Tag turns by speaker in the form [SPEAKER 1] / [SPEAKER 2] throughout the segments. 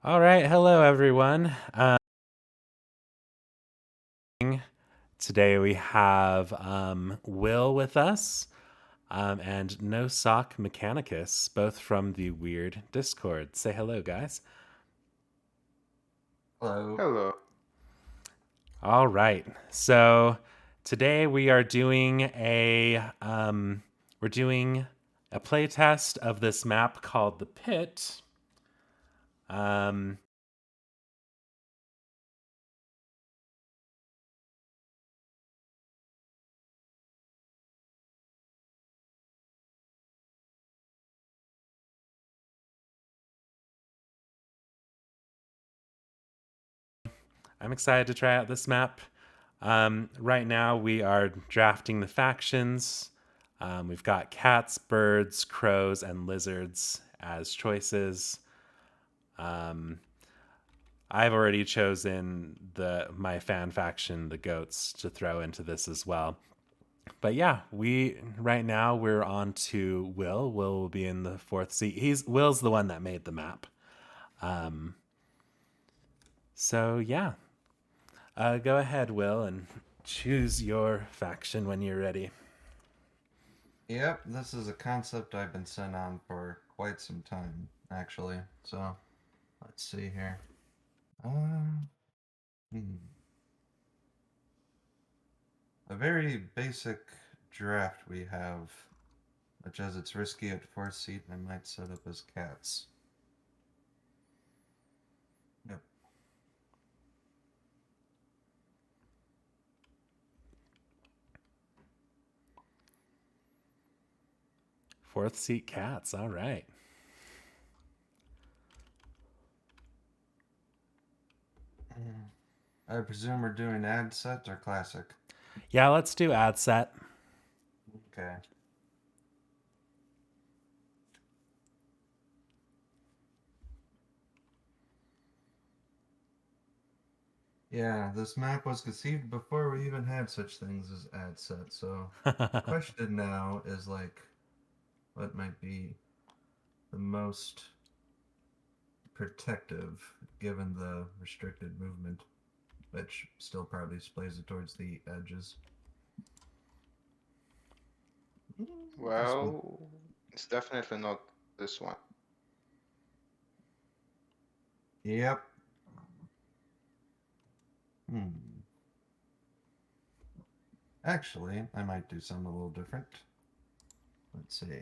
[SPEAKER 1] All right, hello everyone. Today we have Will with us and No Sock Mechanicus, both from the Weird Discord. Say hello, guys.
[SPEAKER 2] Hello.
[SPEAKER 3] Hello.
[SPEAKER 1] All right, so today we are doing a play test of this map called the Pit. Um, I'm excited to try out this map. Right now, we are drafting the factions. We've got cats, birds, crows, and lizards as choices. Um, I've already chosen my fan faction, the goats, to throw into this as well. But yeah, we right now we're on to Will. Will be in the fourth seat. Will's the one that made the map. Um, so yeah, go ahead, Will, and choose your faction when you're ready.
[SPEAKER 2] Yep, this is a concept I've been sent on for quite some time, actually. So, let's see here. Uh, hmm. A very basic draft we have, which as it's risky at fourth seat, I might set up as cats. Yep.
[SPEAKER 1] Fourth seat cats. All right.
[SPEAKER 2] I presume we're doing ad set or classic?
[SPEAKER 1] Yeah, let's do ad set.
[SPEAKER 2] Okay. Yeah, this map was conceived before we even had such things as ad set, so the question now is like, what might be the most protective given the restricted movement, which still probably displays it towards the edges. This one.
[SPEAKER 3] Well, it's definitely not this one.
[SPEAKER 2] Yep. Hmm. Actually, I might do something a little different. Let's see.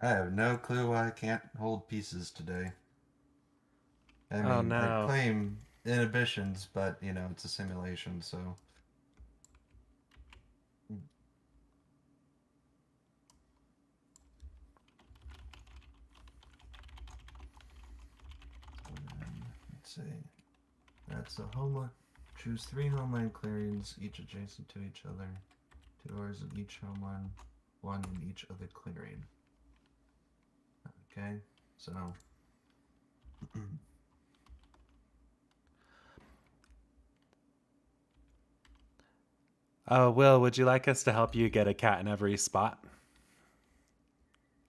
[SPEAKER 2] I have no clue why I can't hold pieces today. I
[SPEAKER 1] Oh
[SPEAKER 2] mean, I
[SPEAKER 1] no.
[SPEAKER 2] claim inhibitions, but it's a simulation, so. Let's see. That's a homeland. Choose 3 homeland clearings, each adjacent to each other. 2 hours in each homeland, 1 in each other clearing. Okay, so.
[SPEAKER 1] Oh, Will, would you like us to help you get a cat in every spot?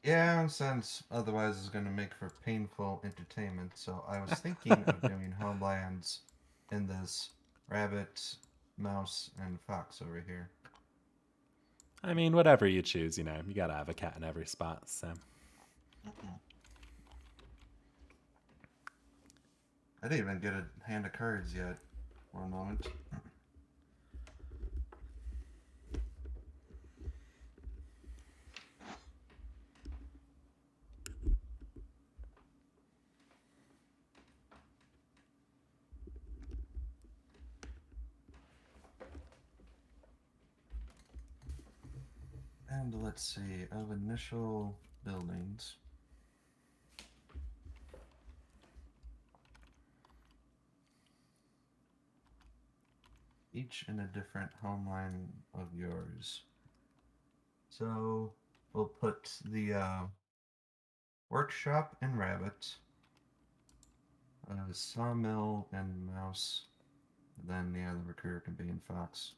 [SPEAKER 2] Yeah, since otherwise it's going to make for painful entertainment, so I was thinking of doing homelands in this rabbit, mouse, and fox over here.
[SPEAKER 1] I mean, whatever you choose, you gotta have a cat in every spot. So,
[SPEAKER 2] I didn't even get a hand of cards yet. One moment. And let's see, of initial buildings. Each in a different homeline of yours. So we'll put the workshop and rabbit, sawmill and mouse then yeah, the recruiter can be in Fox.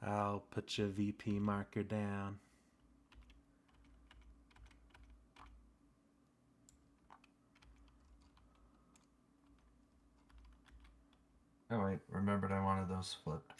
[SPEAKER 1] I'll put your VP marker down.
[SPEAKER 2] Oh wait, remembered I wanted those flipped.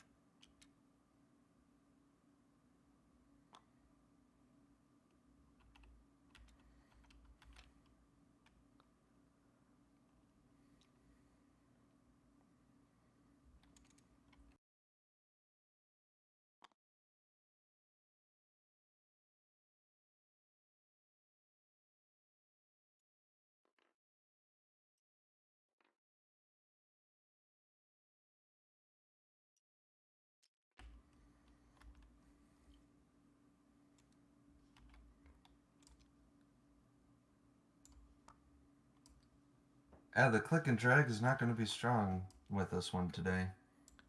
[SPEAKER 2] Yeah, the click and drag is not going to be strong with this one today.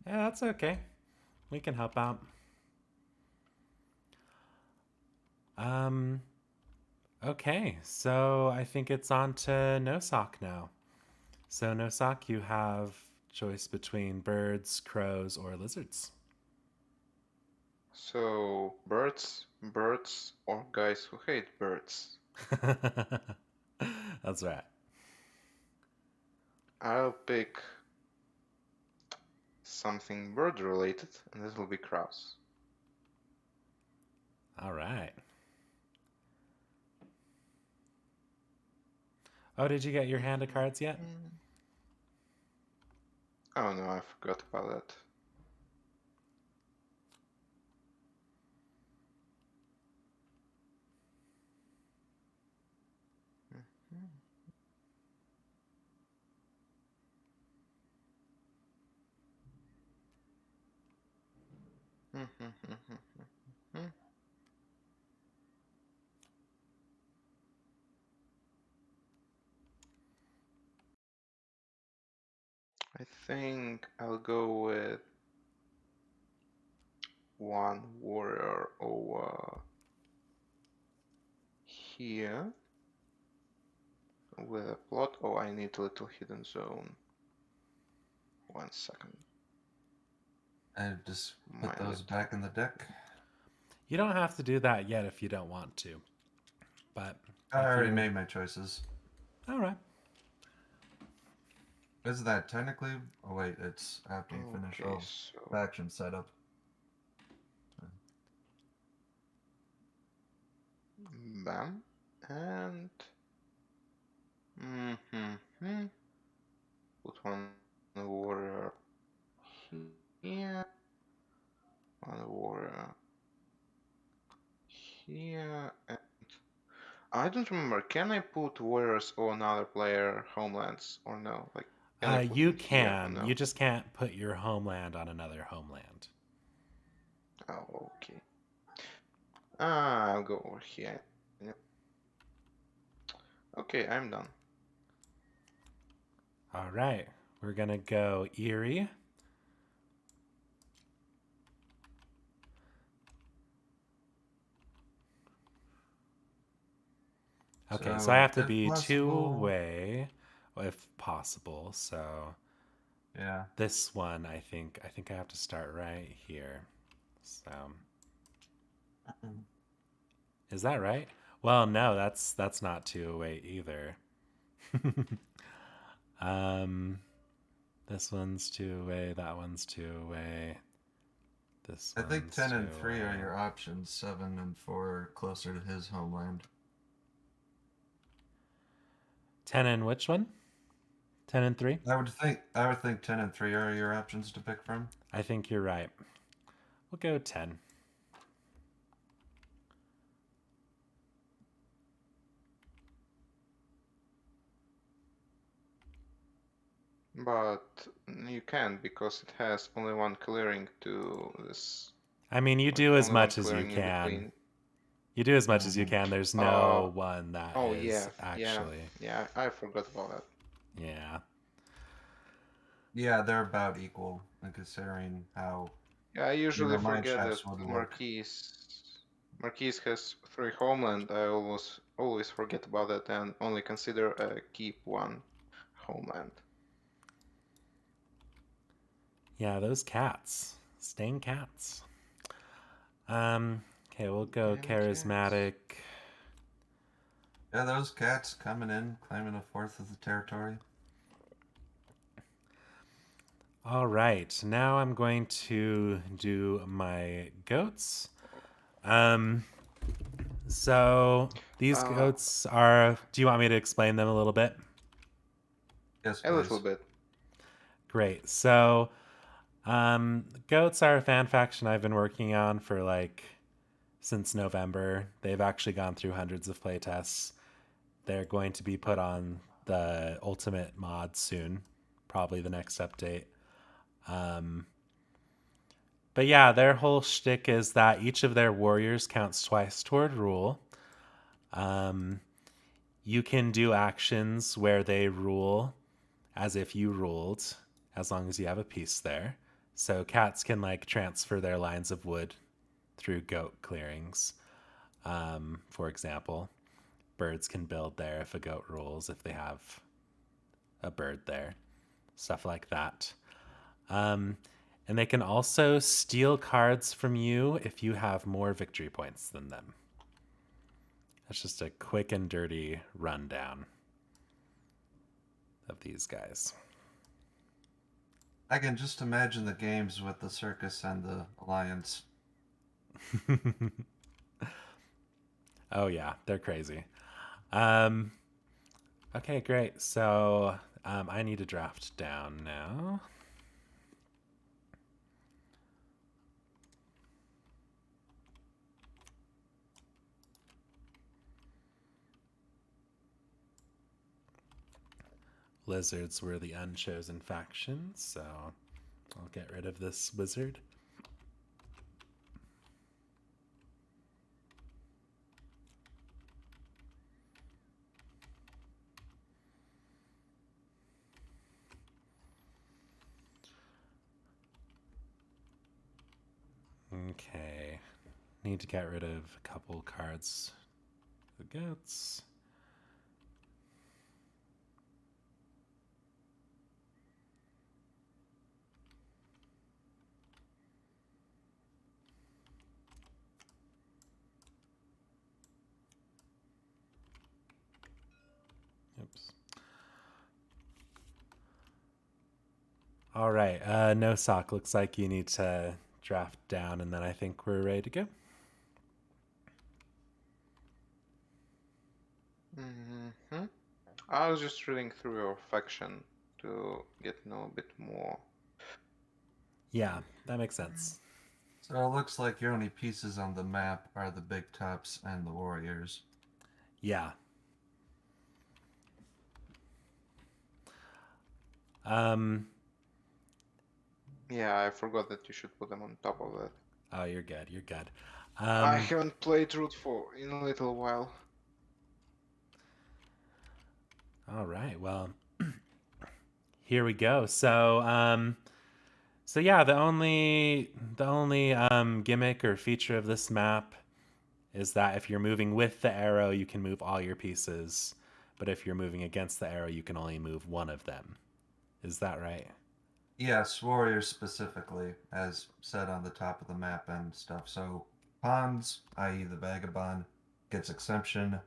[SPEAKER 1] Yeah, that's okay. We can help out. Um, okay, so I think it's on to Nosoc now. So, Nosoc, you have choice between birds, crows, or lizards.
[SPEAKER 3] So, birds, or guys who hate birds.
[SPEAKER 1] That's right.
[SPEAKER 3] I'll pick something bird related, and this will be crows.
[SPEAKER 1] All right. Oh, did you get your hand of cards yet?
[SPEAKER 3] Mhm. Oh no, I forgot about that. I think I'll go with one warrior over here with a plot. Oh, I need a little hidden zone. 1 second.
[SPEAKER 2] I just
[SPEAKER 3] My
[SPEAKER 2] put those
[SPEAKER 3] little.
[SPEAKER 2] back in the deck.
[SPEAKER 1] You don't have to do that yet if you don't want to. But
[SPEAKER 2] I
[SPEAKER 1] if
[SPEAKER 2] already
[SPEAKER 1] you're.
[SPEAKER 2] made my choices.
[SPEAKER 1] All right.
[SPEAKER 2] Is that technically? Oh wait, it's after you finish
[SPEAKER 3] Okay,
[SPEAKER 2] all
[SPEAKER 3] so
[SPEAKER 2] faction setup.
[SPEAKER 3] bam and put one warrior here, one warrior here, and I don't remember. Can I put warriors on other player homelands or no? Like, can I put
[SPEAKER 1] You
[SPEAKER 3] them here or
[SPEAKER 1] can. You
[SPEAKER 3] no?
[SPEAKER 1] just can't put your homeland on another homeland.
[SPEAKER 3] Oh, okay. I'll go over here. Yeah. Okay, I'm done.
[SPEAKER 1] All right. We're going to go Erie. Okay, so I
[SPEAKER 2] So
[SPEAKER 1] have to
[SPEAKER 2] if
[SPEAKER 1] be two
[SPEAKER 2] possible,
[SPEAKER 1] away if possible. So
[SPEAKER 2] yeah.
[SPEAKER 1] this one, I think I have to start right here. So is that right? Well, no, that's not two away either. um, this one's two away. That one's two away. This
[SPEAKER 2] I think
[SPEAKER 1] one's
[SPEAKER 2] 10
[SPEAKER 1] two
[SPEAKER 2] and 3 are
[SPEAKER 1] away.
[SPEAKER 2] your options. 7 and 4 are closer to his homeland.
[SPEAKER 1] 10 and which one? 10 and 3?
[SPEAKER 2] I would think 10 and 3 are your options to pick from.
[SPEAKER 1] I think you're right. We'll go 10.
[SPEAKER 3] But you can't because it has only one clearing to this,
[SPEAKER 1] I mean, you
[SPEAKER 3] like
[SPEAKER 1] do as
[SPEAKER 3] only one
[SPEAKER 1] much as you
[SPEAKER 3] clearing in
[SPEAKER 1] can.
[SPEAKER 3] between.
[SPEAKER 1] You do as much as you
[SPEAKER 2] Mhm.
[SPEAKER 1] can. There's
[SPEAKER 3] Uh,
[SPEAKER 1] no one that
[SPEAKER 3] oh
[SPEAKER 1] is
[SPEAKER 3] yeah, yeah,
[SPEAKER 1] actually.
[SPEAKER 3] yeah. I forgot about that.
[SPEAKER 1] Yeah.
[SPEAKER 2] Yeah, they're about equal, and considering how
[SPEAKER 3] Yeah, I usually
[SPEAKER 2] mine
[SPEAKER 3] forget that
[SPEAKER 2] shafts would work.
[SPEAKER 3] Marquise has 3 homeland. I always forget about that and only consider keep 1 homeland.
[SPEAKER 1] Yeah, those cats. Staying cats. Okay, we'll go
[SPEAKER 3] Damn cats.
[SPEAKER 1] charismatic.
[SPEAKER 2] Yeah, those cats coming in, claiming a fourth of the territory.
[SPEAKER 1] All right, now I'm going to do my goats. Um, so these
[SPEAKER 3] Uh,
[SPEAKER 1] goats are. Do you want me to explain them a little bit?
[SPEAKER 2] Yes,
[SPEAKER 3] a little
[SPEAKER 2] please.
[SPEAKER 3] bit.
[SPEAKER 1] Great. So, goats are a fan faction I've been working on for like since November. They've actually gone through hundreds of playtests. They're going to be put on the ultimate mod soon, probably the next update. Um, but yeah, their whole shtick is that each of their warriors counts twice toward rule. Um, you can do actions where they rule as if you ruled, as long as you have a piece there. So cats can like transfer their lines of wood through goat clearings, for example. Birds can build there if a goat rules, if they have a bird there, stuff like that. Um, and they can also steal cards from you if you have more victory points than them. That's just a quick and dirty rundown of these guys.
[SPEAKER 2] I can just imagine the games with the circus and the alliance.
[SPEAKER 1] Oh, yeah, they're crazy. Um, okay, great. So I need to draft down now. Lizards were the unchosen faction, so I'll get rid of this wizard. Okay. Need to get rid of a couple cards. The goats. Oops. All right. No sock. Looks like you need to draft down, and then I think we're ready to go.
[SPEAKER 3] Hmm. I was just reading through your faction to get to know a bit more.
[SPEAKER 1] Yeah, that makes sense.
[SPEAKER 2] So it looks like your only pieces on the map are the big tops and the warriors.
[SPEAKER 1] Yeah. Um.
[SPEAKER 3] Yeah, I forgot that you should put them on top of that.
[SPEAKER 1] Oh, you're good. You're good.
[SPEAKER 3] I
[SPEAKER 1] Um.
[SPEAKER 3] haven't played Root for in a little while.
[SPEAKER 1] All right. Well, here we go. So yeah, the only gimmick or feature of this map is that if you're moving with the arrow, you can move all your pieces, but if you're moving against the arrow, you can only move one of them. Is that right?
[SPEAKER 2] Yes, warriors specifically, as said on the top of the map and stuff. So pawns, i.e. the vagabond, gets exemption.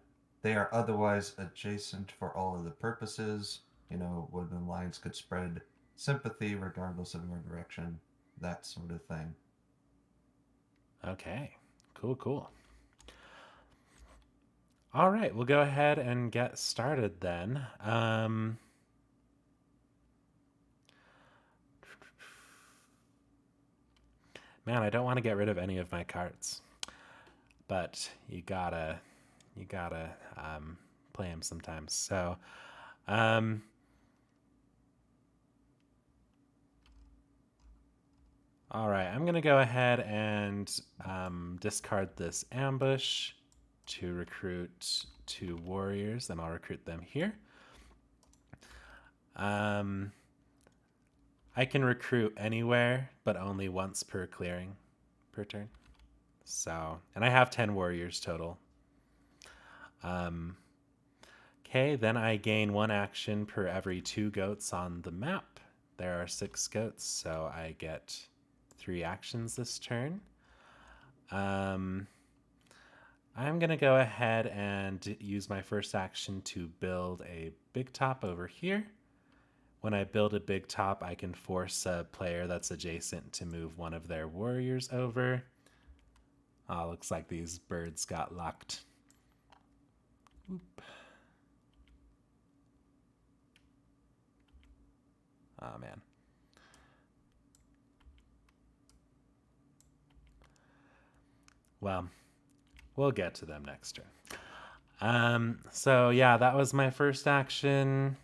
[SPEAKER 2] They are otherwise adjacent for all of the purposes. Wooden lines could spread sympathy regardless of your direction, that sort of thing.
[SPEAKER 1] Okay. Cool, cool. All right, we'll go ahead and get started then. Man, I don't want to get rid of any of my cards, but you gotta play them sometimes. So, um, all right, I'm gonna go ahead and discard this ambush. to recruit 2 warriors, and I'll recruit them here. I can recruit anywhere, but only once per clearing per turn. So, and I have 10 warriors total. Okay, then I gain 1 action per every 2 goats on the map. There are 6 goats, so I get 3 actions this turn. I'm going to go ahead and use my first action to build a big top over here. When I build a big top, I can force a player that's adjacent to move one of their warriors over. Oh, looks like these birds got locked. Oop. Oh, man. Well, we'll get to them next turn. So yeah, that was my first action.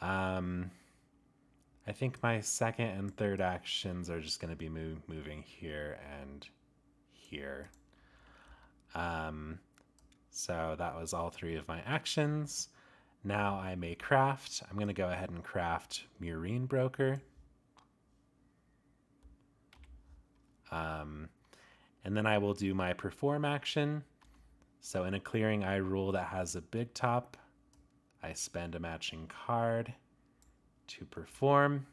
[SPEAKER 1] I think my second and third actions are just going to be moving here and here. So that was all 3 of my actions. Now I may craft. I'm going to go ahead and craft Murine Broker. And then I will do my perform action. So in a clearing I rule that has a big top, I spend a matching card to perform.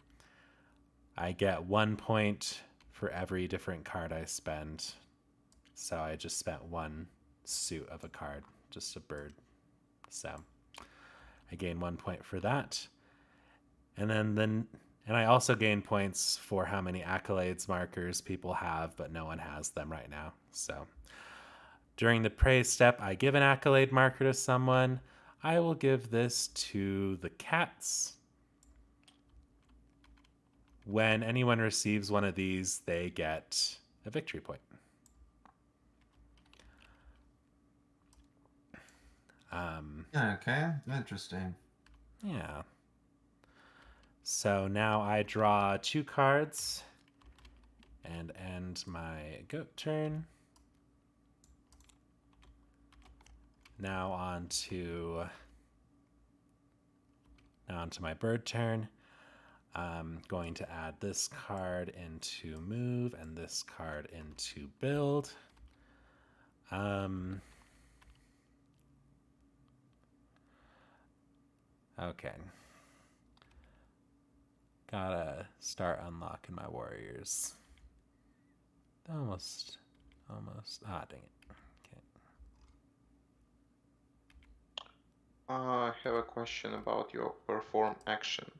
[SPEAKER 1] I get 1 point for every different card I spend. So I just spent 1 suit of a card, just a bird. So I gain 1 point for that. And I also gain points for how many accolades markers people have, but no one has them right now. So during the praise step, I give an accolade marker to someone. I will give this to the cats. When anyone receives one of these, they get a victory point.
[SPEAKER 2] Okay, interesting.
[SPEAKER 1] Yeah. So now I draw 2 cards and end my goat turn. Now on to my bird turn. I'm going to add this card into move and this card into build. Okay. Gotta start unlocking my warriors. Almost. Ah, dang it. Okay.
[SPEAKER 3] I have a question about your perform action.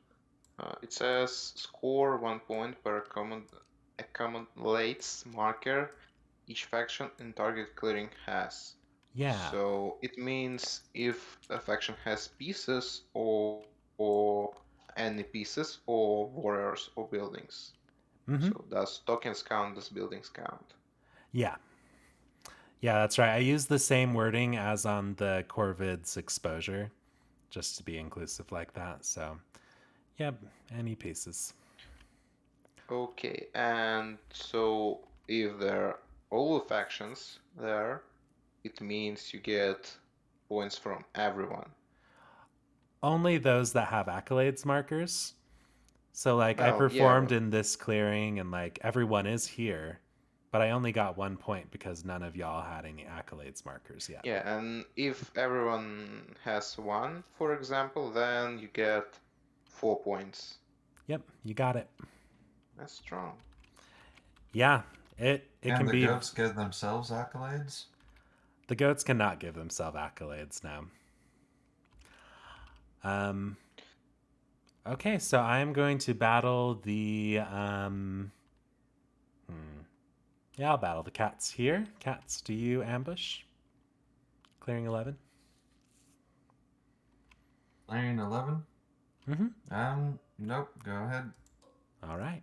[SPEAKER 3] It says score 1 point per accumulates marker each faction in target clearing has.
[SPEAKER 1] Yeah.
[SPEAKER 3] So it means if a faction has pieces or any pieces or warriors or buildings.
[SPEAKER 1] Mm-hmm.
[SPEAKER 3] So does tokens count? Does buildings count?
[SPEAKER 1] Yeah. Yeah, that's right. I use the same wording as on the Corvid's exposure, just to be inclusive like that. So, yep, any pieces.
[SPEAKER 3] Okay, and so if there are all the factions there, it means you get points from everyone.
[SPEAKER 1] Only those that have accolades markers. So, like, I
[SPEAKER 3] Well, yeah,
[SPEAKER 1] performed in this clearing and, like, everyone is here, but I only got 1 point because none of y'all had any accolades markers yet.
[SPEAKER 3] yeah, and if everyone has one, for example, then you get 4 points.
[SPEAKER 1] Yep, you got it.
[SPEAKER 3] That's strong.
[SPEAKER 1] Yeah, it
[SPEAKER 2] Can
[SPEAKER 1] can
[SPEAKER 2] the
[SPEAKER 1] be.
[SPEAKER 2] goats give themselves accolades?
[SPEAKER 1] The goats cannot give themselves accolades now. Okay, so I'm going to battle the. Yeah, I'll battle the cats here. Cats, do you ambush? Clearing 11.
[SPEAKER 2] Lane 11?
[SPEAKER 1] Mm-hmm.
[SPEAKER 2] Nope, go ahead.
[SPEAKER 1] All right.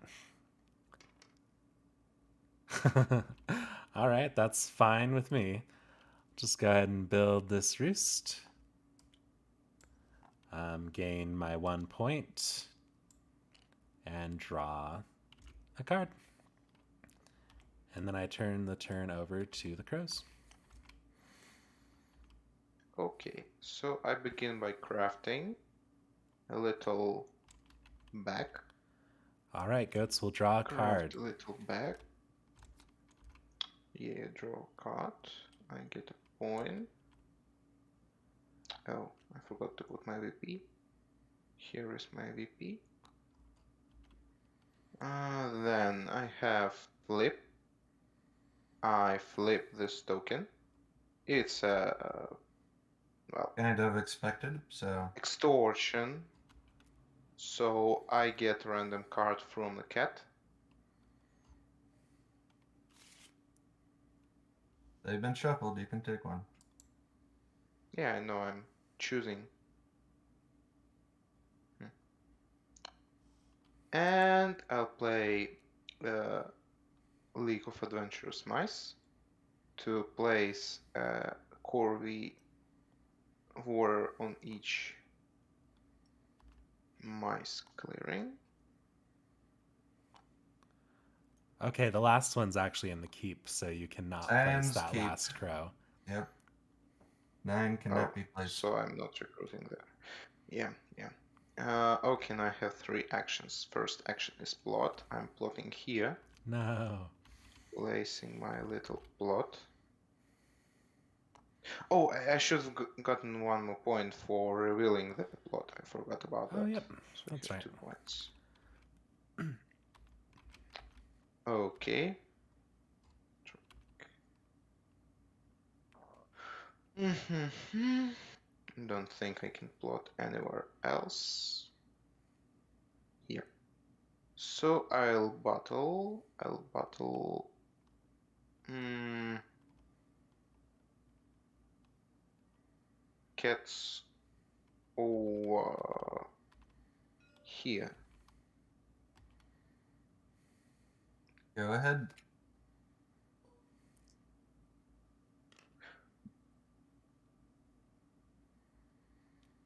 [SPEAKER 1] All right, that's fine with me. Just go ahead and build this roost. Gain my 1 point and draw a card. And then I turn the turn over to the crows.
[SPEAKER 3] Okay, so I begin by crafting a little bag.
[SPEAKER 1] All right, goats will draw a
[SPEAKER 3] Craft
[SPEAKER 1] card.
[SPEAKER 3] a little bag. Yeah, draw a card. I get a point. Oh, I forgot to put my VP. Here is my VP. Then I have flip. I flip this token. It's a, well,
[SPEAKER 2] Kind of expected, so
[SPEAKER 3] extortion. So I get a random card from the cat.
[SPEAKER 2] they've been shuffled. You can take one.
[SPEAKER 3] Yeah, I know I'm choosing. And I'll play League of Adventurous Mice to place a Corvi warrior on each mice clearing.
[SPEAKER 1] Okay, the last one's actually in the keep, so you cannot place
[SPEAKER 2] Sans
[SPEAKER 1] that
[SPEAKER 2] keep.
[SPEAKER 1] last crow.
[SPEAKER 2] Yep. 9 cannot
[SPEAKER 3] Oh,
[SPEAKER 2] be placed.
[SPEAKER 3] so I'm not recruiting there. Yeah, yeah. Okay, now I have 3 actions. First action is plot. I'm plotting here,
[SPEAKER 1] No.
[SPEAKER 3] placing my little plot. Oh, I should have gotten 1 more point for revealing the plot. I forgot about
[SPEAKER 1] Oh,
[SPEAKER 3] that.
[SPEAKER 1] yep.
[SPEAKER 3] So I
[SPEAKER 1] That's
[SPEAKER 3] have
[SPEAKER 1] right.
[SPEAKER 3] 2 points. Okay. Don't think I can plot anywhere else. Here. So I'll battle. Cats over here.
[SPEAKER 2] Go ahead.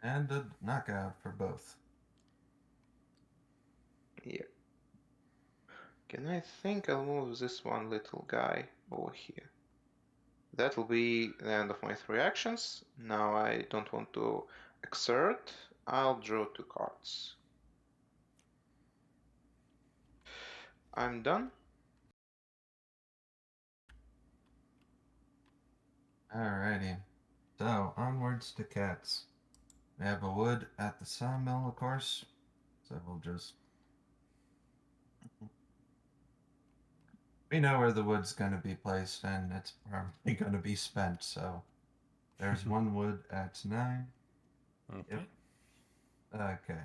[SPEAKER 2] And a knockout for both.
[SPEAKER 3] Yeah. Can I think I'll move this one little guy over here? That'll be the end of my 3 actions. Now I don't want to exert. I'll draw 2 cards. I'm done.
[SPEAKER 2] Alrighty. So, onwards to cats. We have a wood at the sawmill, of course. So we'll just... We know where the wood's going to be placed, and it's probably going to be spent, so... There's 1 wood at 9.
[SPEAKER 1] Okay.
[SPEAKER 2] Yep. Okay.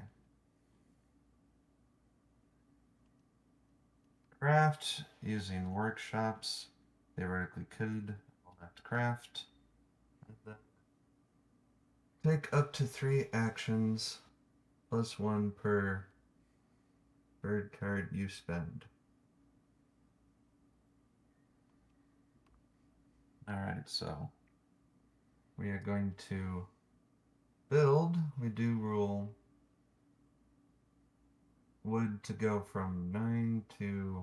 [SPEAKER 2] Craft using workshops. Theoretically could. We'll have to craft. And then take up to 3 actions, plus 1 per bird card you spend. Alright, so we are going to build. We do rule wood to go from 9 to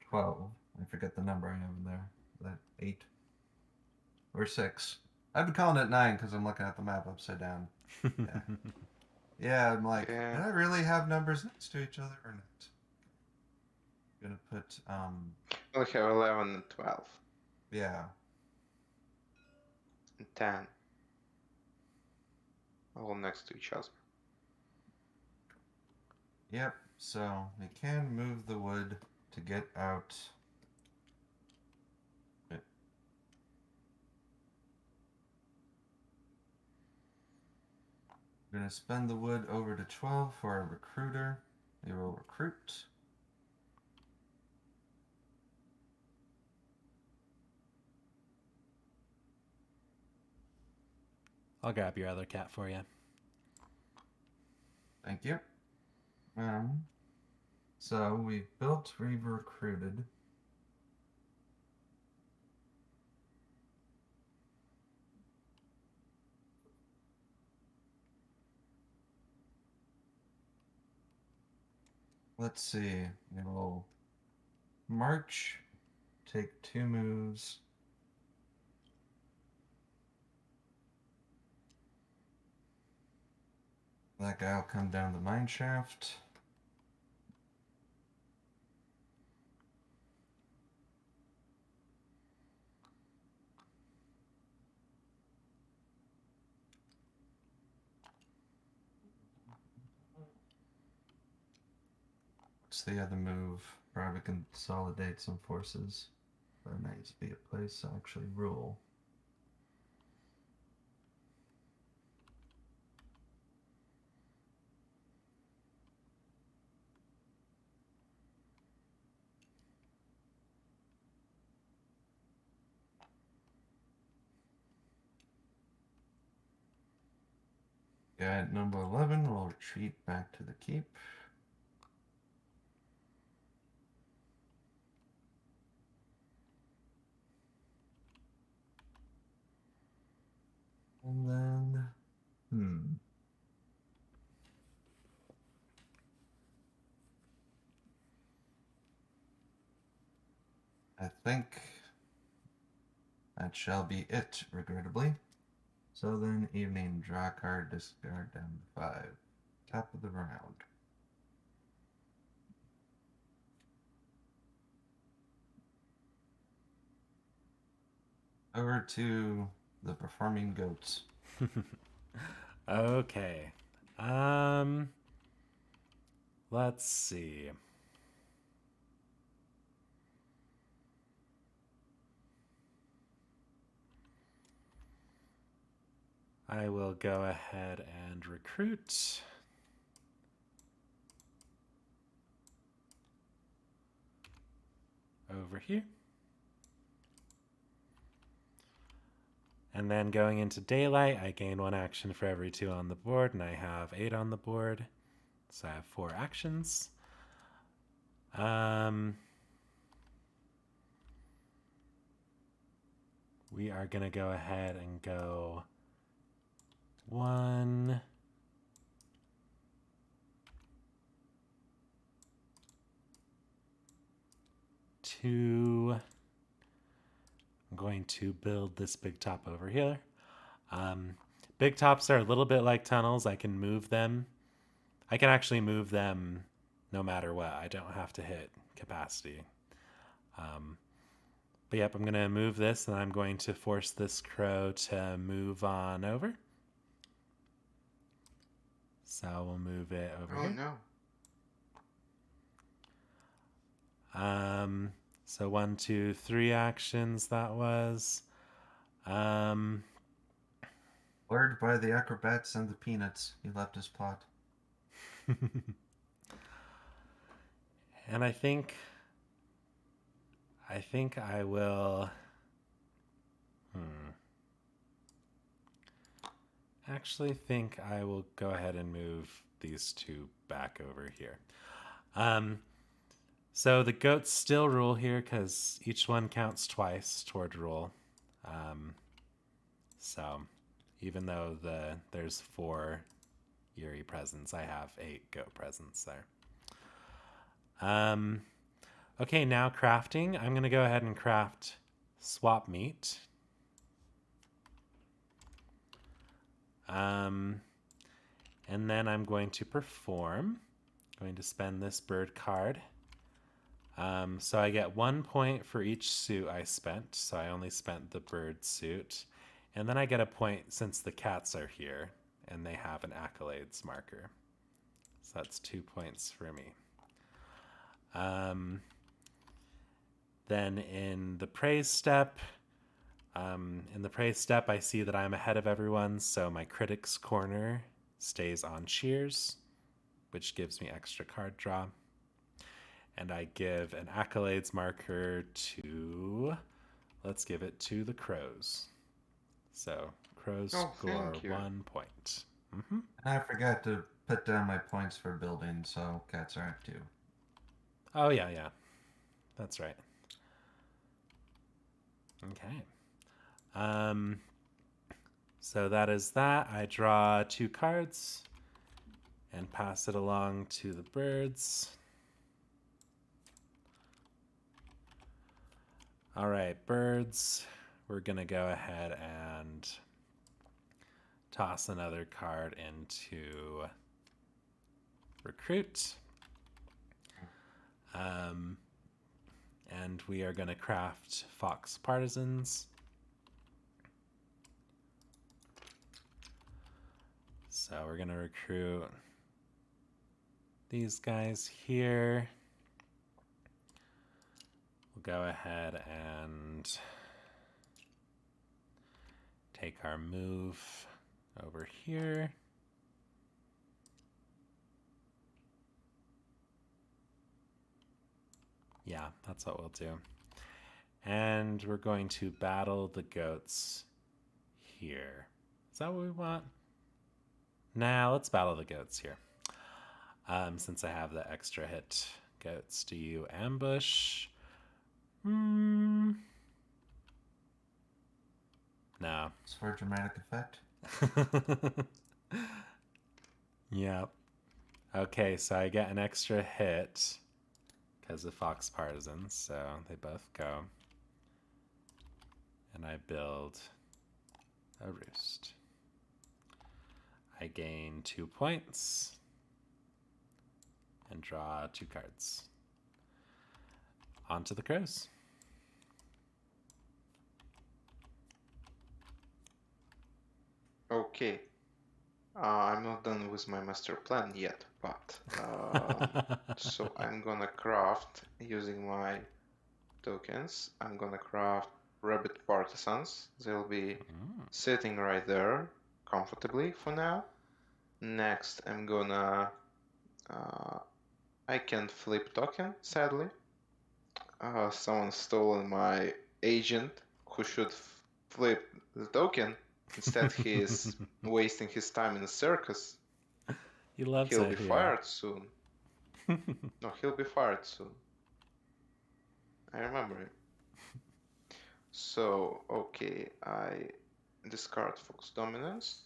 [SPEAKER 2] 12. I forget the number I have in there. Is that 8 or 6? I've been calling it 9 because I'm looking at the map upside down. Yeah. Yeah, I'm like,
[SPEAKER 3] Okay.
[SPEAKER 2] did I really have numbers next to each other or not? Gonna put,
[SPEAKER 3] We'll have 11 and 12
[SPEAKER 2] yeah.
[SPEAKER 3] and 10 all next to each other.
[SPEAKER 2] Yep, so we can move the wood to get out. We're gonna spend the wood over to 12 for a recruiter. We will recruit.
[SPEAKER 1] I'll grab your other cat for you.
[SPEAKER 2] Thank you. So we've built, we've recruited. Let's see. We will march, take 2 moves. That guy will come down the mine shaft. What's the other move? Probably consolidate some forces. There needs to be a place to actually rule. Guy at number 11 will retreat back to the keep. And then, I think that shall be it, regrettably. So then, evening, draw a card, discard down to 5. Top of the round. Over to the performing goats.
[SPEAKER 1] Okay. Let's see. I will go ahead and recruit. Over here. And then going into daylight, I gain 1 action for every 2 on the board, and I have 8 on the board. So I have 4 actions. We are going to go ahead and go 1, 2. I'm going to build this big top over here. Big tops are a little bit like tunnels. I can move them. I can actually move them no matter what. I don't have to hit capacity. But yep, I'm going to move this, and I'm going to force this crow to move on over. So we'll move it over
[SPEAKER 3] Oh
[SPEAKER 1] here.
[SPEAKER 3] no.
[SPEAKER 1] So 1, 2, 3 actions that was.
[SPEAKER 2] Lured by the acrobats and the peanuts, he left his plot.
[SPEAKER 1] And I think I will. Actually, think I will go ahead and move these 2 back over here. So the goats still rule here because each one counts twice toward rule. So even though there's 4 Yuri presents, I have 8 goat presents there. Okay, now crafting. I'm going to go ahead and craft swap meat. And then I'm going to perform. I'm going to spend this bird card. So I get 1 point for each suit I spent. So I only spent the bird suit. And then I get a point since the cats are here and they have an accolades marker. So that's 2 points for me. Then in the praise step, I see that I'm ahead of everyone, so my critic's corner stays on cheers, which gives me extra card draw. And I give an accolades marker to, let's give it to the crows. So crows score
[SPEAKER 3] thank you.
[SPEAKER 1] 1 point.
[SPEAKER 2] And I forgot to put down my points for building, so cats are at 2.
[SPEAKER 1] Oh, yeah. That's right. Okay. So that is that. I draw 2 cards and pass it along to the birds. All right, birds. We're going to go ahead and toss another card into recruit. And we are going to craft fox partisans. So we're going to recruit these guys here. We'll go ahead and take our move over here. Yeah, that's what we'll do. And we're going to battle the goats here. Is that what we want? Nah, let's battle the goats here. Since I have the extra hit goats. Do you ambush? No.
[SPEAKER 2] It's for dramatic effect.
[SPEAKER 1] Yep. Okay, so I get an extra hit because of fox partisans, so they both go. And I build a roost. I gain 2 points and draw 2 cards. On to the crows.
[SPEAKER 3] Okay. I'm not done with my master plan yet, but so I'm gonna craft using my tokens. I'm gonna craft rabbit partisans. They'll be sitting right there comfortably for now. Next, I'm gonna I can't flip token, sadly. Someone's stolen my agent who should flip the token. Instead, he is wasting his time in a circus.
[SPEAKER 1] He loves
[SPEAKER 3] He'll
[SPEAKER 1] it
[SPEAKER 3] be
[SPEAKER 1] here.
[SPEAKER 3] fired soon. No, he'll be fired soon. I remember him. So, okay, I discard Fox Dominance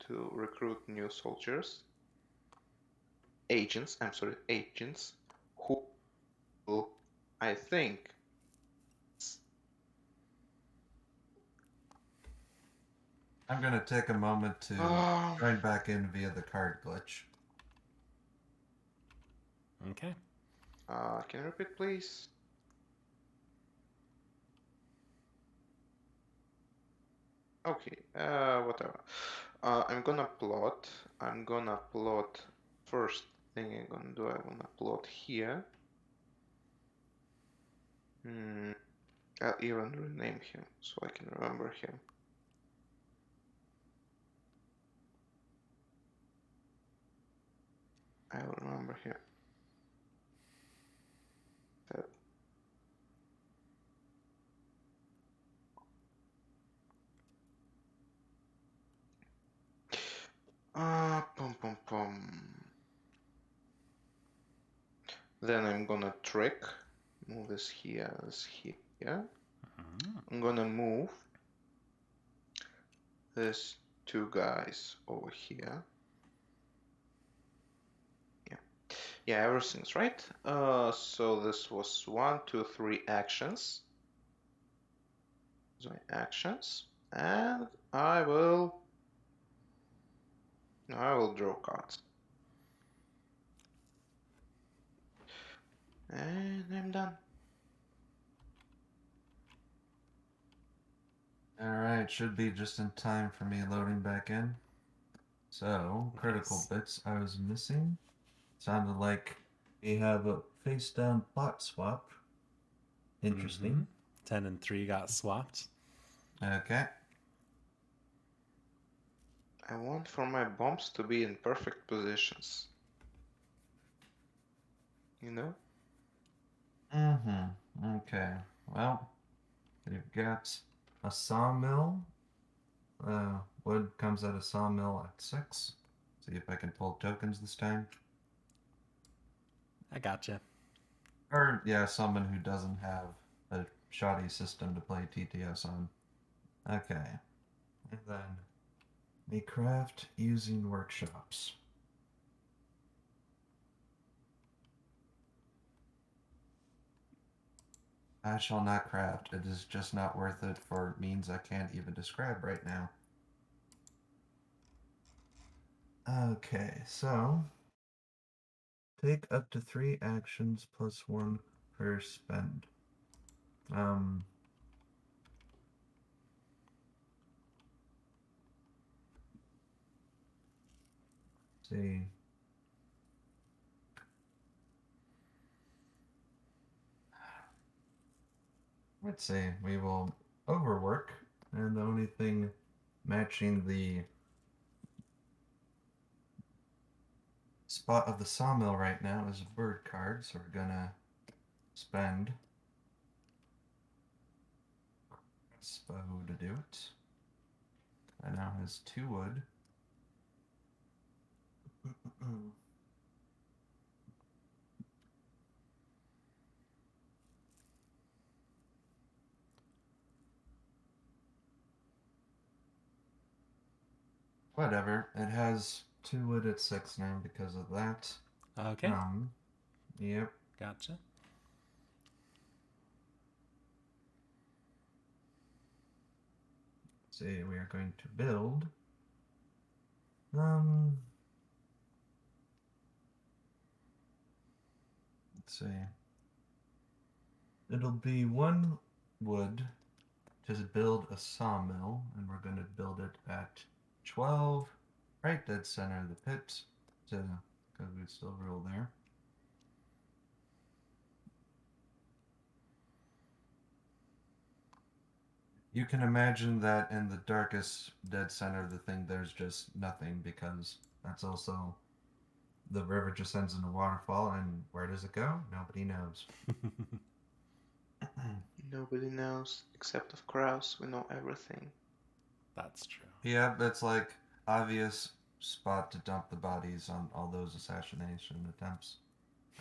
[SPEAKER 3] to recruit new soldiers. Agents, who will, I think,
[SPEAKER 2] I'm going to take a moment to join back in via the card glitch.
[SPEAKER 1] Okay.
[SPEAKER 3] Can you repeat, please? Okay, whatever. I'm gonna plot. First thing I'm gonna do, I wanna plot here. I'll even rename him so I can remember him. I'll remember him. Pum pum. Then I'm gonna trick. Move this here, this here. I'm gonna move these 2 guys over here. Yeah, everything's right. So this was 1, 2, 3 actions. My actions, and I will draw cards. And I'm done.
[SPEAKER 2] Alright, should be just in time for me loading back in. So, critical bits I was missing. Sounded like we have a face down plot swap. Interesting.
[SPEAKER 1] 10 and 3 got swapped.
[SPEAKER 2] Okay.
[SPEAKER 3] I want for my bombs to be in perfect positions. You know?
[SPEAKER 2] Okay. Well, we've got a sawmill. Wood comes at a sawmill at 6. See if I can pull tokens this time.
[SPEAKER 1] I gotcha.
[SPEAKER 2] Or, yeah, someone who doesn't have a shoddy system to play TTS on. Okay. And then we craft using workshops. I shall not craft. It is just not worth it for means I can't even describe right now. Okay, so take up to 3 actions plus 1 per spend. See. Let's say we will overwork, and the only thing matching the spot of the sawmill right now is a bird card, so we're gonna spend Spo to do it. I now has 2 wood. Whatever. It has 2 wood at 6 now because of that.
[SPEAKER 1] Okay.
[SPEAKER 2] Yep.
[SPEAKER 1] Gotcha.
[SPEAKER 2] See, we are going to build. Let's see. It'll be 1 wood to build a sawmill, and we're going to build it at 12, right dead center of the pit, because we still rule there. You can imagine that in the darkest dead center of the thing, there's just nothing, because that's also the river just ends in a waterfall, and where does it go? Nobody knows.
[SPEAKER 3] Nobody knows except of Kraus. We know everything.
[SPEAKER 1] That's true.
[SPEAKER 2] Yeah, that's like obvious spot to dump the bodies on all those assassination attempts.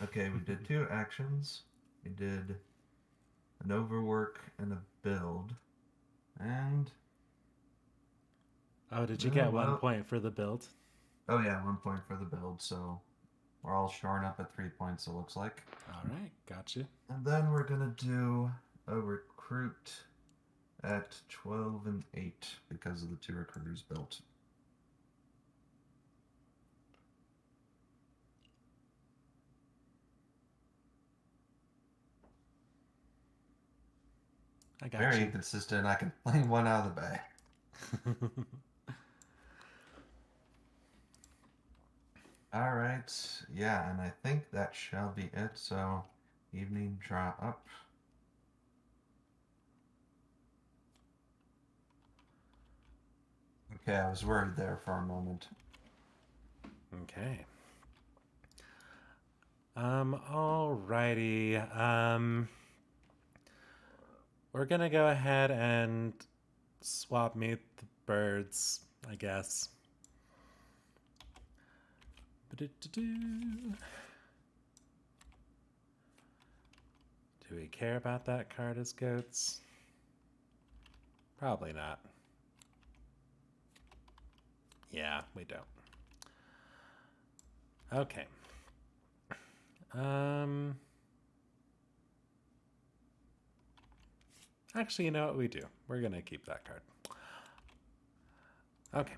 [SPEAKER 2] Okay, we did 2 actions. We did an overwork and a build. And
[SPEAKER 1] Oh, did you get 1 point for the build?
[SPEAKER 2] oh yeah, 1 point for the build, so we're all shoring up at 3 points, it looks like.
[SPEAKER 1] Alright, gotcha.
[SPEAKER 2] And then we're gonna do a recruit at 12 and 8 because of the 2 recruiters built.
[SPEAKER 1] I got
[SPEAKER 2] Very
[SPEAKER 1] you.
[SPEAKER 2] inconsistent. I can fling one out of the bag. Alright, yeah, and I think that shall be it. So, evening draw up. Okay, I was worried there for a moment.
[SPEAKER 1] Okay. Alrighty. We're gonna go ahead and swap meet the birds, I guess. Do we care about that card as goats? Probably not. Yeah, we don't. Okay. Actually, you know what we do? We're gonna keep that card. Okay.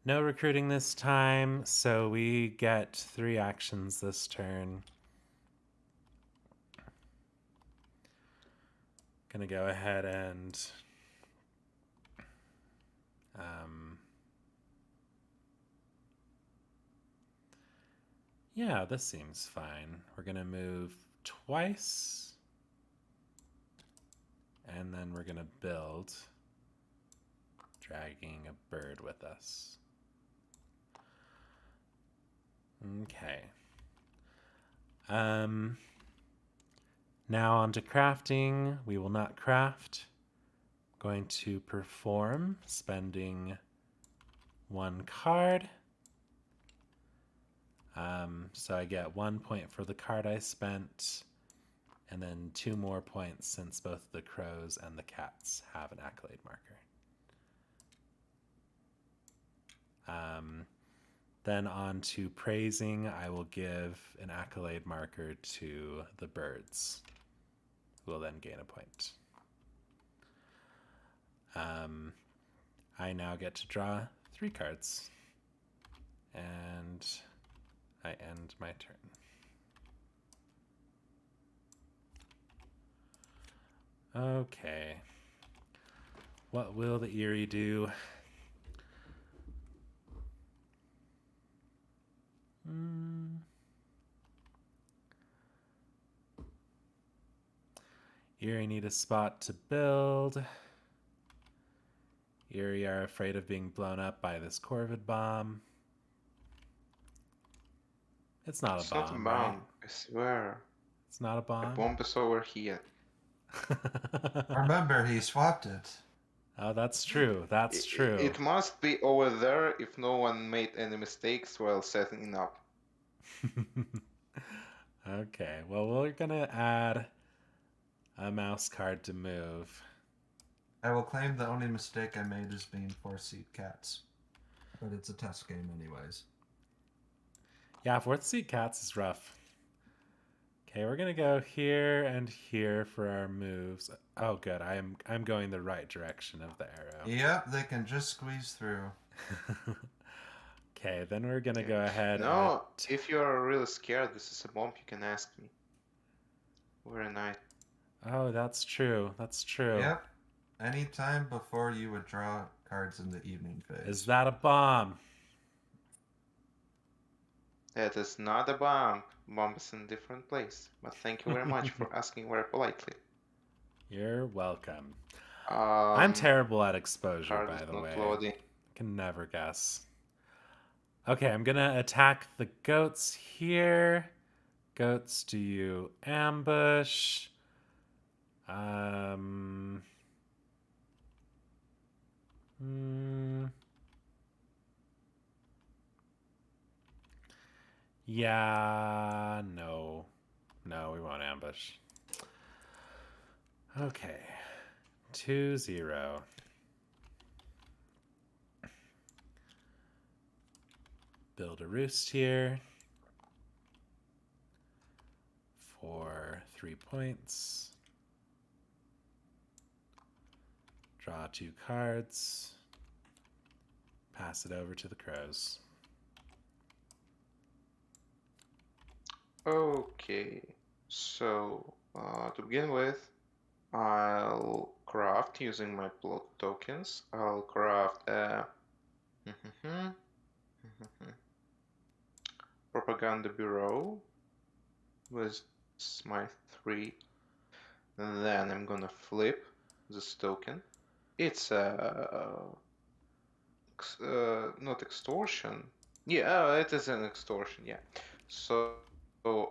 [SPEAKER 1] No recruiting this time, so we get 3 actions this turn. Gonna go ahead and yeah, this seems fine. We're gonna move twice, and then we're gonna build, dragging a bird with us. Okay. Now on to crafting. We will not craft. Going to perform, spending 1 card. So I get 1 point for the card I spent, and then 2 more points since both the crows and the cats have an accolade marker. Then on to praising, I will give an accolade marker to the birds, who will then gain a point. I now get to draw 3 cards. And I end my turn. Okay. What will the Eerie do? Eerie need a spot to build. Eerie are afraid of being blown up by this Corvid bomb. It's not a
[SPEAKER 3] It's not a
[SPEAKER 1] bomb, right?
[SPEAKER 3] bomb, I swear.
[SPEAKER 1] It's not a
[SPEAKER 3] A
[SPEAKER 1] bomb?
[SPEAKER 3] bomb is over here.
[SPEAKER 2] Remember, he swapped it.
[SPEAKER 1] Oh, that's true. That's true.
[SPEAKER 3] It must be over there if no one made any mistakes while setting it up.
[SPEAKER 1] Okay, well, we're gonna add a mouse card to move.
[SPEAKER 2] I will claim the only mistake I made is being 4-seat cats. But it's a test game anyways.
[SPEAKER 1] Yeah, fourth seat cats is rough. Okay, we're gonna go here and here for our moves. Oh, good. I'm going the right direction of the arrow.
[SPEAKER 2] Yep, they can just squeeze through.
[SPEAKER 1] Okay, then we're gonna go ahead.
[SPEAKER 3] No, if you are really scared, this is a bomb. You can ask me. Very nice.
[SPEAKER 1] Oh, that's true. That's true.
[SPEAKER 2] Yep. Anytime before you would draw cards in the evening phase.
[SPEAKER 1] Is that a bomb?
[SPEAKER 3] That is not a bomb. Bomb is in a different place. But thank you very much for asking very politely.
[SPEAKER 1] You're welcome. I'm terrible at exposure,
[SPEAKER 3] Card
[SPEAKER 1] by
[SPEAKER 3] is
[SPEAKER 1] the
[SPEAKER 3] not
[SPEAKER 1] way.
[SPEAKER 3] loading.
[SPEAKER 1] I can never guess. Okay, I'm gonna attack the goats here. Goats, do you ambush? Yeah, no. No, we won't ambush. Okay. 2-0. Build a roost here. For 3 points. Draw 2 cards. Pass it over to the crows.
[SPEAKER 3] Okay, so to begin with, I'll craft using my plot tokens. I'll craft a propaganda bureau with my 3. Then I'm gonna flip this token. It's not extortion. Yeah, it is an extortion. Yeah. So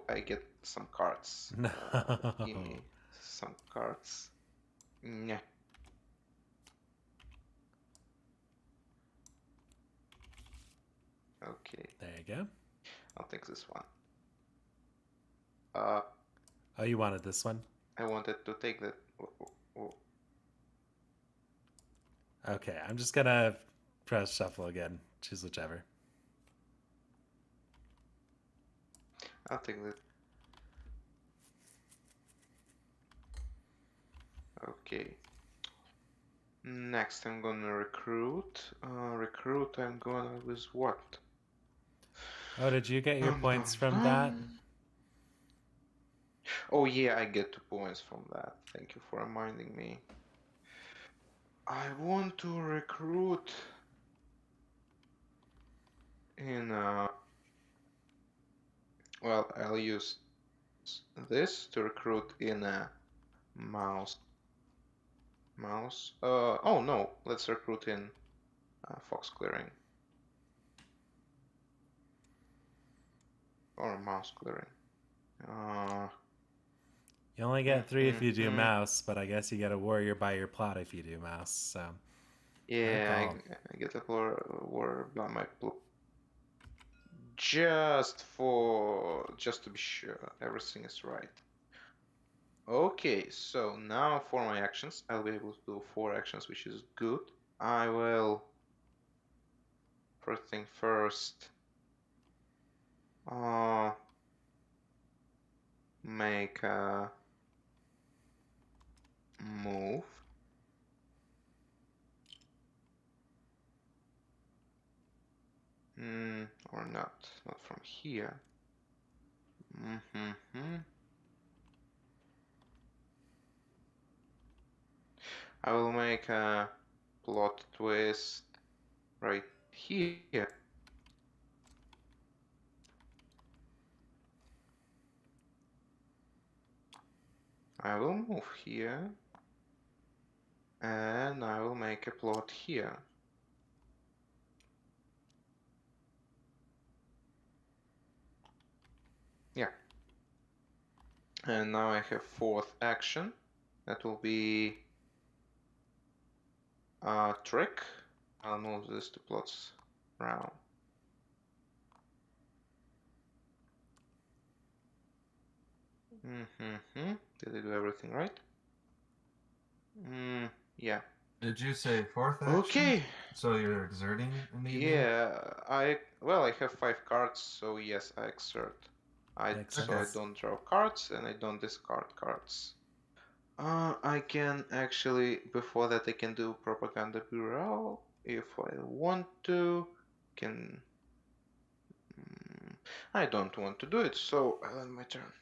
[SPEAKER 3] I get some cards.
[SPEAKER 1] No.
[SPEAKER 3] Give me some cards. Yeah. Okay.
[SPEAKER 1] There you go.
[SPEAKER 3] I'll take this one.
[SPEAKER 1] Oh, you wanted this one?
[SPEAKER 3] I wanted to take that.
[SPEAKER 1] Okay, I'm just gonna press shuffle again. Choose whichever.
[SPEAKER 3] I'll take that. Okay. Next, I'm gonna recruit. Recruit, I'm gonna with what?
[SPEAKER 1] Oh, did you get your points from that?
[SPEAKER 3] Oh yeah, I get 2 points from that. Thank you for reminding me. I want to recruit in well, I'll use this to recruit in a mouse. Oh no, let's recruit in fox clearing. Or mouse clearing.
[SPEAKER 1] You only get 3 if you do mouse, but I guess you get a warrior by your plot if you do mouse, so.
[SPEAKER 3] Yeah, I get a warrior by my plot. Just to be sure everything is right. Okay, so now for my actions, I'll be able to do 4 actions, which is good. I will, first thing first, make a move. Or Not from here. Mm-hmm. I will make a plot twist right here. I will move here, and I will make a plot here. Yeah. And now I have fourth action. That will be a trick. I'll move this to plots round. Did I do everything right? Yeah.
[SPEAKER 2] Did you say fourth action?
[SPEAKER 3] Okay.
[SPEAKER 2] So you're exerting immediately?
[SPEAKER 3] Yeah, I have 5 cards, so yes, I exert. I
[SPEAKER 1] sense.
[SPEAKER 3] don't draw cards and I don't discard cards. I can actually, before that I can do Propaganda Bureau if I want to. Can I don't want to do it, so I'll end my turn.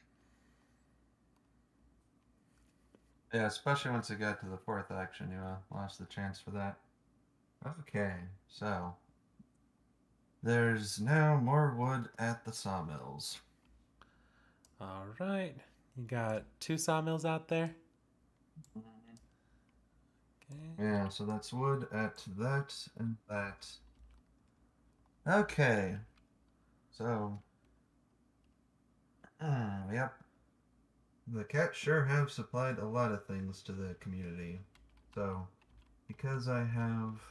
[SPEAKER 2] Yeah, especially once you get to the fourth action, you lost the chance for that. Okay, so there's now more wood at the sawmills.
[SPEAKER 1] All right. You got 2 sawmills out there? Okay.
[SPEAKER 2] Yeah, so that's wood at that and that. Okay, so yep. The cats sure have supplied a lot of things to the community. So, because I have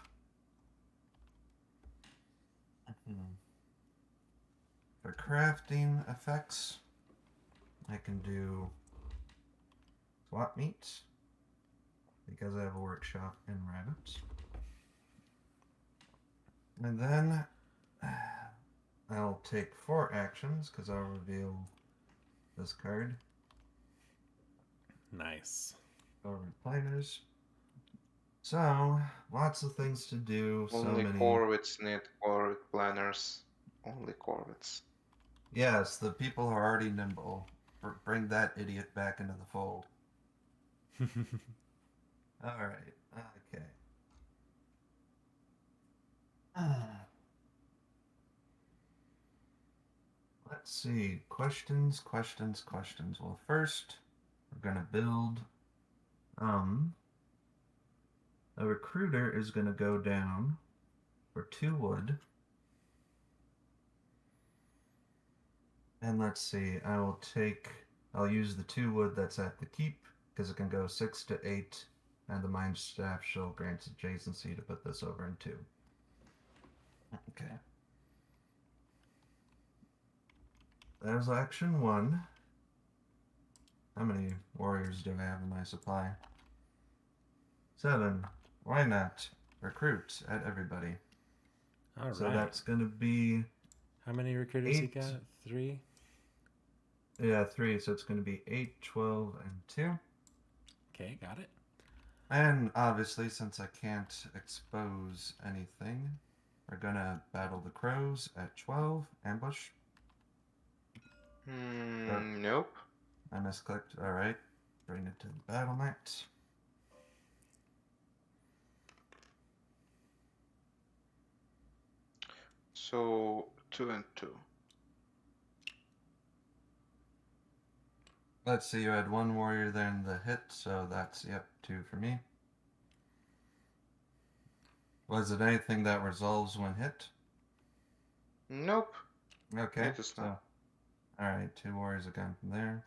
[SPEAKER 2] for crafting effects, I can do swap meats because I have a workshop in rabbits. And then I'll take 4 actions because I'll reveal this card.
[SPEAKER 1] Nice.
[SPEAKER 2] Over planners. So, lots of things to do.
[SPEAKER 3] Only
[SPEAKER 2] so many.
[SPEAKER 3] Corvids need Corvid planners. Only Corvids.
[SPEAKER 2] Yes, the people who are already nimble. Bring that idiot back into the fold. Alright, okay. Let's see. Questions. Well, first, we're gonna build. A recruiter is gonna go down for 2 wood. And let's see. I'll use the 2 wood that's at the keep because it can go 6 to 8, and the mind staff shall grant adjacency to put this over in 2. Okay. That is action 1. How many warriors do I have in my supply? 7. Why not? Recruit at everybody.
[SPEAKER 1] All
[SPEAKER 2] So
[SPEAKER 1] right.
[SPEAKER 2] that's going to be...
[SPEAKER 1] How many recruiters
[SPEAKER 2] 8.
[SPEAKER 1] you got? 3?
[SPEAKER 2] Yeah, 3. So it's going to be 8, 12, and 2.
[SPEAKER 1] Okay, got it.
[SPEAKER 2] And obviously, since I can't expose anything, we're going to battle the crows at 12. Ambush.
[SPEAKER 3] Nope.
[SPEAKER 2] I misclicked. Alright. Bring it to the battle mat.
[SPEAKER 3] So 2 and 2.
[SPEAKER 2] Let's see, you had 1 warrior there in the hit, so that's, 2 for me. Was it anything that resolves when hit?
[SPEAKER 3] Nope.
[SPEAKER 2] Okay,
[SPEAKER 3] It is not.
[SPEAKER 2] Alright, 2 warriors again from there.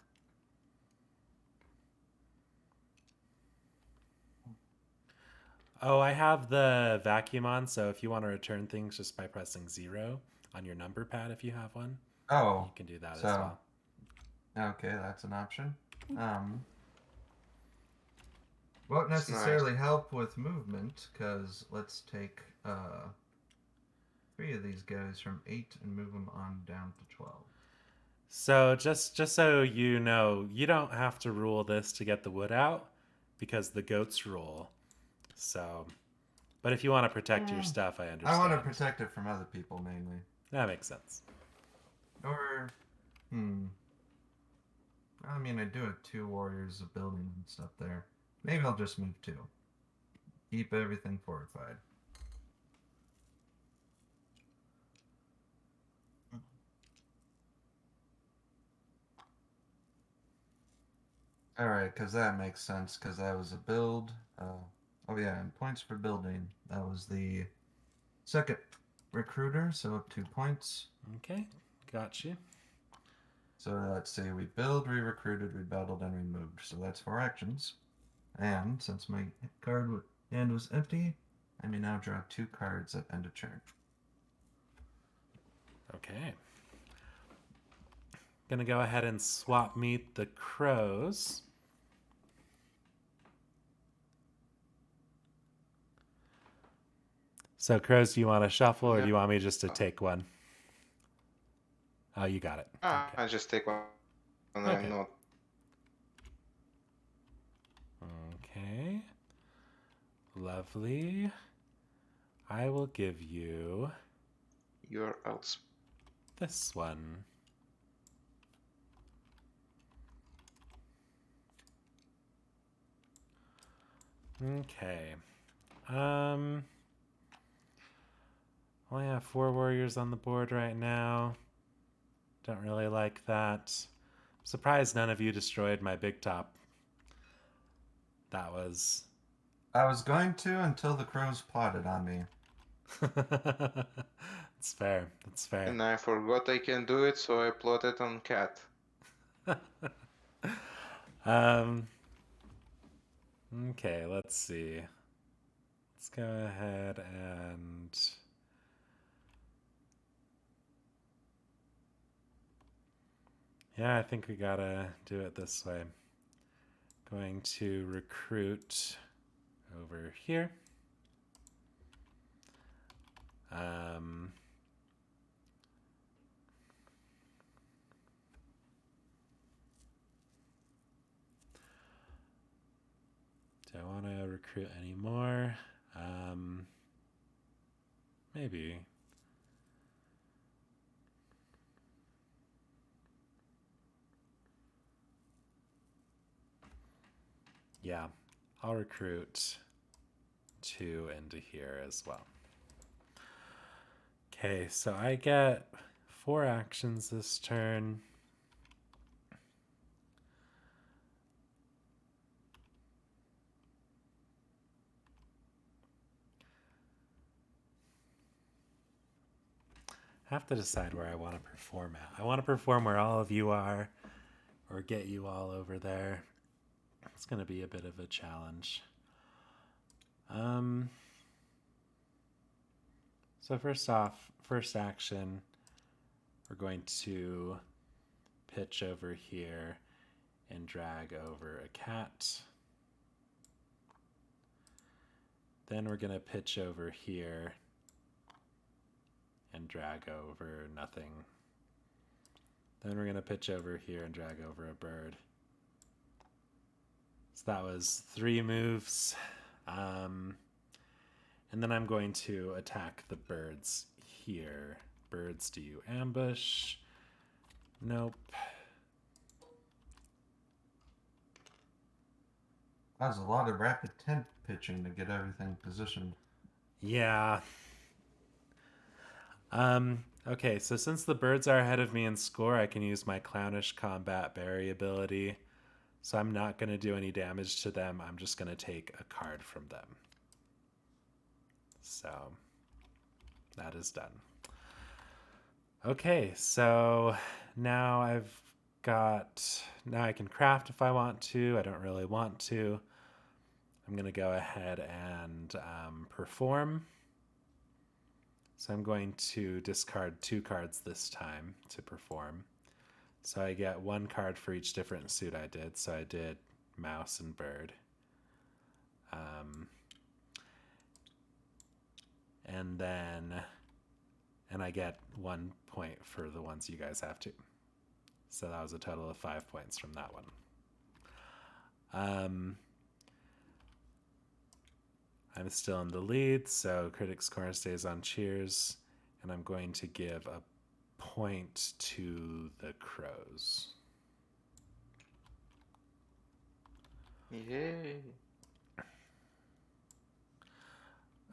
[SPEAKER 1] Oh, I have the vacuum on, so if you want to return things just by pressing 0 on your number pad if you have one,
[SPEAKER 2] Oh,
[SPEAKER 1] you can do that as
[SPEAKER 2] so
[SPEAKER 1] well.
[SPEAKER 2] okay, that's an option. Won't
[SPEAKER 3] It's
[SPEAKER 2] necessarily help with movement, because let's take 3 of these guys from 8 and move them on down to 12.
[SPEAKER 1] So just so you know, you don't have to rule this to get the wood out because the goats rule. So, but if you want to protect your stuff, I understand.
[SPEAKER 2] I want to protect it from other people mainly.
[SPEAKER 1] That makes sense.
[SPEAKER 2] Or, hmm. I mean, I do have 2 warriors of building and stuff there. Maybe I'll just move 2. Keep everything fortified. Alright, because that makes sense, because that was a build. Oh yeah, and points for building. That was the second recruiter, so up 2 points.
[SPEAKER 1] Okay, got you.
[SPEAKER 2] So let's see, we build, we recruited, we battled, and we moved. So that's 4 actions. And since my hand was empty, I may now draw 2 cards at end of turn.
[SPEAKER 1] Okay. Gonna go ahead and swap meet the crows. So, crows, do you want to shuffle or do you want me just to take one? Oh, you got it. Okay.
[SPEAKER 3] I just take one.
[SPEAKER 1] Okay.
[SPEAKER 3] Not.
[SPEAKER 1] Okay. Lovely. I will give you
[SPEAKER 3] You're out.
[SPEAKER 1] this one. Okay. Only have 4 warriors on the board right now. Don't really like that. I'm surprised none of you destroyed my big top. That was.
[SPEAKER 2] I was going to until the crows plotted on me.
[SPEAKER 1] It's fair. That's fair.
[SPEAKER 3] And I forgot I can do it, so I plotted on cat.
[SPEAKER 1] Okay, let's see. Let's go ahead and yeah, I think we gotta do it this way. Going to recruit over here. Do I want to recruit any more? Maybe. Yeah, I'll recruit 2 into here as well. Okay, so I get 4 actions this turn. I have to decide where I want to perform at. I want to perform where all of you are or get you all over there. It's going to be a bit of a challenge. So first off, first action, we're going to pitch over here and drag over a cat. Then we're going to pitch over here and drag over nothing. Then we're going to pitch over here and drag over a bird. So that was 3 moves. And then I'm going to attack the birds here. Birds, do you ambush? Nope.
[SPEAKER 2] That was a lot of rapid tent pitching to get everything positioned.
[SPEAKER 1] Yeah. Okay, so since the birds are ahead of me in score, I can use my clownish combat berry ability. So I'm not going to do any damage to them. I'm just going to take a card from them. So that is done. Okay, so now now I can craft if I want to. I don't really want to. I'm going to go ahead and perform. So I'm going to discard 2 cards this time to perform. So I get 1 card for each different suit I did. So I did mouse and bird. And I get 1 point for the ones you guys have to. So that was a total of 5 points from that one. I'm still in the lead, so Critics Corner stays on cheers. And I'm going to give a point to the crows.
[SPEAKER 3] Yay.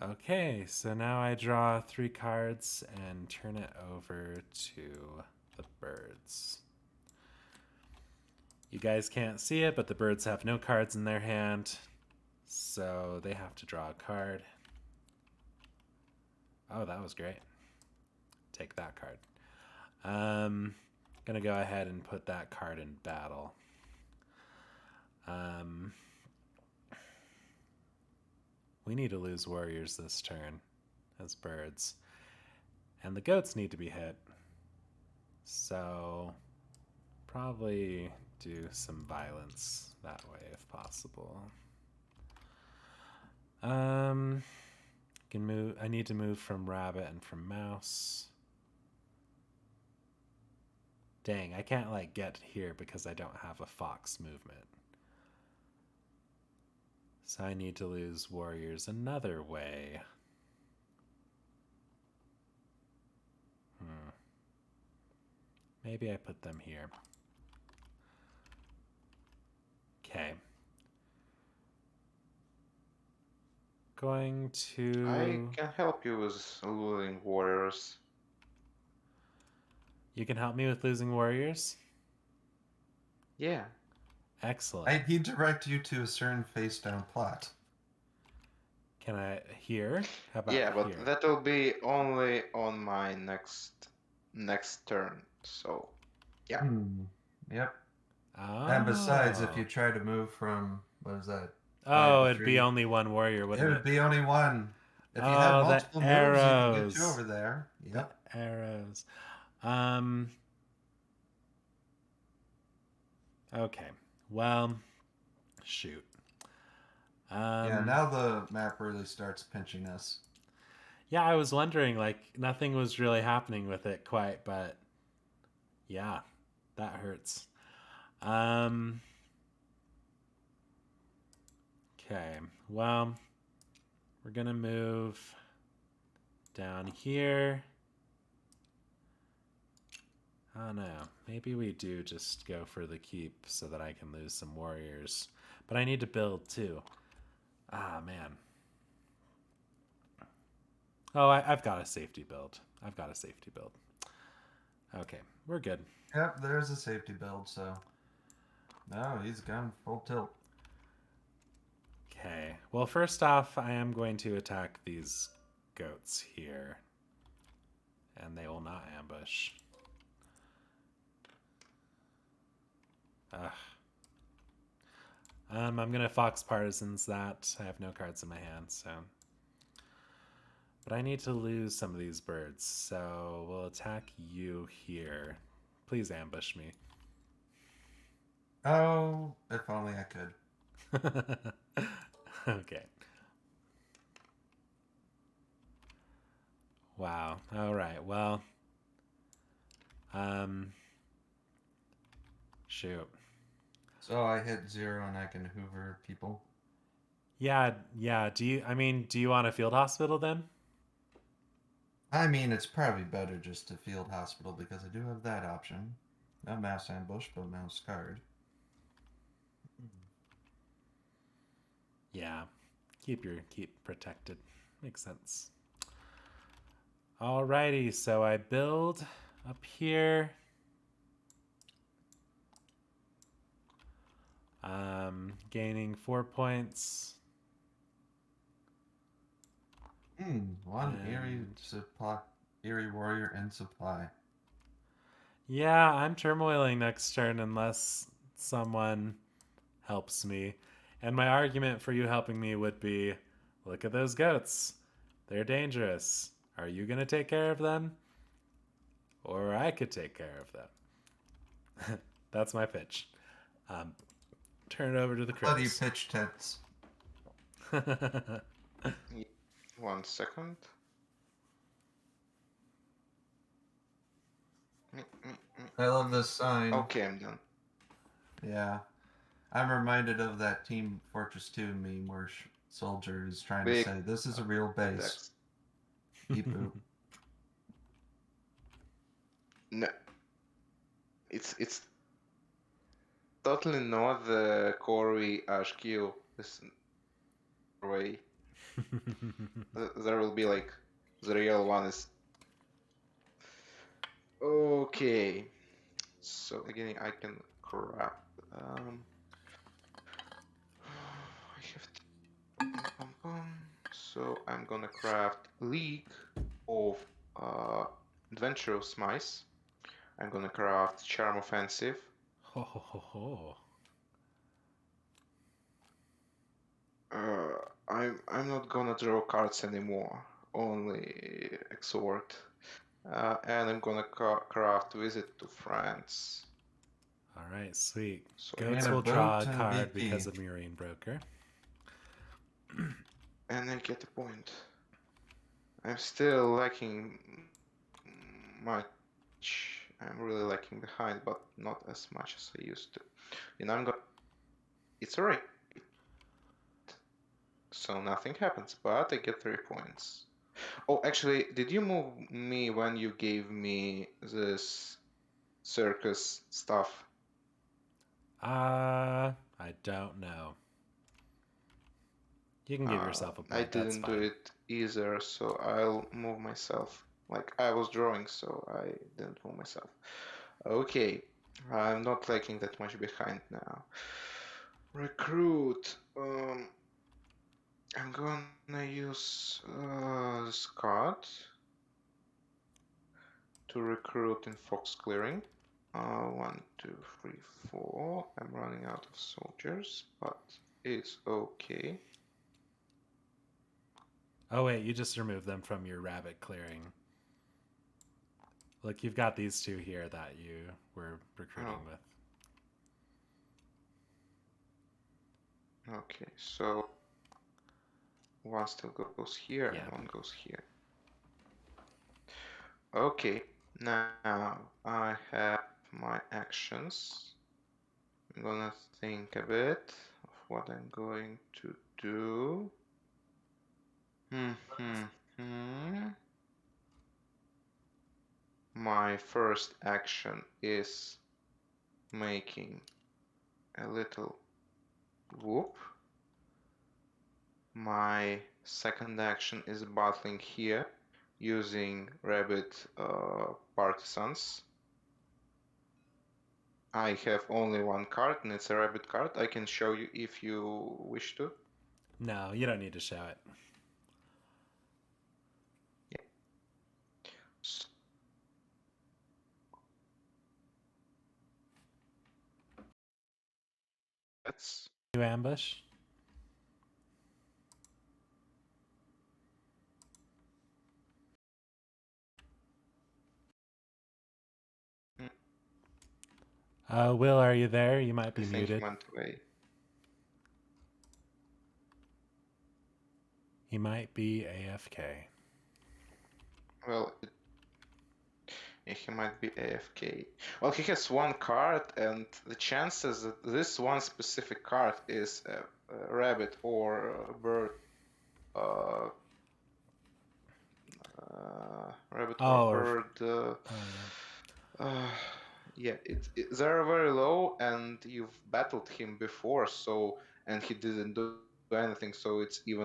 [SPEAKER 1] Okay, so now I draw 3 cards and turn it over to the birds. You guys can't see it, but the birds have no cards in their hand, so they have to draw a card. Oh, that was great. Take that card. Gonna go ahead and put that card in battle. We need to lose warriors this turn as birds. And the goats need to be hit. So probably do some violence that way if possible. Can move. I need to move from rabbit and from mouse. Dang, I can't like get here because I don't have a fox movement. So I need to lose warriors another way. Maybe I put them here. Okay. Going to...
[SPEAKER 3] I can help you with losing warriors.
[SPEAKER 1] You can help me with losing warriors?
[SPEAKER 3] Yeah.
[SPEAKER 1] Excellent.
[SPEAKER 2] He'd direct you to a certain face down plot.
[SPEAKER 1] Can I here? How about
[SPEAKER 3] Yeah, but
[SPEAKER 1] here?
[SPEAKER 3] that will be only on my next turn. So, yeah.
[SPEAKER 2] Yep.
[SPEAKER 1] Oh.
[SPEAKER 2] And besides, if you try to move from, what is that?
[SPEAKER 1] Oh,
[SPEAKER 2] 5 to
[SPEAKER 1] it'd
[SPEAKER 2] 3,
[SPEAKER 1] be only one warrior,
[SPEAKER 2] it
[SPEAKER 1] wouldn't
[SPEAKER 2] would
[SPEAKER 1] it?
[SPEAKER 2] be only one. If you had
[SPEAKER 1] Oh, the
[SPEAKER 2] multiple moves, you can get
[SPEAKER 1] arrows.
[SPEAKER 2] you over there. Yep.
[SPEAKER 1] The arrows. Okay. Well, shoot.
[SPEAKER 2] Yeah, now the map really starts pinching us.
[SPEAKER 1] Yeah, I was wondering, like, nothing was really happening with it quite, but yeah, that hurts. Okay, well, we're gonna move down here. Oh no, maybe we do just go for the keep so that I can lose some warriors. But I need to build too. Ah, man. Oh, I've got a safety build. I've got a safety build. Okay, we're good.
[SPEAKER 2] Yep, there's a safety build, so. No, he's gone full tilt.
[SPEAKER 1] Okay, well, first off, I am going to attack these goats here. And they will not ambush. Ugh. I'm gonna Fox Partisans that. I have no cards in my hand, so. But I need to lose some of these birds, so we'll attack you here. Please ambush me.
[SPEAKER 2] Oh, if only I could.
[SPEAKER 1] Okay. Wow. All right. Well. Shoot.
[SPEAKER 2] So I hit 0 and I can hoover people.
[SPEAKER 1] Yeah. Do you want a field hospital then?
[SPEAKER 2] I mean, it's probably better just to field hospital because I do have that option. No mouse ambush, but mouse card.
[SPEAKER 1] Yeah. Keep protected. Makes sense. Alrighty, so I build up here. Gaining 4 points.
[SPEAKER 2] One
[SPEAKER 1] And-
[SPEAKER 2] eerie warrior and supply.
[SPEAKER 1] Yeah, I'm turmoiling next turn unless someone helps me. And my argument for you helping me would be, look at those goats. They're dangerous. Are you going to take care of them? Or I could take care of them. That's my pitch. Turn it over to the
[SPEAKER 2] Bloody
[SPEAKER 1] crows.
[SPEAKER 2] pitch tents.
[SPEAKER 3] 1 second.
[SPEAKER 2] I love this sign.
[SPEAKER 3] Okay, I'm done.
[SPEAKER 2] Yeah. I'm reminded of that Team Fortress 2 meme where Soldier is trying
[SPEAKER 3] Big
[SPEAKER 2] to say, this is a real base.
[SPEAKER 3] text.
[SPEAKER 2] Beep boop.
[SPEAKER 3] No, it's totally not the Corey HQ. This way. There will be like the real one is okay. So beginning I can craft. I have so I'm gonna craft League of uh, Adventurous Mice. I'm gonna craft Charm Offensive.
[SPEAKER 1] Ho ho ho ho.
[SPEAKER 3] I'm not gonna draw cards anymore, only exhort. And I'm gonna craft Visit to France.
[SPEAKER 1] All right, sweet.
[SPEAKER 3] So I
[SPEAKER 1] Goats
[SPEAKER 2] And a
[SPEAKER 3] get,
[SPEAKER 1] will draw
[SPEAKER 2] boat
[SPEAKER 1] a
[SPEAKER 2] and a
[SPEAKER 1] card
[SPEAKER 2] BP.
[SPEAKER 1] because of Marine Broker.
[SPEAKER 3] and I get a point. I'm still lacking much. I'm really lacking behind, but not as much as I used to. And I'm gonna. It's alright. So nothing happens, but I get 3 points. Oh, actually, did you move me when you gave me this circus stuff?
[SPEAKER 1] I don't know. You can give yourself a
[SPEAKER 3] I
[SPEAKER 1] point. That's
[SPEAKER 3] didn't do
[SPEAKER 1] fine.
[SPEAKER 3] it either, so I'll move myself. Like I was drawing, so I didn't move myself. Okay, I'm not lagging that much behind now. Recruit. I'm gonna use this card to recruit in Fox Clearing. 1, 2, 3, 4. I'm running out of soldiers, but it's okay.
[SPEAKER 1] Oh wait, you just removed them from your rabbit clearing. Look, you've got these two here that you were recruiting
[SPEAKER 3] Oh,
[SPEAKER 1] with.
[SPEAKER 3] okay, so one still goes here
[SPEAKER 1] Yeah.
[SPEAKER 3] and one goes here. Okay, now I have my actions. I'm gonna think a bit of what I'm going to do. My first action is making a little whoop. My second action is battling here using rabbit partisans. I have only one card and it's a rabbit card. I can show you if you wish to.
[SPEAKER 1] No, you don't need to show it.
[SPEAKER 3] Yeah. So that's
[SPEAKER 1] You ambush.
[SPEAKER 3] mm,
[SPEAKER 1] Will, are you there? You might
[SPEAKER 3] I
[SPEAKER 1] be
[SPEAKER 3] think he
[SPEAKER 1] muted.
[SPEAKER 3] went away.
[SPEAKER 1] He might be AFK.
[SPEAKER 3] Well, he might be AFK. Well, he has one card, and the chances that this one specific card is a rabbit or a bird, rabbit or
[SPEAKER 1] Oh,
[SPEAKER 3] bird.
[SPEAKER 1] oh yeah.
[SPEAKER 3] Yeah, they're very low, and you've battled him before, so and he didn't do anything, so it's even.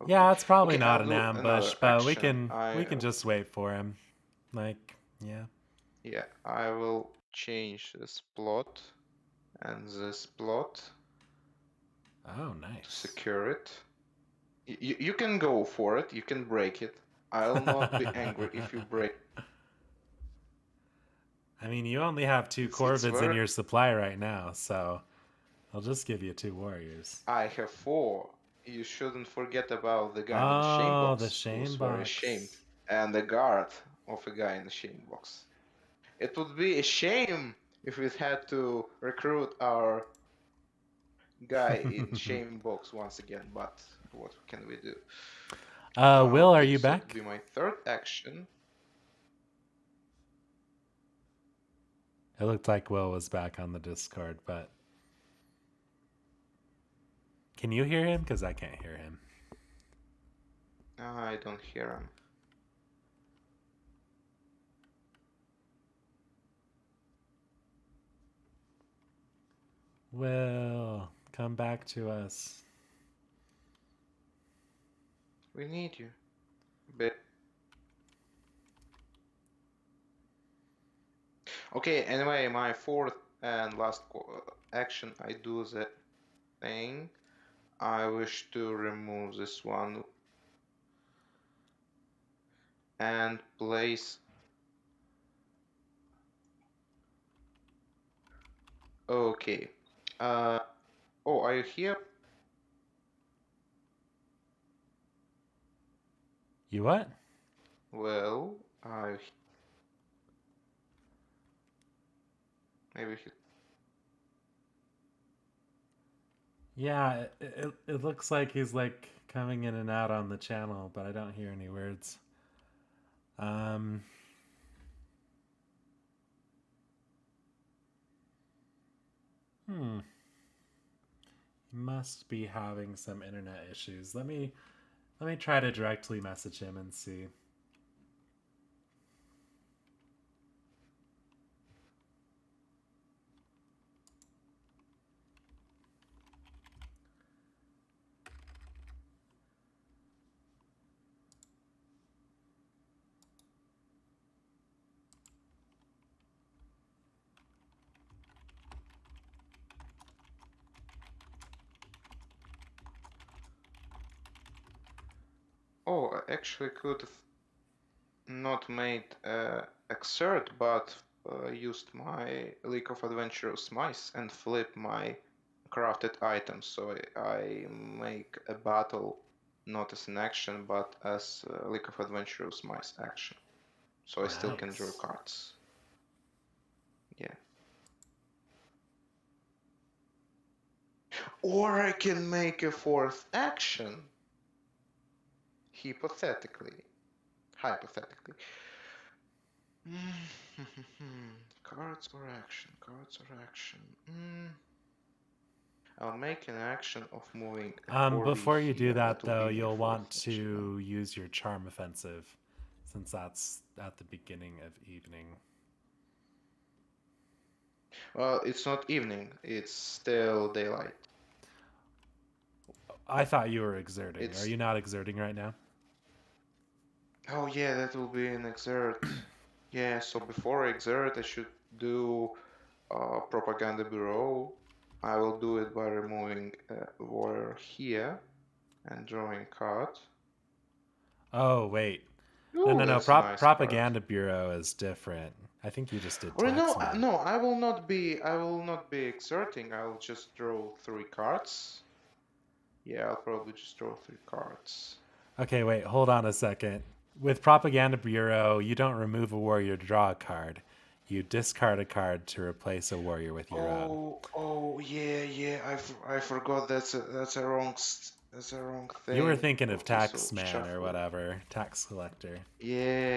[SPEAKER 3] Okay,
[SPEAKER 1] Yeah, it's probably
[SPEAKER 3] okay,
[SPEAKER 1] not
[SPEAKER 3] I'll
[SPEAKER 1] an
[SPEAKER 3] do
[SPEAKER 1] ambush,
[SPEAKER 3] another
[SPEAKER 1] but
[SPEAKER 3] action.
[SPEAKER 1] we can just wait for him. Like, yeah.
[SPEAKER 3] Yeah, I will change this plot and this plot
[SPEAKER 1] Oh,
[SPEAKER 3] to
[SPEAKER 1] nice.
[SPEAKER 3] secure it. You can go for it. You can break it. I'll not be angry if you break.
[SPEAKER 1] I mean, you only have two
[SPEAKER 3] It's
[SPEAKER 1] corvids in
[SPEAKER 3] very.
[SPEAKER 1] your supply right now, so I'll just give you two warriors.
[SPEAKER 3] I have 4. You shouldn't forget about the guy in the shame
[SPEAKER 1] Oh, the
[SPEAKER 3] box
[SPEAKER 1] shame
[SPEAKER 3] who's very ashamed,
[SPEAKER 1] box.
[SPEAKER 3] and the guard of a guy in the shame box. It would be a shame if we had to recruit our guy in shame box once again, but what can we do?
[SPEAKER 1] Will, are
[SPEAKER 3] Okay,
[SPEAKER 1] you
[SPEAKER 3] so it would
[SPEAKER 1] back?
[SPEAKER 3] be my third action.
[SPEAKER 1] It looked like Will was back on the Discord, but can you hear him? Because I can't hear him.
[SPEAKER 3] I don't hear him.
[SPEAKER 1] Will, come back to us.
[SPEAKER 3] We need you. But okay, anyway, my fourth and last action, I do the thing. I wish to remove this one and place. Okay. Oh, are you here?
[SPEAKER 1] You what?
[SPEAKER 3] Well, maybe he.
[SPEAKER 1] Yeah, it looks like he's like coming in and out on the channel, but I don't hear any words. Um, hmm. He must be having some internet issues. Let me try to directly message him and see.
[SPEAKER 3] Oh, I actually could have not made exert, but used my League of Adventurous Mice and flip my crafted items. So I make a battle not as an action, but as League of Adventurous Mice action. So I still can draw
[SPEAKER 1] Nice.
[SPEAKER 3] cards. Yeah. Or I can make a fourth action. Hypothetically. Hypothetically. Cards or action? Cards or action? I'll make an action of moving a 4V
[SPEAKER 1] Before you do
[SPEAKER 3] here.
[SPEAKER 1] that
[SPEAKER 3] That will
[SPEAKER 1] though,
[SPEAKER 3] be my
[SPEAKER 1] you'll
[SPEAKER 3] fourth
[SPEAKER 1] want
[SPEAKER 3] action then.
[SPEAKER 1] to use your charm offensive, since that's at the beginning of evening.
[SPEAKER 3] Well, it's not evening. It's still daylight.
[SPEAKER 1] I thought you were exerting. Are
[SPEAKER 3] It's...
[SPEAKER 1] you not exerting right now?
[SPEAKER 3] Oh yeah, that will be an exert. Yeah, so before I exert, I should do Propaganda Bureau. I will do it by removing a warrior here and drawing card.
[SPEAKER 1] Oh wait,
[SPEAKER 3] Ooh,
[SPEAKER 1] no.
[SPEAKER 3] that's a nice card.
[SPEAKER 1] Propaganda Bureau is different. I think you just did
[SPEAKER 3] Or no,
[SPEAKER 1] taxman.
[SPEAKER 3] no, I will not be. I will not be exerting. I will just draw 3 cards. Yeah, I'll probably just draw 3 cards.
[SPEAKER 1] Okay, wait, hold on a second. With Propaganda Bureau, you don't remove a warrior to draw a card. You discard a card to replace a warrior with your own.
[SPEAKER 3] Oh, yeah. I forgot. That's a wrong that's a wrong
[SPEAKER 1] You were
[SPEAKER 3] thing.
[SPEAKER 1] thinking of
[SPEAKER 3] Okay, so
[SPEAKER 1] taxman or
[SPEAKER 3] shuffle.
[SPEAKER 1] whatever, tax collector.
[SPEAKER 3] Yeah.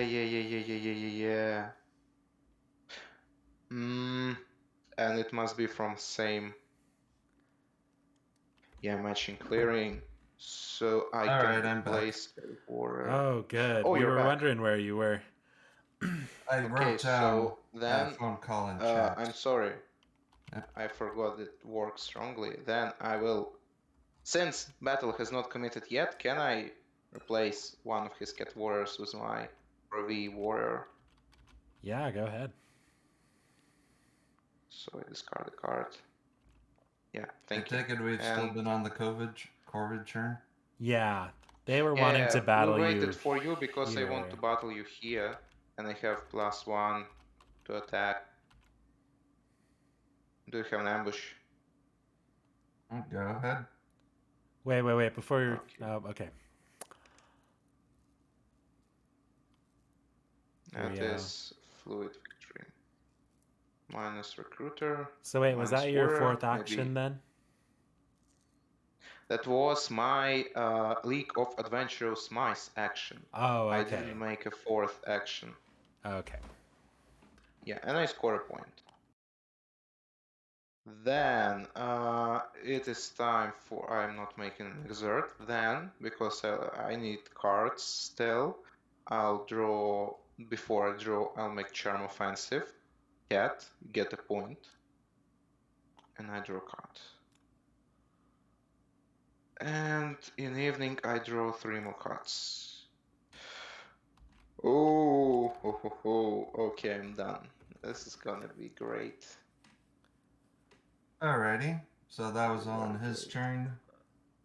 [SPEAKER 3] And it must be from same. Yeah, matching clearing. So I
[SPEAKER 2] All
[SPEAKER 3] can
[SPEAKER 2] right, I'm back.
[SPEAKER 3] place a warrior.
[SPEAKER 1] Oh, good.
[SPEAKER 3] Oh,
[SPEAKER 1] We
[SPEAKER 3] you're
[SPEAKER 1] were
[SPEAKER 3] back.
[SPEAKER 1] wondering where you were.
[SPEAKER 2] I
[SPEAKER 3] Okay,
[SPEAKER 2] wrote down
[SPEAKER 3] so
[SPEAKER 2] a
[SPEAKER 3] then
[SPEAKER 2] phone call in chat.
[SPEAKER 3] I'm sorry.
[SPEAKER 2] Yep.
[SPEAKER 3] I forgot it works strongly. Then I will, since battle has not committed yet, can I replace one of his cat warriors with my 4V warrior?
[SPEAKER 1] Yeah, go ahead.
[SPEAKER 3] So I discard a card. Yeah,
[SPEAKER 2] I
[SPEAKER 3] thank you.
[SPEAKER 2] take it we've still
[SPEAKER 3] And
[SPEAKER 2] been on the COVID churn.
[SPEAKER 1] Yeah, they were wanting
[SPEAKER 3] yeah,
[SPEAKER 1] to
[SPEAKER 3] we
[SPEAKER 1] battle
[SPEAKER 3] waited
[SPEAKER 1] you
[SPEAKER 3] for you because I want
[SPEAKER 1] here.
[SPEAKER 3] to battle you here, and I have +1 to attack. Do you have an ambush?
[SPEAKER 2] Go ahead.
[SPEAKER 1] Wait. Before you're.
[SPEAKER 3] Okay.
[SPEAKER 1] Oh, okay.
[SPEAKER 3] That
[SPEAKER 1] Rio.
[SPEAKER 3] is fluid victory. Minus recruiter.
[SPEAKER 1] So wait, was
[SPEAKER 3] Minus
[SPEAKER 1] that your
[SPEAKER 3] warrior,
[SPEAKER 1] fourth action
[SPEAKER 3] maybe.
[SPEAKER 1] then?
[SPEAKER 3] That was my League of Adventurous Mice action.
[SPEAKER 1] Oh,
[SPEAKER 3] I
[SPEAKER 1] okay.
[SPEAKER 3] didn't make a fourth action.
[SPEAKER 1] Okay.
[SPEAKER 3] Yeah, and I score a point. Then it is time for, I'm not making an exert then, because I need cards still. I'll draw, before I draw, I'll make Charm Offensive. Cat, get a point. and I draw a card. And in the evening, I draw 3 more cards. Oh, ho, ho, ho. Okay, I'm done. This is gonna be great.
[SPEAKER 2] Alrighty, so that was all on
[SPEAKER 3] Very
[SPEAKER 2] his
[SPEAKER 3] great.
[SPEAKER 2] turn.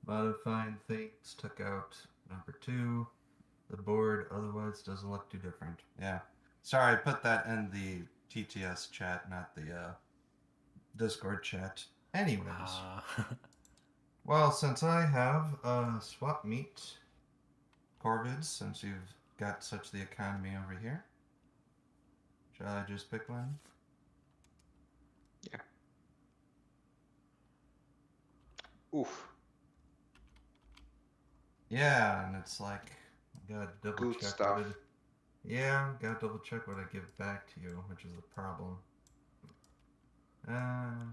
[SPEAKER 2] Modifying things, took out number 2. The board otherwise doesn't look too different. Yeah. Sorry, I put that in the TTS chat, not the Discord chat. Anyways, well, since I have swap meet Corvids, since you've got such the economy over here, shall I just pick one?
[SPEAKER 3] Yeah. Oof.
[SPEAKER 2] Yeah, and it's like, gotta double
[SPEAKER 3] Good
[SPEAKER 2] check what
[SPEAKER 3] stuff.
[SPEAKER 2] it. Yeah, gotta double check what I give back to you, which is a problem. Uh,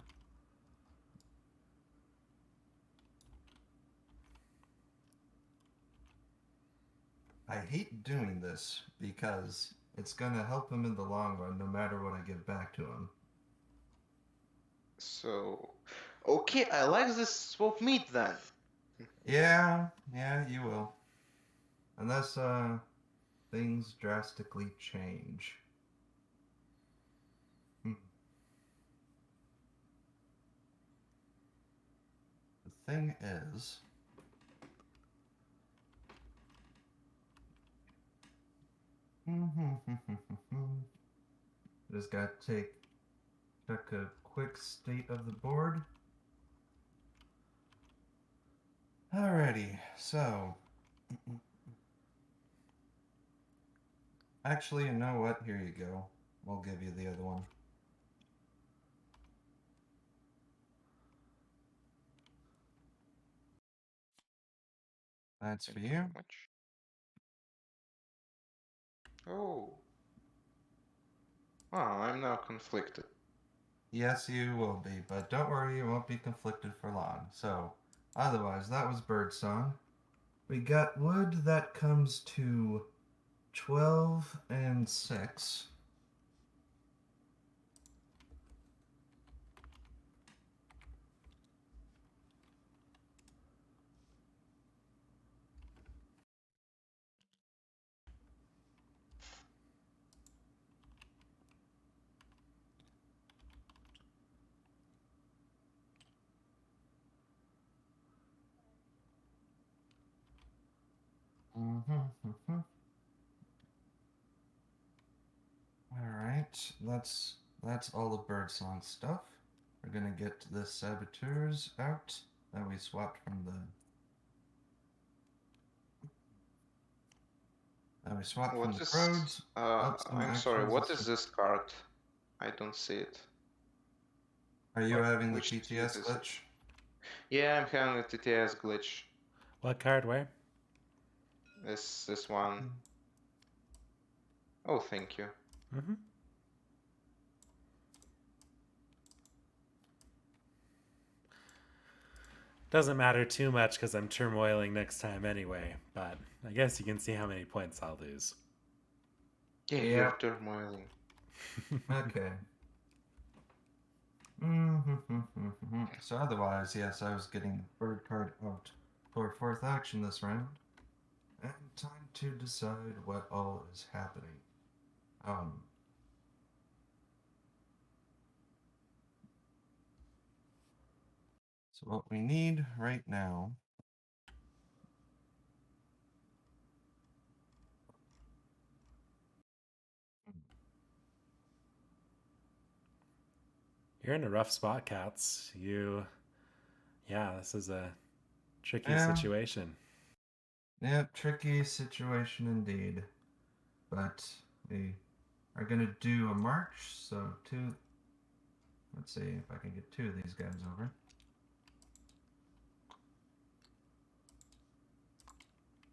[SPEAKER 2] I hate doing this because it's gonna help him in the long run, no matter what I give back to him.
[SPEAKER 3] So, okay, I like this swap meet then.
[SPEAKER 2] Yeah, you will. Unless things drastically change. Hmm. The thing is, just gotta check a quick state of the board. Alrighty, so actually, you know what? Here you go. We'll give you the other one. That's for
[SPEAKER 3] Thank you
[SPEAKER 2] you.
[SPEAKER 3] very much. Oh. Oh, I'm now conflicted.
[SPEAKER 2] Yes, you will be, but don't worry, you won't be conflicted for long. So, otherwise, that was Birdsong. We got wood that comes to 12 and 6. Alright, that's all the Birdsong stuff. We're gonna get the Saboteurs out that we swapped from the. That we swapped from
[SPEAKER 3] What
[SPEAKER 2] the
[SPEAKER 3] is...
[SPEAKER 2] Crows. Up some
[SPEAKER 3] I'm sorry,
[SPEAKER 2] actions.
[SPEAKER 3] what is this card? I don't see it.
[SPEAKER 2] Are you having the
[SPEAKER 3] Which suit
[SPEAKER 2] TTS
[SPEAKER 3] is it?
[SPEAKER 2] glitch?
[SPEAKER 3] Yeah, I'm having a TTS glitch.
[SPEAKER 1] What card? Where?
[SPEAKER 3] This one. Oh, thank you.
[SPEAKER 1] Mm-hmm. Doesn't matter too much because I'm turmoiling next time anyway, but I guess you can see how many points I'll lose.
[SPEAKER 3] Yeah, you're
[SPEAKER 2] Yep.
[SPEAKER 3] turmoiling.
[SPEAKER 2] Okay. So otherwise, yes, I was getting bird card out for 4th action this round. And time to decide what all is happening. So what we need right now.
[SPEAKER 1] You're in a rough spot, Cats. Yeah, this is a tricky
[SPEAKER 2] Yeah,
[SPEAKER 1] situation.
[SPEAKER 2] tricky situation indeed. But we are gonna do a march, so let's see if I can get 2 of these guys over.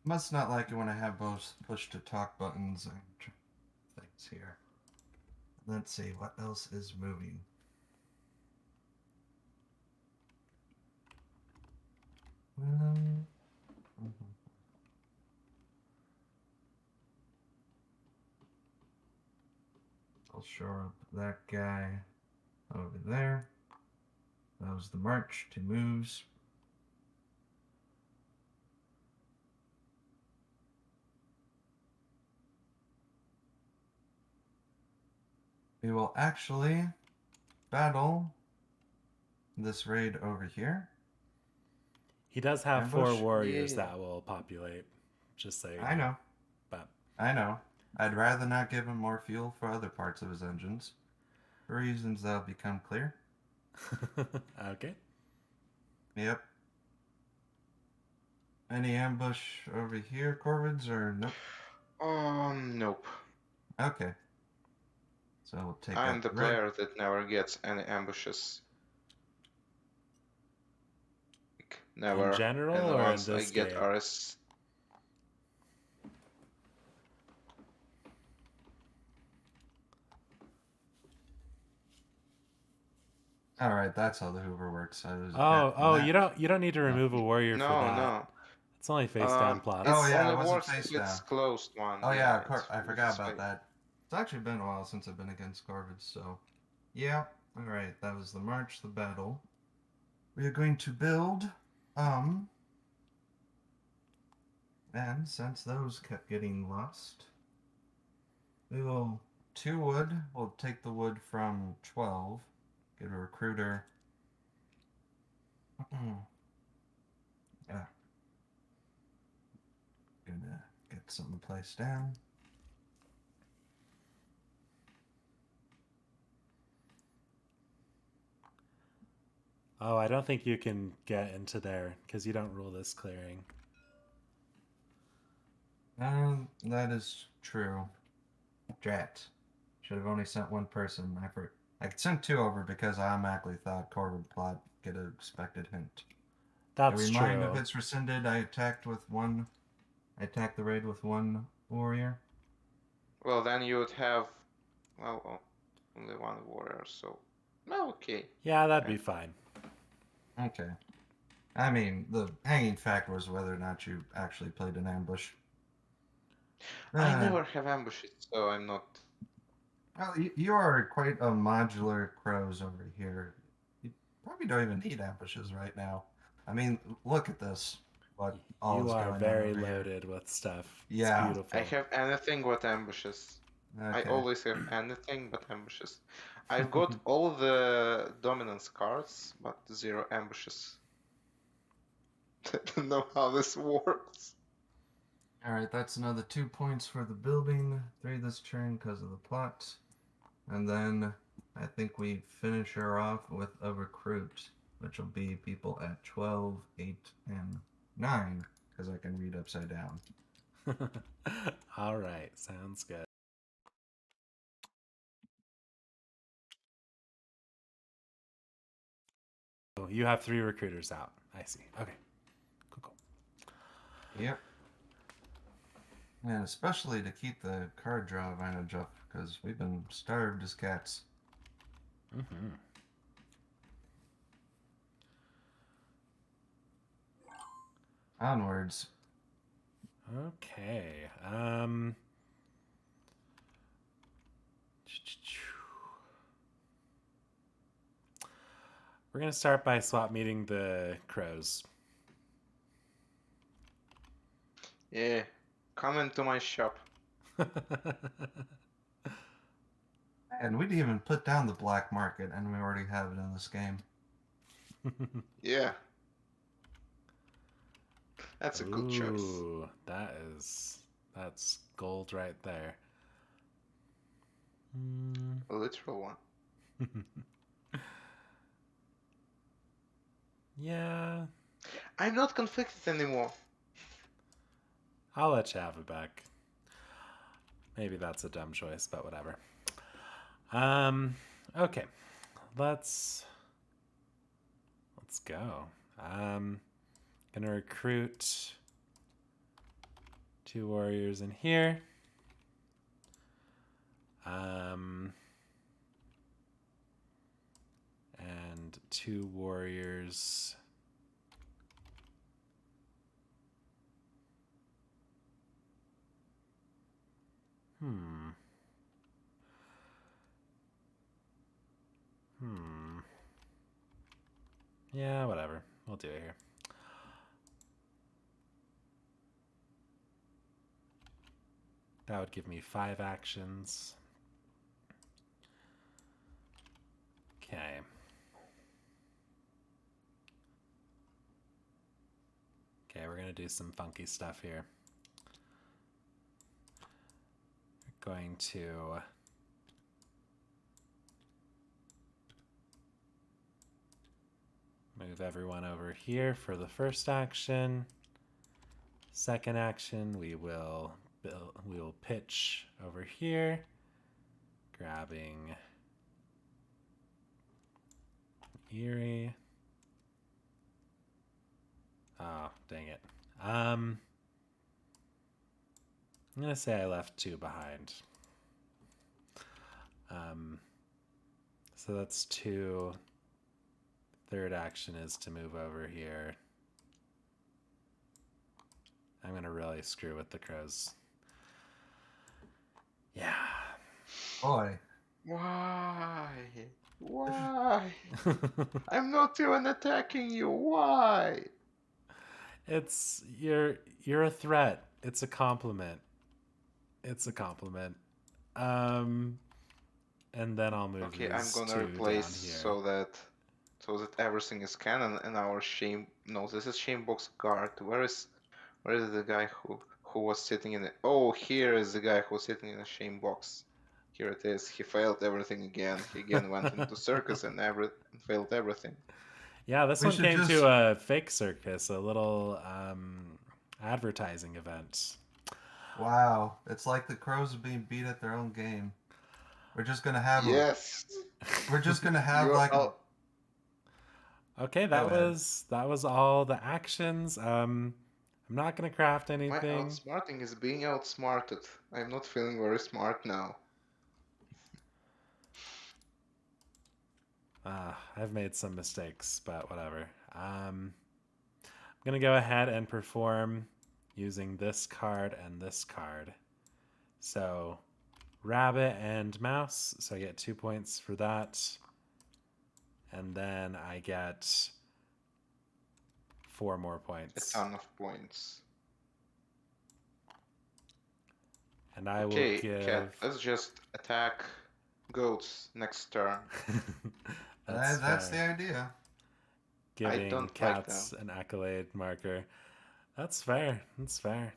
[SPEAKER 2] Must not like it when I have both push to talk buttons and things here. Let's see, what else is moving? Um, I'll shore up that guy over there. That was the march. 2 moves. We will actually battle this raid over here.
[SPEAKER 1] He does have
[SPEAKER 2] Ambush?
[SPEAKER 1] 4 warriors
[SPEAKER 3] Yeah.
[SPEAKER 1] that will populate, just so you
[SPEAKER 2] I
[SPEAKER 1] know.
[SPEAKER 2] know.
[SPEAKER 1] But
[SPEAKER 2] I know. I'd rather not give him more fuel for other parts of his engines, for reasons that'll become clear.
[SPEAKER 1] okay.
[SPEAKER 2] Yep. Any ambush over here, Corvids, or nope?
[SPEAKER 3] Nope.
[SPEAKER 2] Okay. So we'll take
[SPEAKER 3] I'm
[SPEAKER 2] out
[SPEAKER 3] the
[SPEAKER 2] the red.
[SPEAKER 3] player that never gets any ambushes. Like,
[SPEAKER 1] In
[SPEAKER 3] never.
[SPEAKER 1] general
[SPEAKER 3] And the
[SPEAKER 1] or in
[SPEAKER 3] ones I
[SPEAKER 1] this
[SPEAKER 3] get
[SPEAKER 1] game?
[SPEAKER 3] are as...
[SPEAKER 2] All right, that's how the Hoover works. I was
[SPEAKER 1] Oh,
[SPEAKER 2] that.
[SPEAKER 1] you don't need to remove a warrior for
[SPEAKER 3] No,
[SPEAKER 1] that.
[SPEAKER 3] no.
[SPEAKER 1] It's only face down
[SPEAKER 2] Oh
[SPEAKER 3] It
[SPEAKER 1] plots.
[SPEAKER 2] yeah,
[SPEAKER 3] only
[SPEAKER 2] it wasn't
[SPEAKER 3] works
[SPEAKER 2] face
[SPEAKER 3] if it's
[SPEAKER 2] down.
[SPEAKER 3] closed one.
[SPEAKER 2] Oh
[SPEAKER 3] Yeah,
[SPEAKER 2] yeah, I forgot about that. It's actually been a while since I've been against Corvids, so yeah. All right, that was the march, the battle. We are going to build, and since those kept getting lost, we will 2 wood. We'll take the wood from 12. Get a recruiter. Yeah, gonna get something placed down.
[SPEAKER 1] Oh, I don't think you can get into there because you don't rule this clearing.
[SPEAKER 2] That is true. Drat. Should have only sent 1 person. I could send 2 over because I automatically thought Corvid plot get an expected hint. Do
[SPEAKER 1] That's
[SPEAKER 2] we mind if
[SPEAKER 1] true.
[SPEAKER 2] it's rescinded? I attacked with 1. I attacked the raid with 1 warrior.
[SPEAKER 3] Well, then you would have, well, only 1 warrior, so... No, okay.
[SPEAKER 1] Yeah, that'd be fine.
[SPEAKER 2] Okay. I mean, the hanging factor was whether or not you actually played an ambush.
[SPEAKER 3] I never have ambushes, so I'm not...
[SPEAKER 2] Well, you are quite a modular crows over here. You probably don't even need ambushes right now. I mean, look at this. What all
[SPEAKER 1] You
[SPEAKER 2] is
[SPEAKER 1] are
[SPEAKER 2] going on
[SPEAKER 1] very
[SPEAKER 2] over here.
[SPEAKER 1] loaded with stuff. It's
[SPEAKER 2] Yeah.
[SPEAKER 3] I
[SPEAKER 1] beautiful.
[SPEAKER 3] have anything but ambushes. I
[SPEAKER 2] Okay.
[SPEAKER 3] always have anything but ambushes. I've got all the dominance cards, but 0 ambushes. I don't know how this works.
[SPEAKER 2] All right, that's another 2 points for the building. 3 this turn because of the plot. And then I think we finish her off with a recruit, which will be people at 12, 8, and 9, because I can read upside down.
[SPEAKER 1] All right, sounds good. Oh, you have 3 recruiters out. I see. Okay. Cool.
[SPEAKER 2] Yep. And especially to keep the card draw advantage up, because we've been starved as cats.
[SPEAKER 1] Mm-hmm.
[SPEAKER 2] Onwards.
[SPEAKER 1] Okay. We're gonna start by swap meeting the crows.
[SPEAKER 3] Yeah, come into my shop.
[SPEAKER 2] And we didn't even put down the black market, and we already have it in this game.
[SPEAKER 3] Yeah. That's a good choice.
[SPEAKER 1] Ooh, that's gold right there.
[SPEAKER 3] A literal one.
[SPEAKER 1] Yeah,
[SPEAKER 3] I'm not conflicted anymore.
[SPEAKER 1] I'll let you have it back. Maybe that's a dumb choice, but whatever. Okay, let's go. Gonna recruit 2 warriors in here. And 2 warriors. Hmm. Yeah, whatever. We'll do it here. That would give me 5 actions. Okay. Okay, we're going to do some funky stuff here. We're going to move everyone over here for the first action. Second action, we will pitch over here, grabbing Eerie. Oh, dang it. I'm gonna say I left 2 behind. So that's 2. Third action is to move over here. I'm gonna really screw with the crows. Yeah.
[SPEAKER 2] Boy.
[SPEAKER 3] Why? Why? I'm not even attacking you. Why?
[SPEAKER 1] It's you're a threat. It's a compliment. It's a compliment. And then I'll move
[SPEAKER 3] Okay, I'm
[SPEAKER 1] these
[SPEAKER 3] gonna
[SPEAKER 1] 2
[SPEAKER 3] replace
[SPEAKER 1] down here.
[SPEAKER 3] so that everything is canon and our shame. No, this is Shamebox guard. Where is the guy who was sitting in it? Oh, here is the guy who was sitting in a shame box. Here it is. He failed everything again. He again went into circus and failed everything.
[SPEAKER 1] Yeah, this
[SPEAKER 2] We
[SPEAKER 1] one
[SPEAKER 2] should
[SPEAKER 1] came
[SPEAKER 2] just-
[SPEAKER 1] to a fake circus, a little advertising event.
[SPEAKER 2] Wow. It's like the crows are being beat at their own game. We're just gonna have
[SPEAKER 3] Yes.
[SPEAKER 2] we're just gonna have
[SPEAKER 3] You're
[SPEAKER 2] like
[SPEAKER 3] all-
[SPEAKER 1] Okay,
[SPEAKER 2] Go ahead.
[SPEAKER 1] that was all the actions. I'm not gonna craft
[SPEAKER 3] My
[SPEAKER 1] anything.
[SPEAKER 3] outsmarting is being outsmarted. I'm not feeling very smart now.
[SPEAKER 1] I've made some mistakes, but whatever. I'm gonna go ahead and perform using this card and this card. So, rabbit and mouse. So I get 2 points for that, and then I get 4 more
[SPEAKER 3] A
[SPEAKER 1] points.
[SPEAKER 3] ton of points.
[SPEAKER 1] And I will
[SPEAKER 3] Okay,
[SPEAKER 1] give.
[SPEAKER 3] cat. Let's just attack goats next turn.
[SPEAKER 2] that's the
[SPEAKER 1] fair.
[SPEAKER 2] idea.
[SPEAKER 1] Giving
[SPEAKER 3] don't like
[SPEAKER 1] cats an accolade marker. That's fair. That's fair.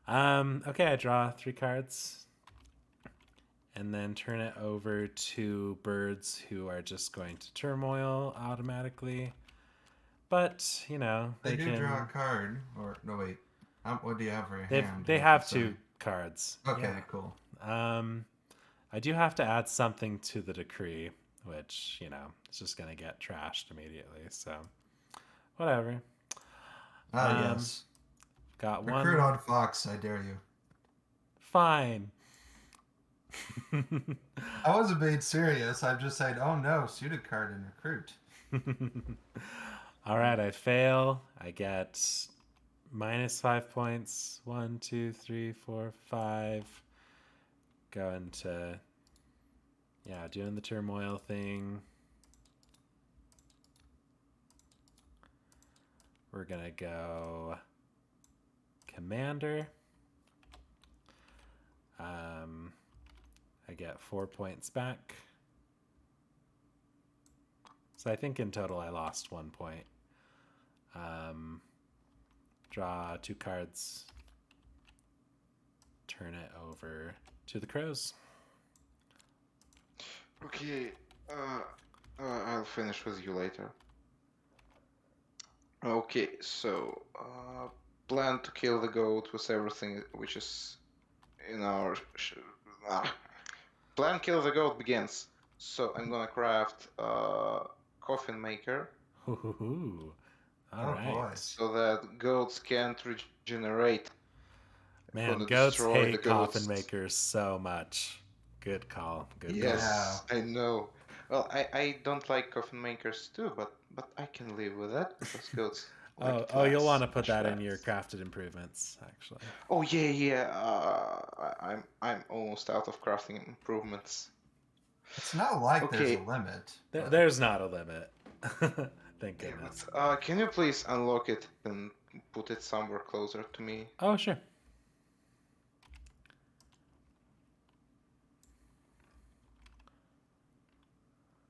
[SPEAKER 1] Okay, I draw 3 cards. And then turn it over to birds who are just going to turmoil automatically. But, you know,
[SPEAKER 2] They do
[SPEAKER 1] can
[SPEAKER 2] draw a card, or no wait. What do you have for your
[SPEAKER 1] they
[SPEAKER 2] hand?
[SPEAKER 1] they
[SPEAKER 2] I
[SPEAKER 1] have
[SPEAKER 2] should say?
[SPEAKER 1] 2 cards.
[SPEAKER 2] Okay,
[SPEAKER 1] Yeah.
[SPEAKER 2] cool.
[SPEAKER 1] I do have to add something to the decree, which, you know, it's just going to get trashed immediately. So, whatever.
[SPEAKER 2] Yes.
[SPEAKER 1] Got
[SPEAKER 2] Recruit
[SPEAKER 1] one.
[SPEAKER 2] on Fox, I dare you.
[SPEAKER 1] Fine.
[SPEAKER 2] I wasn't being serious. I'm just saying, oh no, suited card and recruit.
[SPEAKER 1] All right, I fail. I get minus 5 points. 1, 2, 3, 4, 5. Go into, yeah, doing the turmoil thing. We're going to go commander. I get 4 points back. So I think in total I lost 1 point. Draw 2 cards. Turn it over to the crows.
[SPEAKER 3] Okay, I'll finish with you later. Okay, so plan to kill the goat with everything which is in our plan kill the goat begins. So I'm gonna craft coffin maker.
[SPEAKER 1] Ooh. All
[SPEAKER 2] Oh,
[SPEAKER 1] right.
[SPEAKER 2] boy.
[SPEAKER 3] So that goats can't regenerate. I'm
[SPEAKER 1] Man,
[SPEAKER 3] gonna
[SPEAKER 1] goats
[SPEAKER 3] destroy
[SPEAKER 1] hate
[SPEAKER 3] the
[SPEAKER 1] coffin
[SPEAKER 3] goats.
[SPEAKER 1] makers so much. Good call. Good
[SPEAKER 3] Yes,
[SPEAKER 2] Yeah.
[SPEAKER 3] I know. Well, I don't like coffin makers too, but I can live with that because goats
[SPEAKER 1] call.
[SPEAKER 3] like it
[SPEAKER 1] Oh, you'll want
[SPEAKER 3] last,
[SPEAKER 1] to put
[SPEAKER 3] much
[SPEAKER 1] that in your
[SPEAKER 3] last.
[SPEAKER 1] crafted improvements, actually.
[SPEAKER 3] Oh yeah. I'm almost out of crafting improvements.
[SPEAKER 2] It's not like there's a
[SPEAKER 3] Okay,
[SPEAKER 2] limit.
[SPEAKER 1] There,
[SPEAKER 2] But
[SPEAKER 1] there's not a limit. Thank
[SPEAKER 3] Damn
[SPEAKER 1] goodness.
[SPEAKER 3] it. Can you please unlock it and put it somewhere closer to me?
[SPEAKER 1] Oh, sure.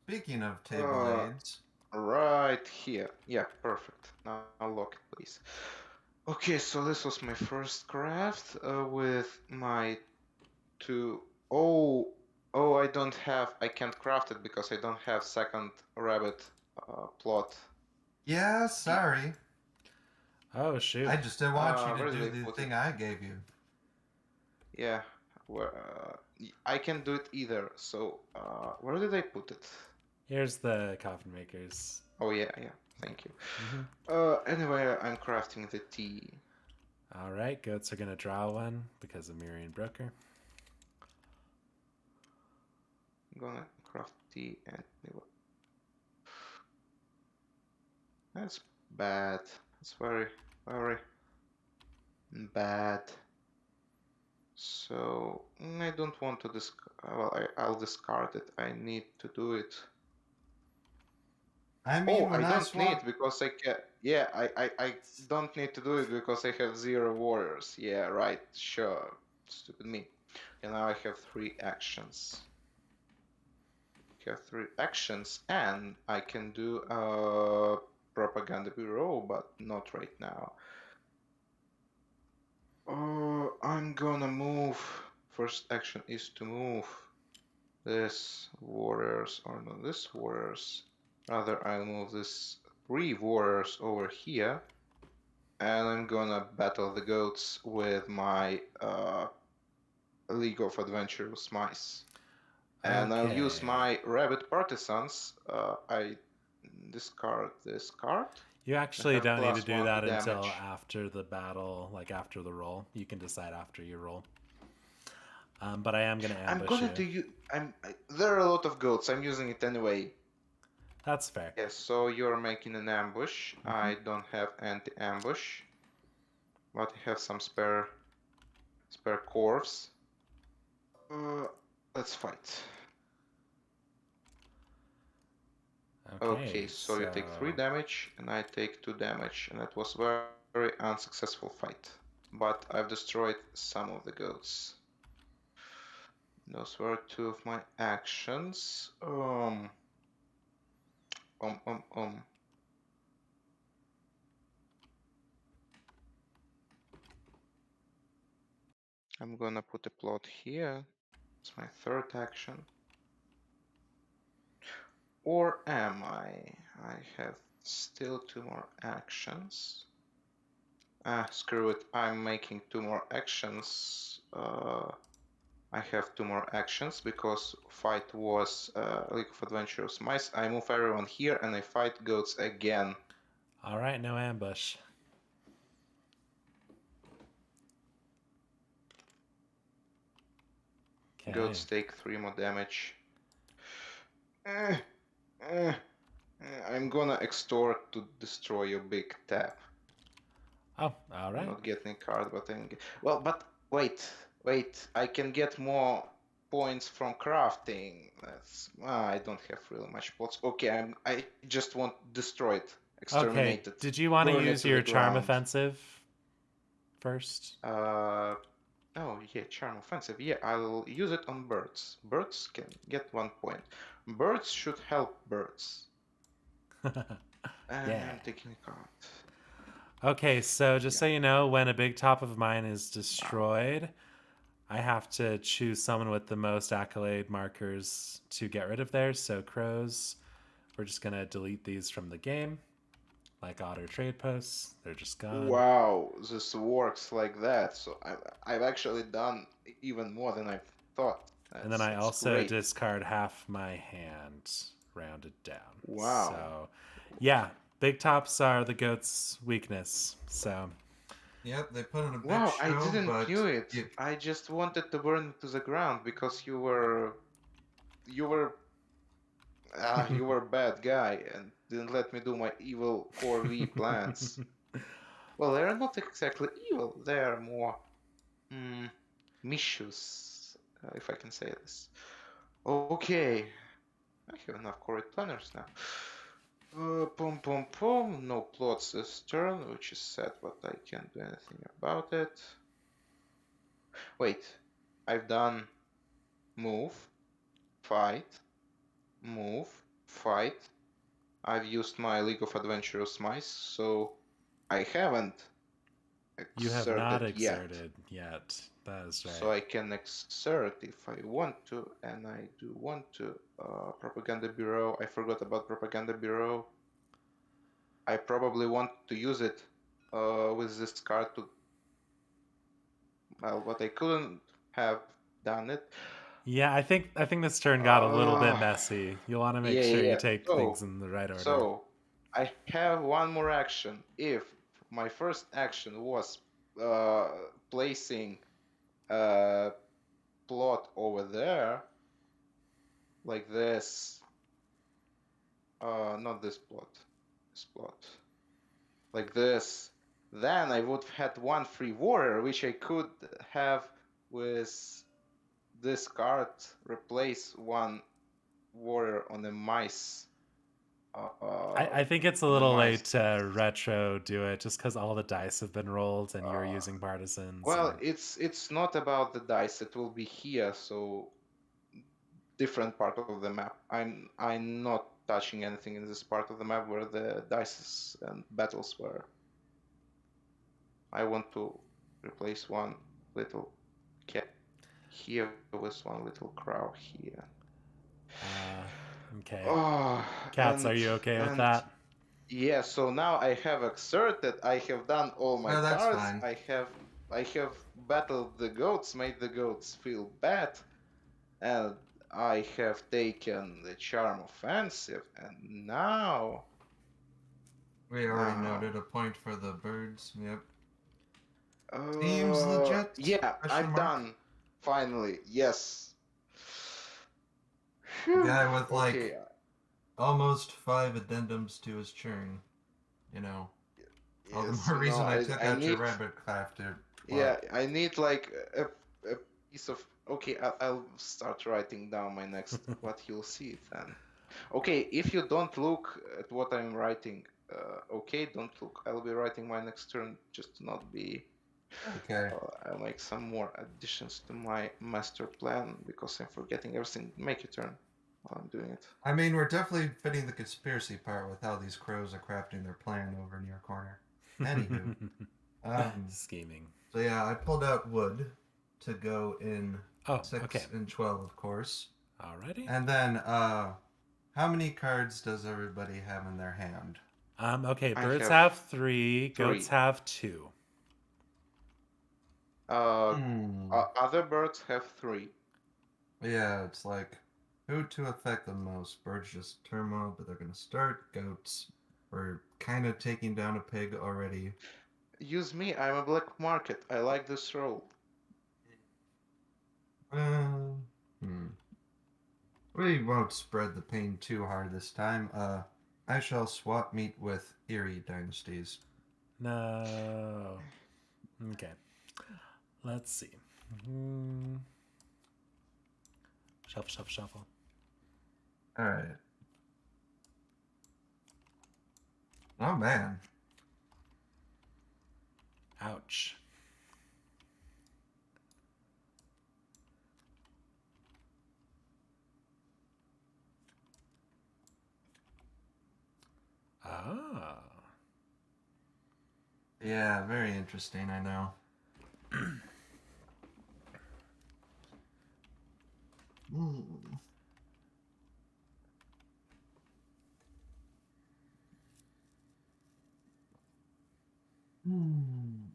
[SPEAKER 2] Speaking of table
[SPEAKER 3] Uh,
[SPEAKER 2] aids,
[SPEAKER 3] right here. Yeah, perfect. Now unlock it, please. Okay, so this was my first craft with my two. Oh, I can't craft it because I don't have second rabbit plot.
[SPEAKER 2] yeah, sorry.
[SPEAKER 1] Oh, shoot.
[SPEAKER 2] I just didn't want you to
[SPEAKER 3] Where did
[SPEAKER 2] do
[SPEAKER 3] I
[SPEAKER 2] the
[SPEAKER 3] put it?
[SPEAKER 2] thing I gave you.
[SPEAKER 3] Yeah, where I can do it either. So where did I put it?
[SPEAKER 1] Here's the coffin makers.
[SPEAKER 3] Oh yeah, yeah. Thank you.
[SPEAKER 1] Hmm.
[SPEAKER 3] Anyway, I'm crafting the tea.
[SPEAKER 1] All right, goats are going to draw one because of Miriam Broker.
[SPEAKER 3] I'm gonna craft tea and that's bad. That's very, very bad. So I don't want to discard. Well, I'll discard it. I need to do it.
[SPEAKER 2] I
[SPEAKER 3] Oh,
[SPEAKER 2] mean,
[SPEAKER 3] I
[SPEAKER 2] when I
[SPEAKER 3] don't need
[SPEAKER 2] swap,
[SPEAKER 3] because I can. Yeah, I don't need to do it because I have 0 warriors. Yeah, right. Sure. Stupid me. And now I have 3 actions. Have 3 actions, and I can do a propaganda bureau, but not right now. I'm gonna move. First action is to move this warriors, or not this warriors. Rather, I'll move this 3 warriors over here, and I'm gonna battle the goats with my League of Adventurous Mice. And I'll use
[SPEAKER 1] Okay.
[SPEAKER 3] my rabbit partisans. I discard this card.
[SPEAKER 1] You
[SPEAKER 3] I
[SPEAKER 1] actually
[SPEAKER 3] have
[SPEAKER 1] don't need to do
[SPEAKER 3] +1 to
[SPEAKER 1] that until
[SPEAKER 3] damage.
[SPEAKER 1] after the battle, like after the roll. You can decide after you roll. But I am going to
[SPEAKER 3] I'm
[SPEAKER 1] ambush
[SPEAKER 3] gonna
[SPEAKER 1] you.
[SPEAKER 3] do you. There are a lot of goats. I'm using it anyway.
[SPEAKER 1] That's fair.
[SPEAKER 3] Yes. So you're making an ambush.
[SPEAKER 1] Mm-hmm.
[SPEAKER 3] I don't have anti-ambush, but I have some spare corpse. Let's fight.
[SPEAKER 1] Okay,
[SPEAKER 3] Okay. So you
[SPEAKER 1] so
[SPEAKER 3] take 3 damage, and I take 2 damage, and it was very unsuccessful fight. But I've destroyed some of the goats. Those were 2 of my actions. Um. I'm gonna put a plot here. It's my 3rd action. Or am I? I have still 2 more actions. Screw it. I'm making 2 more actions. I have 2 more actions because fight was League of Adventurous Mice. I move everyone here and I fight goats again.
[SPEAKER 1] all right, no ambush. Okay.
[SPEAKER 3] Goats take 3 more damage. Eh, eh, I'm gonna extort to destroy your big tap.
[SPEAKER 1] Oh, all
[SPEAKER 3] I'm
[SPEAKER 1] right.
[SPEAKER 3] not getting a card, but well, but wait. I can get more points from crafting. I don't have really much plots. Okay, I just want destroyed,
[SPEAKER 1] Okay,
[SPEAKER 3] exterminated,
[SPEAKER 1] did you want to
[SPEAKER 3] burn it
[SPEAKER 1] use
[SPEAKER 3] to the
[SPEAKER 1] your charm
[SPEAKER 3] ground.
[SPEAKER 1] offensive first?
[SPEAKER 3] Oh yeah, charm offensive. Yeah, I'll use it on birds. Birds can get 1 point. Birds should help birds. And
[SPEAKER 1] Yeah.
[SPEAKER 3] I'm taking a card.
[SPEAKER 1] Okay, so just
[SPEAKER 3] Yeah.
[SPEAKER 1] so you know, when a big top of mine is
[SPEAKER 3] Wow.
[SPEAKER 1] destroyed, I have to choose someone with the most accolade markers to get rid of theirs. So crows, we're just gonna delete these from the game, like otter trade posts. They're just gone.
[SPEAKER 3] Wow, this works like that. So I've actually done even more than I thought.
[SPEAKER 1] And then I
[SPEAKER 3] That's
[SPEAKER 1] also
[SPEAKER 3] great.
[SPEAKER 1] discard half my hand, rounded down.
[SPEAKER 3] Wow.
[SPEAKER 1] So, yeah, big tops are the goat's weakness. So,
[SPEAKER 2] yep, they put on a big
[SPEAKER 3] Wow, I
[SPEAKER 2] show,
[SPEAKER 3] didn't
[SPEAKER 2] but
[SPEAKER 3] knew it.
[SPEAKER 2] you,
[SPEAKER 3] I just wanted to burn it to the ground because you were you were a bad guy and didn't let me do my evil core V plans. Well, they're not exactly evil. They are more mischievous, if I can say this. Okay, I have enough core planners now. Pum pum pum. No plots this turn, which is sad, but I can't do anything about it. Wait, I've done move, fight, move, fight. I've used my League of Adventurous Mice, so I haven't
[SPEAKER 1] You have not
[SPEAKER 3] exerted yet.
[SPEAKER 1] exerted yet. That is
[SPEAKER 3] So
[SPEAKER 1] right.
[SPEAKER 3] I can exert if I want to, and I do want to. Propaganda Bureau, I forgot about Propaganda Bureau. I probably want to use it with this card to, well, but I couldn't have done it.
[SPEAKER 1] Yeah, I think this turn got a little bit
[SPEAKER 3] Uh,
[SPEAKER 1] messy. You want to make
[SPEAKER 3] yeah,
[SPEAKER 1] sure
[SPEAKER 3] yeah,
[SPEAKER 1] you
[SPEAKER 3] yeah.
[SPEAKER 1] take things in the right order.
[SPEAKER 3] So I have one more action. If my first action was uh, placing a plot over there, like this, not this plot, like this, then I would have had one free warrior, which I could have with this card replace one warrior on a mice.
[SPEAKER 1] I think it's a
[SPEAKER 3] On a
[SPEAKER 1] little
[SPEAKER 3] mice.
[SPEAKER 1] late to retro do it just because all the dice have been rolled and you're
[SPEAKER 3] Uh,
[SPEAKER 1] using partisans.
[SPEAKER 3] well,
[SPEAKER 1] And
[SPEAKER 3] it's not about the dice. It will be here, so different part of the map. I'm not touching anything in this part of the map where the dice and battles were. I want to replace one little cat here with one little crow here.
[SPEAKER 1] okay.
[SPEAKER 3] Oh,
[SPEAKER 1] Cats, are you okay with
[SPEAKER 3] and
[SPEAKER 1] that?
[SPEAKER 3] yeah. So now I have exerted. I have done all my
[SPEAKER 2] Oh, that's
[SPEAKER 3] cards.
[SPEAKER 2] fine.
[SPEAKER 3] I have battled the goats, made the goats feel bad, and I have taken the charm offensive, and now,
[SPEAKER 2] We already
[SPEAKER 3] now,
[SPEAKER 2] noted a point for the birds. Yep. Seems legit?
[SPEAKER 3] yeah,
[SPEAKER 2] Question
[SPEAKER 3] I've
[SPEAKER 2] mark.
[SPEAKER 3] done, finally, yes.
[SPEAKER 2] The
[SPEAKER 3] Phew,
[SPEAKER 2] guy with
[SPEAKER 3] okay,
[SPEAKER 2] like almost 5 addendums to his churn. You know, all the
[SPEAKER 3] yes,
[SPEAKER 2] more reason I took
[SPEAKER 3] I
[SPEAKER 2] out your
[SPEAKER 3] need,
[SPEAKER 2] rabbit crafter
[SPEAKER 3] yeah,
[SPEAKER 2] plot.
[SPEAKER 3] I need like a piece of, okay, I'll start writing down my next, what you'll see then. Okay, if you don't look at what I'm writing, okay, don't look. I'll be writing my next turn just to not be.
[SPEAKER 2] Okay.
[SPEAKER 3] I'll make some more additions to my master plan because I'm forgetting everything. Make your turn while I'm doing it.
[SPEAKER 2] I mean, we're definitely fitting the conspiracy part with how these crows are crafting their plan over in your corner. Anywho, um,
[SPEAKER 1] Scheming.
[SPEAKER 2] so yeah, I pulled out wood to go in
[SPEAKER 1] Oh, okay.
[SPEAKER 2] 6 and 12, of course.
[SPEAKER 1] Alrighty.
[SPEAKER 2] And then, how many cards does everybody have in their hand?
[SPEAKER 1] Okay,
[SPEAKER 3] I
[SPEAKER 1] birds
[SPEAKER 3] have
[SPEAKER 1] have 3, goats
[SPEAKER 3] 3.
[SPEAKER 1] have 2.
[SPEAKER 3] Uh,
[SPEAKER 2] Hmm.
[SPEAKER 3] Other birds have 3.
[SPEAKER 2] Yeah, it's like who to affect the most? Birds just turmoil, but they're gonna start. Goats. We're kind of taking down a pig already.
[SPEAKER 3] Use me. I'm a black market. I like this role.
[SPEAKER 2] Uh, We won't spread the pain too hard this time. I shall swap meat with Erie dynasties.
[SPEAKER 1] No. Okay. Let's see. Hmm. Shuffle, shuffle, shuffle.
[SPEAKER 2] All right. Oh man.
[SPEAKER 1] Ouch. Ah.
[SPEAKER 2] Yeah, very interesting. I know. Hmm. Hmm.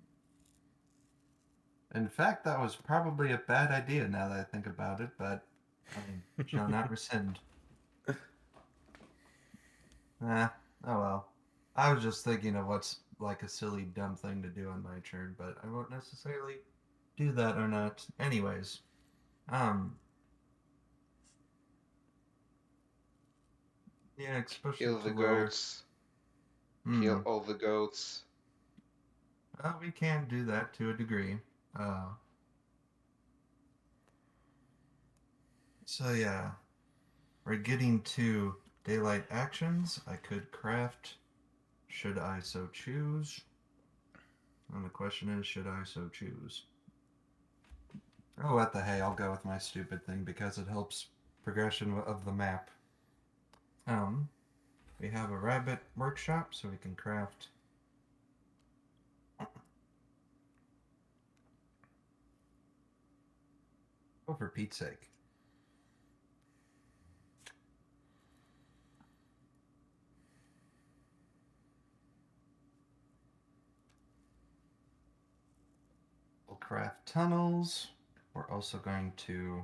[SPEAKER 2] In fact, that was probably a bad idea now that I think about it, but I shall not rescind. Eh, oh well. I was just thinking of what's like a silly, dumb thing to do on my turn, but I won't necessarily do that or not. Anyways, um, yeah, especially
[SPEAKER 3] Kill
[SPEAKER 2] to
[SPEAKER 3] the
[SPEAKER 2] where,
[SPEAKER 3] goats. Kill
[SPEAKER 2] hmm,
[SPEAKER 3] all the goats.
[SPEAKER 2] well, we can do that to a degree. Uh, so yeah, we're getting to daylight actions. I could craft, should I so choose. And the question is, should I so choose? Oh, what the hey, I'll go with my stupid thing because it helps progression of the map. Um, we have a rabbit workshop, so we can craft. Oh, for Pete's sake. We'll craft tunnels. We're also going to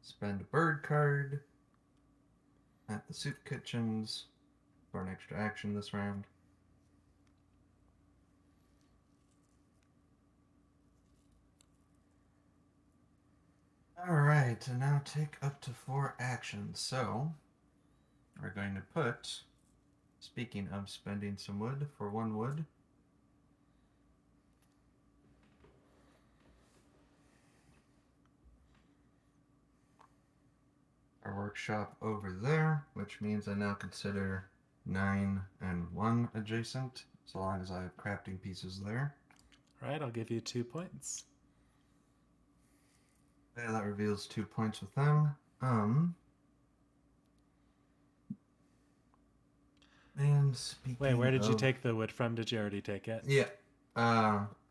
[SPEAKER 2] spend a bird card at the soup kitchens for an extra action this round. Alright, and now take up to 4 actions. So, we're going to put, speaking of spending some wood, for 1 wood, our workshop over there, which means I now consider 9 and 1 adjacent, so long as I have crafting pieces there.
[SPEAKER 1] All right, I'll give you 2 points.
[SPEAKER 2] Okay, that reveals 2 points with them. And speaking
[SPEAKER 1] Wait, where did you
[SPEAKER 2] of-
[SPEAKER 1] take the wood from? Did you already take it?
[SPEAKER 2] Yeah.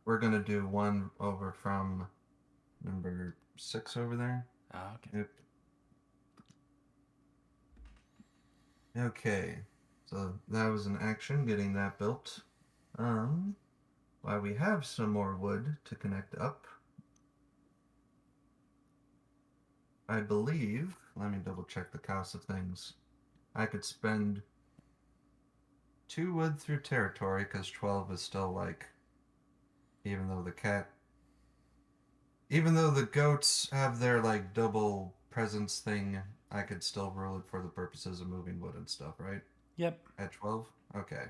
[SPEAKER 2] We're gonna do 1 over from number 6 over there.
[SPEAKER 1] Ah, okay.
[SPEAKER 2] Yep. Okay. So that was an action, getting that built. While we have some more wood to connect up, I believe, let me double check the cost of things. I could spend 2 wood through territory, because 12 is still like, even though the goats have their like double presence thing, I could still rule it for the purposes of moving wood and stuff, right?
[SPEAKER 1] Yep.
[SPEAKER 2] At 12? Okay.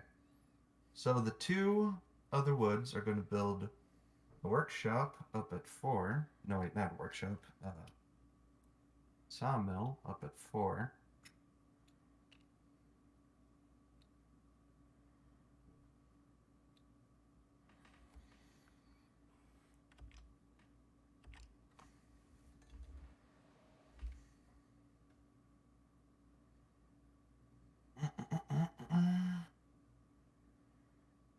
[SPEAKER 2] So the 2 other woods are going to build a workshop up at 4. No, wait, not a workshop. Sawmill up at 4.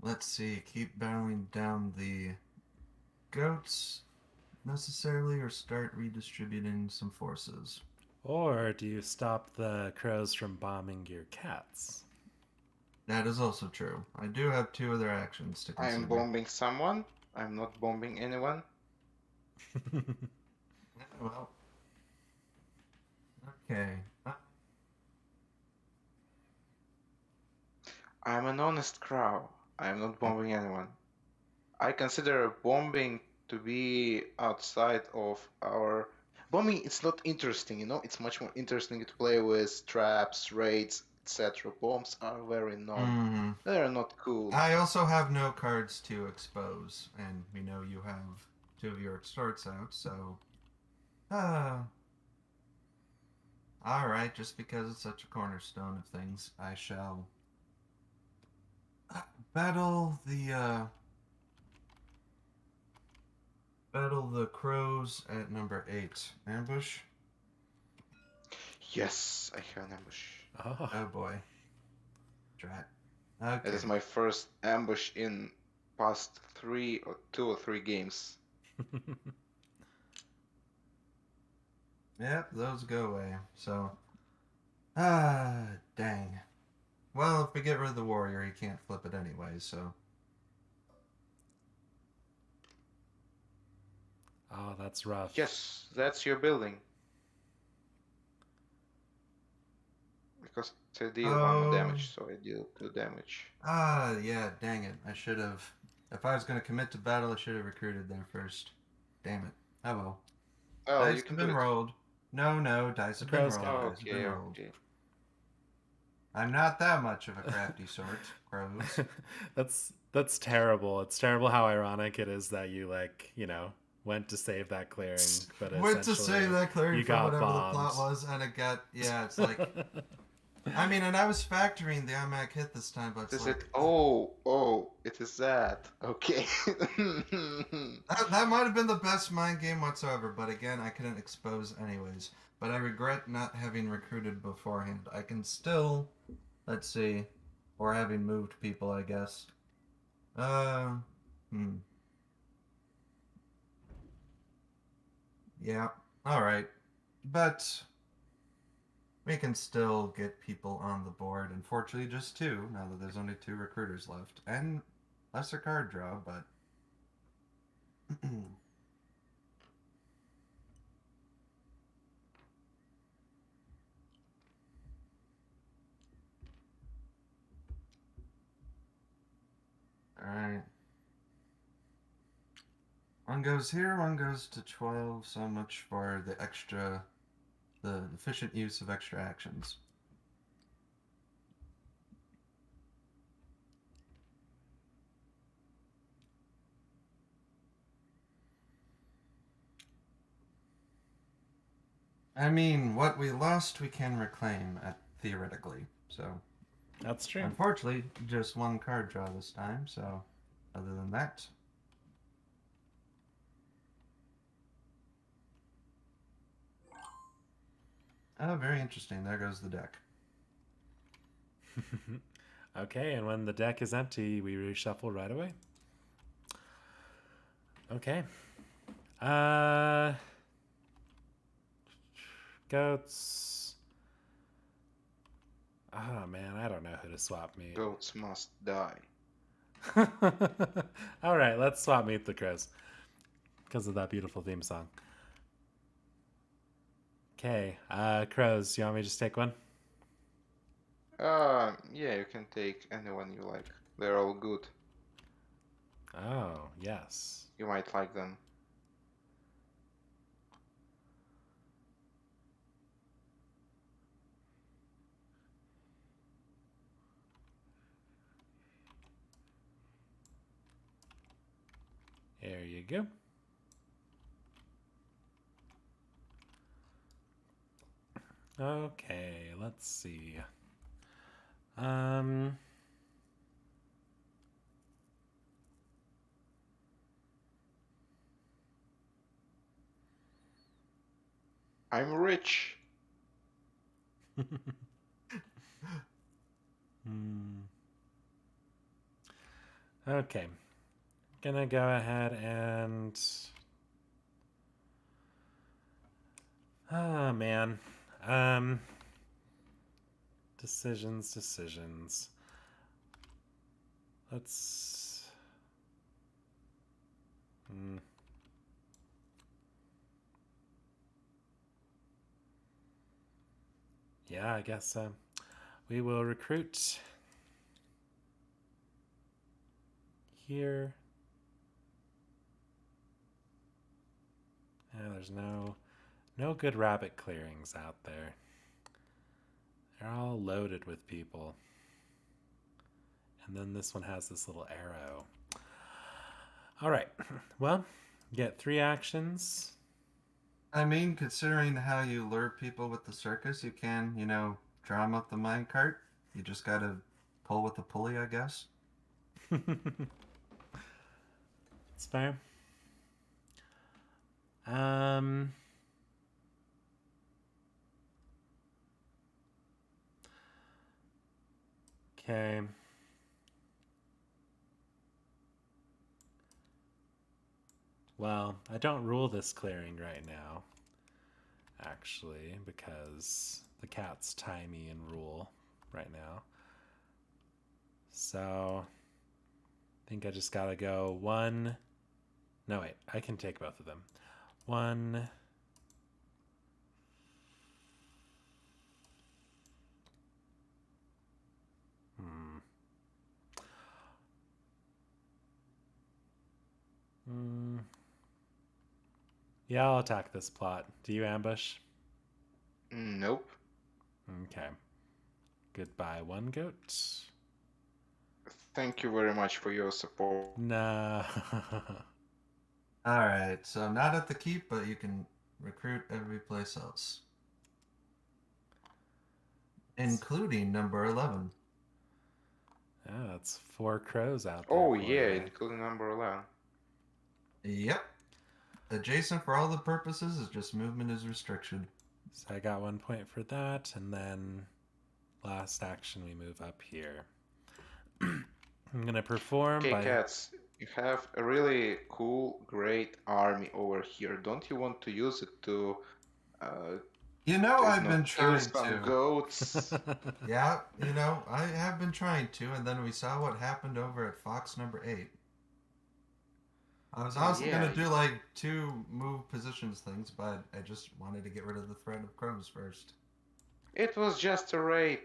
[SPEAKER 2] Let's see, keep barreling down the goats necessarily, or start redistributing some forces.
[SPEAKER 1] Or do you stop the crows from bombing your cats?
[SPEAKER 2] That is also true. I do have 2 other actions to
[SPEAKER 3] I
[SPEAKER 2] consider.
[SPEAKER 3] am bombing someone. I'm not bombing anyone.
[SPEAKER 2] Yeah, well. Okay.
[SPEAKER 3] I'm an honest crow. I am not bombing anyone. I consider bombing to be outside of our bombing. It's not interesting, you know. It's much more interesting to play with traps, raids, etc. Bombs are very
[SPEAKER 2] Mhm.
[SPEAKER 3] They're not cool.
[SPEAKER 2] I also have no cards to expose, and we know you have 2 of your extorts out, so. Alright, just because it's such a cornerstone of things, I shall battle the crows at number 8. Ambush?
[SPEAKER 3] Yes, I have an ambush.
[SPEAKER 1] Oh.
[SPEAKER 2] Oh boy. Drat.
[SPEAKER 3] That
[SPEAKER 2] Okay.
[SPEAKER 3] is my first ambush in past 2 or 3 games.
[SPEAKER 2] Yep, those go away. So. Dang. Well, if we get rid of the warrior, he can't flip it anyway, so.
[SPEAKER 1] Oh, that's rough.
[SPEAKER 3] Yes, that's your building. Because I deal 1 more damage, so I deal 2 damage.
[SPEAKER 2] Yeah, dang it. I should have. If I was going to commit to battle, I should have recruited there first. Damn it. Oh well.
[SPEAKER 3] Oh,
[SPEAKER 2] Dice
[SPEAKER 3] you
[SPEAKER 2] have
[SPEAKER 3] can do
[SPEAKER 2] been
[SPEAKER 3] it.
[SPEAKER 2] rolled. No, dice
[SPEAKER 1] The
[SPEAKER 2] have been
[SPEAKER 1] crows
[SPEAKER 2] rolled.
[SPEAKER 1] can
[SPEAKER 2] Dice have been
[SPEAKER 3] Okay,
[SPEAKER 2] rolled.
[SPEAKER 3] okay.
[SPEAKER 2] I'm not that much of a crafty sort, crows.
[SPEAKER 1] That's terrible. It's terrible how ironic it is that you like, went to save that clearing, but
[SPEAKER 2] Went to say
[SPEAKER 1] essentially
[SPEAKER 2] that clearing
[SPEAKER 1] you
[SPEAKER 2] for
[SPEAKER 1] got
[SPEAKER 2] whatever the
[SPEAKER 1] bombed.
[SPEAKER 2] plot was, and it got, yeah, it's like, I mean, and I was factoring the IMAC hit this time, but it's
[SPEAKER 3] Is it?
[SPEAKER 2] like,
[SPEAKER 3] Oh, it is that. Okay.
[SPEAKER 2] that might have been the best mind game whatsoever, but again, I couldn't expose anyways. But I regret not having recruited beforehand. I can still, let's see, or having moved people, I guess. Uh, hmm. Yeah, alright. But we can still get people on the board. Unfortunately, just two, now that there's only two recruiters left. And lesser card draw, but. Alright. One goes here, one goes to 12. So much for the extra, the efficient use of extra actions. I mean, what we lost, we can reclaim, theoretically. So,
[SPEAKER 1] That's true.
[SPEAKER 2] unfortunately, just one card draw this time. So, other than that, oh, very interesting. There goes the deck.
[SPEAKER 1] Okay, and when the deck is empty, we reshuffle right away. Okay. Goats. Oh man, I don't know who to swap meet.
[SPEAKER 3] Goats must die.
[SPEAKER 1] All right, let's swap meet the crows because of that beautiful theme song. Okay, crows. You want me to just take one?
[SPEAKER 3] Yeah, you can take anyone you like. They're all good.
[SPEAKER 1] Oh yes.
[SPEAKER 3] You might like them.
[SPEAKER 1] There you go. Okay, let's see. Um.
[SPEAKER 3] I'm rich.
[SPEAKER 1] Okay. Gonna go ahead and. Ah, man. Um. Decisions. Let's. Yeah, I guess we will recruit here. Yeah, there's no good rabbit clearings out there. They're all loaded with people. And then this one has this little arrow. All right. Well, get 3 actions.
[SPEAKER 2] I mean, considering how you lure people with the circus, you can, draw them up the minecart. You just gotta pull with the pulley, I guess.
[SPEAKER 1] It's fair. Um. Okay. Well, I don't rule this clearing right now, actually, because the cats tie me and rule right now. So I think I just gotta go 1. No, wait, I can take both of them. 1. Yeah, I'll attack this plot. Do you ambush?
[SPEAKER 3] Nope.
[SPEAKER 1] Okay. Goodbye, 1 goat.
[SPEAKER 3] Thank you very much for your support.
[SPEAKER 1] Nah.
[SPEAKER 2] All right, so not at the keep, but you can recruit every place else, including number 11.
[SPEAKER 1] Yeah, that's 4 crows out there
[SPEAKER 3] Oh
[SPEAKER 1] for
[SPEAKER 3] yeah,
[SPEAKER 1] you.
[SPEAKER 3] including number 11.
[SPEAKER 2] Yep. Adjacent for all the purposes is just movement is restriction.
[SPEAKER 1] So I got 1 point for that, and then last action we move up here. I'm gonna perform
[SPEAKER 3] Okay,
[SPEAKER 1] by.
[SPEAKER 3] cats, you have a really cool, great army over here. Don't you want to use it to, uh,
[SPEAKER 2] I've been
[SPEAKER 3] kill
[SPEAKER 2] trying
[SPEAKER 3] some
[SPEAKER 2] to.
[SPEAKER 3] goats?
[SPEAKER 2] Yeah, I have been trying to, and then we saw what happened over at Fox number 8. I was
[SPEAKER 3] Oh
[SPEAKER 2] also
[SPEAKER 3] yeah,
[SPEAKER 2] gonna do like 2 move positions things, but I just wanted to get rid of the threat of crows first.
[SPEAKER 3] it was just a raid.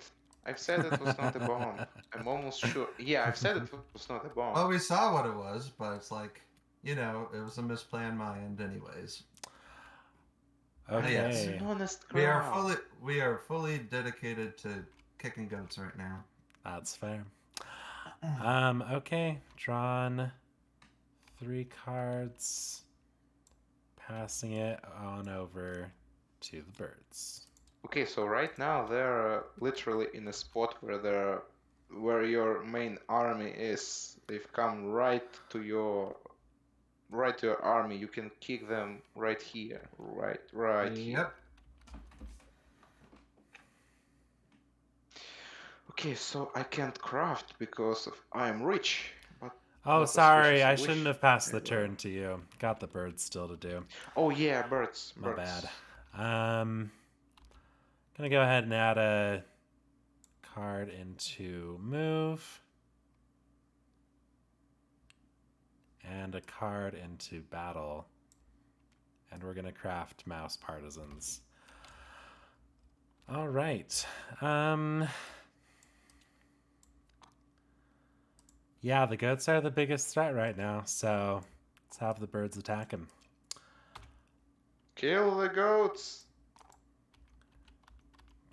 [SPEAKER 3] I've said it was not a bomb. I'm almost sure. Yeah, I've said it was not a bomb.
[SPEAKER 2] Well, we saw what it was, but it's like, it was a misplay on my end, anyways. But
[SPEAKER 3] I'm
[SPEAKER 2] yes,
[SPEAKER 3] an
[SPEAKER 1] Okay,
[SPEAKER 3] honest
[SPEAKER 2] we are
[SPEAKER 3] crow.
[SPEAKER 2] fully dedicated to kicking goats right now.
[SPEAKER 1] that's fair. Okay, drawn 3 cards, passing it on over to the birds.
[SPEAKER 3] Okay, so right now they're literally in a spot where your main army is. They've come right to your army. You can kick them right here, right here.
[SPEAKER 2] Yep.
[SPEAKER 3] Okay, so I can't craft because I'm rich, but
[SPEAKER 1] Oh,
[SPEAKER 3] not as rich
[SPEAKER 1] sorry,
[SPEAKER 3] as I
[SPEAKER 1] I shouldn't
[SPEAKER 3] wish
[SPEAKER 1] have passed
[SPEAKER 3] I
[SPEAKER 1] the
[SPEAKER 3] were.
[SPEAKER 1] turn to you. Got the birds still to do.
[SPEAKER 3] Oh yeah, birds,
[SPEAKER 1] My bad.
[SPEAKER 3] birds.
[SPEAKER 1] Gonna go ahead and add a card into move and a card into battle, and we're gonna craft mouse partisans. All right. Yeah, the goats are the biggest threat right now, so let's have the birds attack him.
[SPEAKER 3] Kill the goats.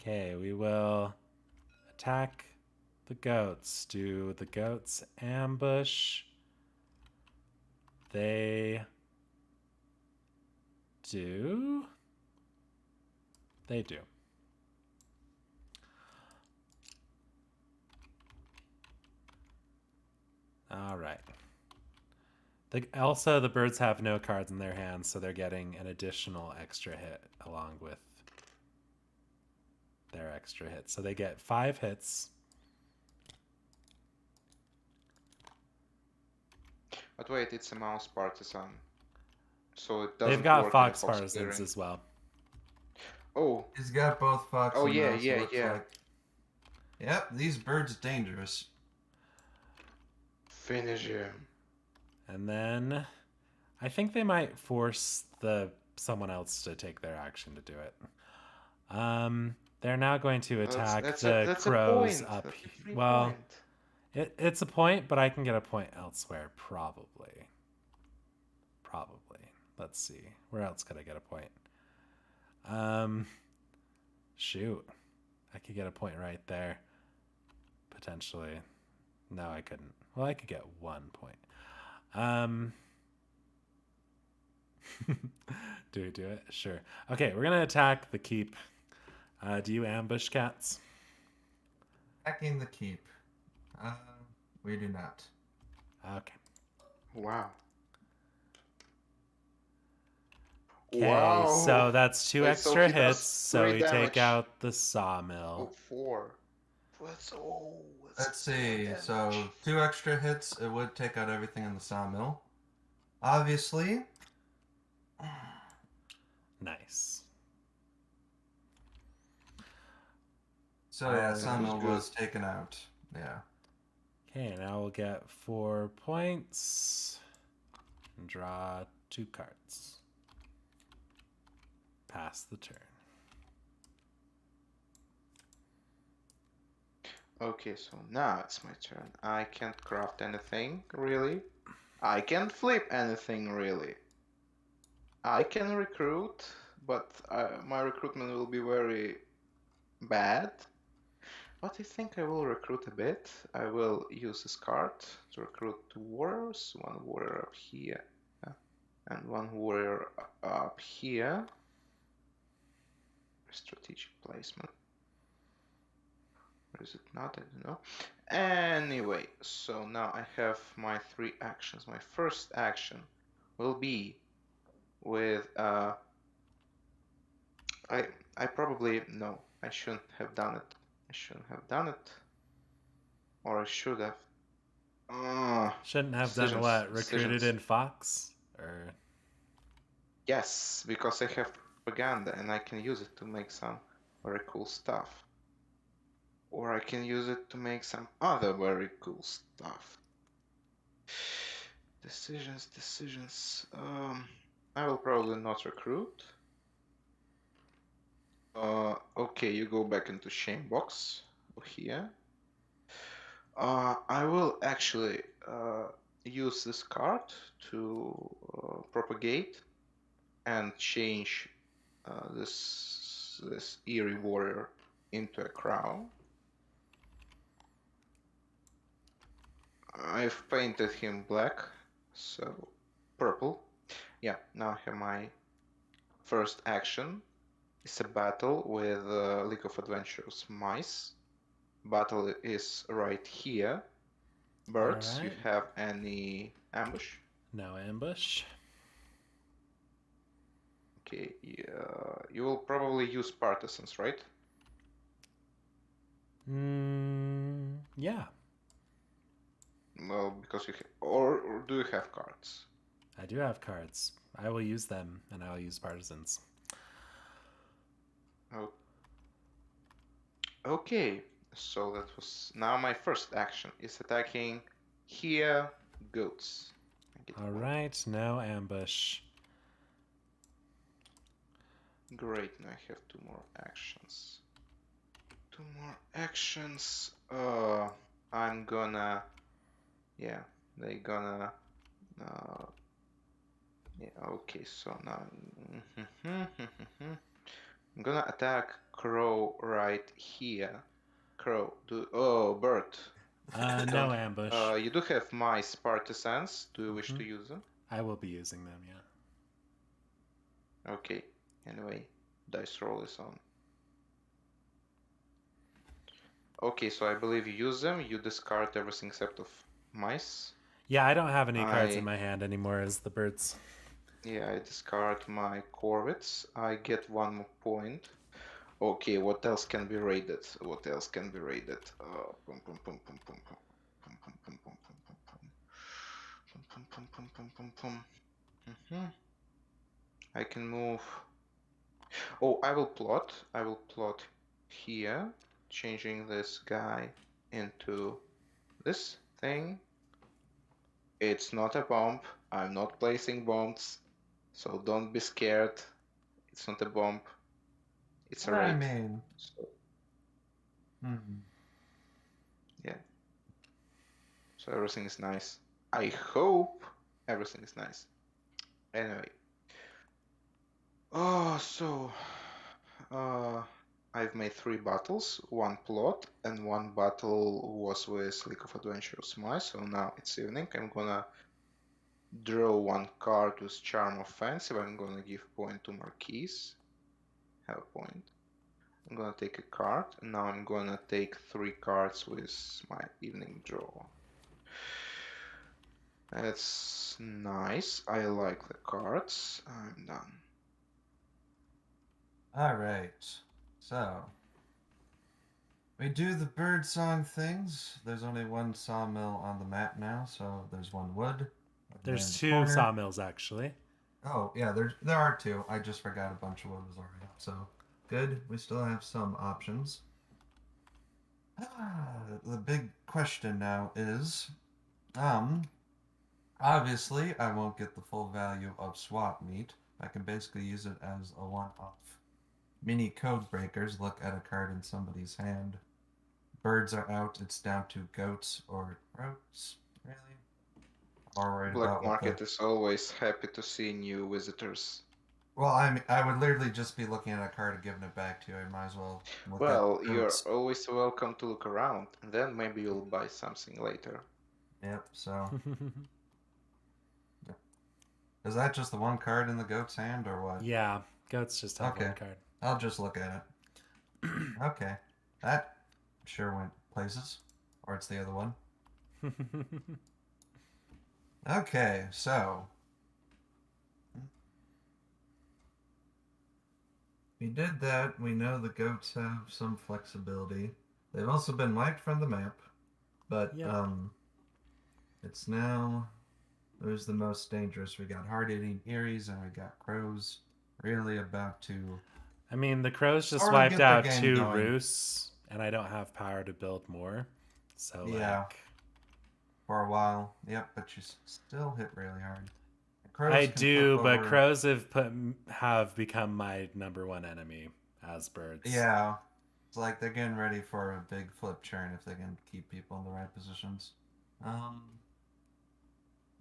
[SPEAKER 1] Okay, we will attack the goats. Do the goats ambush? They do. They do. All right. Also, the birds have no cards in their hands, so they're getting an additional extra hit along with their extra hit. So they get 5 hits.
[SPEAKER 3] But wait, it's a mouse partisan, so it
[SPEAKER 1] They've
[SPEAKER 3] doesn't
[SPEAKER 1] got
[SPEAKER 3] work in a
[SPEAKER 1] fox
[SPEAKER 3] fox
[SPEAKER 1] partisans
[SPEAKER 3] clearing.
[SPEAKER 1] as well.
[SPEAKER 3] Oh,
[SPEAKER 2] He's got both fox
[SPEAKER 3] oh
[SPEAKER 2] and
[SPEAKER 3] yeah,
[SPEAKER 2] mouse, it
[SPEAKER 3] yeah,
[SPEAKER 2] looks
[SPEAKER 3] yeah.
[SPEAKER 2] like. Yep, these birds dangerous.
[SPEAKER 3] Finish him.
[SPEAKER 1] And then I think they might force someone else to take their action to do it. They're now going to attack the
[SPEAKER 3] That's a
[SPEAKER 1] crows
[SPEAKER 3] point.
[SPEAKER 1] up.
[SPEAKER 3] That's a free
[SPEAKER 1] Well,
[SPEAKER 3] point.
[SPEAKER 1] it's a point, but I can get a point elsewhere, probably. Probably. Let's see. Where else could I get a point? Shoot. I could get a point right there. Potentially. No, I couldn't. Well, I could get 1 point. Do we do it? Sure. Okay, we're gonna attack the keep. Do you ambush cats?
[SPEAKER 2] Attacking the keep. Uh, we do not.
[SPEAKER 1] Okay.
[SPEAKER 3] Wow.
[SPEAKER 1] Okay,
[SPEAKER 3] Wow.
[SPEAKER 1] so that's 2
[SPEAKER 3] Wait, so
[SPEAKER 1] extra
[SPEAKER 3] he
[SPEAKER 1] hits.
[SPEAKER 3] does
[SPEAKER 1] So
[SPEAKER 3] 3
[SPEAKER 1] we take
[SPEAKER 3] damage.
[SPEAKER 1] out the sawmill.
[SPEAKER 3] Oh, 4. That's
[SPEAKER 2] Let's
[SPEAKER 3] 4
[SPEAKER 2] see.
[SPEAKER 3] damage.
[SPEAKER 2] So 2 extra hits, it would take out everything in the sawmill. Obviously.
[SPEAKER 1] Nice.
[SPEAKER 2] So yeah,
[SPEAKER 1] Alright.
[SPEAKER 3] That was
[SPEAKER 2] sawmill
[SPEAKER 3] good.
[SPEAKER 2] was taken out. Yeah.
[SPEAKER 1] Okay, now we'll get 4 points. And draw 2 cards. Pass the turn.
[SPEAKER 3] Okay, so now it's my turn. I can't craft anything, really. I can't flip anything, really. I can recruit, but my recruitment will be very bad. But I think I will recruit a bit. I will use this card to recruit 2 warriors. 1 warrior up here. Yeah. and one warrior up here. Strategic placement. Or is it not? I don't know. Anyway, so now I have my 3 actions. My first action will be with I probably no, I shouldn't have done it. I shouldn't have done it, or I should have.
[SPEAKER 1] Shouldn't have done
[SPEAKER 3] Decisions,
[SPEAKER 1] what? Recruited
[SPEAKER 3] decisions.
[SPEAKER 1] in Fox? Or
[SPEAKER 3] Yes, because I have propaganda and I can use it to make some very cool stuff. Or I can use it to make some other very cool stuff. Decisions, decisions. I will probably not recruit. Okay, you go back into shame box here. I will actually use this card to propagate and change this eerie warrior into a crow. I've painted him black, so purple. Yeah, now I have my first action. It's a battle with League of Adventures mice. Battle is right here. Birds, you
[SPEAKER 1] alright.
[SPEAKER 3] have any ambush?
[SPEAKER 1] No ambush.
[SPEAKER 3] Okay, you will probably use partisans, right?
[SPEAKER 1] Yeah.
[SPEAKER 3] Well, because you or do you have cards?
[SPEAKER 1] I do have cards. I will use them, and I will use partisans.
[SPEAKER 3] Oh, okay, so that was now my first action is attacking here goats.
[SPEAKER 1] Alright, no ambush.
[SPEAKER 3] Great, now I have 2 more actions. 2 more actions. I'm gonna, yeah, they gonna, yeah, okay, so now, I'm gonna attack crow right here. Crow, bird.
[SPEAKER 1] No ambush.
[SPEAKER 3] You do have mice partisans. Do you wish to use them?
[SPEAKER 1] I will be using them, yeah.
[SPEAKER 3] Okay, anyway, dice roll is on. Okay, so I believe you use them. You discard everything except of mice.
[SPEAKER 1] Yeah, I don't have any cards in my hand anymore as the birds.
[SPEAKER 3] Yeah, I discard my corvettes. I get 1 more point. Okay, what else can be raided? What else can be raided? Pum, pum, pum, pum, pum, pum, pum, pum, pum, pum, pum, pum, pum. Pum, pum, pum, pum, pum, pum. I can move. Oh, I will plot. I will plot here, changing this guy into this thing. It's not a bomb. I'm not placing bombs, so don't be scared. It's not a bomb. It's a
[SPEAKER 2] I
[SPEAKER 3] raid.
[SPEAKER 2] mean,
[SPEAKER 3] So,
[SPEAKER 2] hmm.
[SPEAKER 3] yeah. So everything is nice. I hope everything is nice. Anyway. Oh, so I've made 3 battles, 1 plot, and 1 battle was with League of Adventures Mice. So now it's evening. I'm gonna draw 1 card with Charm Offensive. I'm gonna give point to Marquise. Have a point. I'm gonna take a card, and now I'm gonna take 3 cards with my evening draw. That's nice. I like the cards. I'm done.
[SPEAKER 2] All right. So we do the bird song things. There's only 1 sawmill on the map now, so there's 1 wood over there in
[SPEAKER 1] There's
[SPEAKER 2] the
[SPEAKER 1] 2
[SPEAKER 2] corner.
[SPEAKER 1] sawmills, actually.
[SPEAKER 2] Oh yeah, there are 2. I just forgot a bunch of wood was already up. So good. We still have some options. The big question now is, obviously I won't get the full value of swap meat. I can basically use it as a one-off. Mini code breakers. Look at a card in somebody's hand. Birds are out. It's down to goats or crows. Really? I'm more worried
[SPEAKER 3] Black
[SPEAKER 2] about what the.
[SPEAKER 3] market is always happy to see new visitors.
[SPEAKER 2] Well, I would literally just be looking at a card and giving it back to you. I might as well look at
[SPEAKER 3] Well, you're
[SPEAKER 2] goats.
[SPEAKER 3] always welcome to look around, and then maybe you'll buy something later.
[SPEAKER 2] Yep. So. Yep. Is that just the one card in the goat's hand or what?
[SPEAKER 1] Yeah, goats just have one
[SPEAKER 2] Okay.
[SPEAKER 1] card.
[SPEAKER 2] I'll just look at it. Okay. That sure went places. Or it's the other one. Okay, so we did that. We know the goats have some flexibility. They've also been wiped from the map, but
[SPEAKER 1] Yep.
[SPEAKER 2] it's now who's the most dangerous. We got hard-eating Eries and we got crows really about to
[SPEAKER 1] I mean, the crows just
[SPEAKER 2] sort of
[SPEAKER 1] wiped
[SPEAKER 2] get their
[SPEAKER 1] out
[SPEAKER 2] game
[SPEAKER 1] 2
[SPEAKER 2] going.
[SPEAKER 1] roosts, and I don't have power to build more. So,
[SPEAKER 2] Yeah,
[SPEAKER 1] like,
[SPEAKER 2] for a while. Yep, but you still hit really hard.
[SPEAKER 1] I
[SPEAKER 2] Crows can flip
[SPEAKER 1] do, but
[SPEAKER 2] over.
[SPEAKER 1] crows have become my number one enemy as birds.
[SPEAKER 2] Yeah, it's like they're getting ready for a big flip churn if they can keep people in the right positions. Um,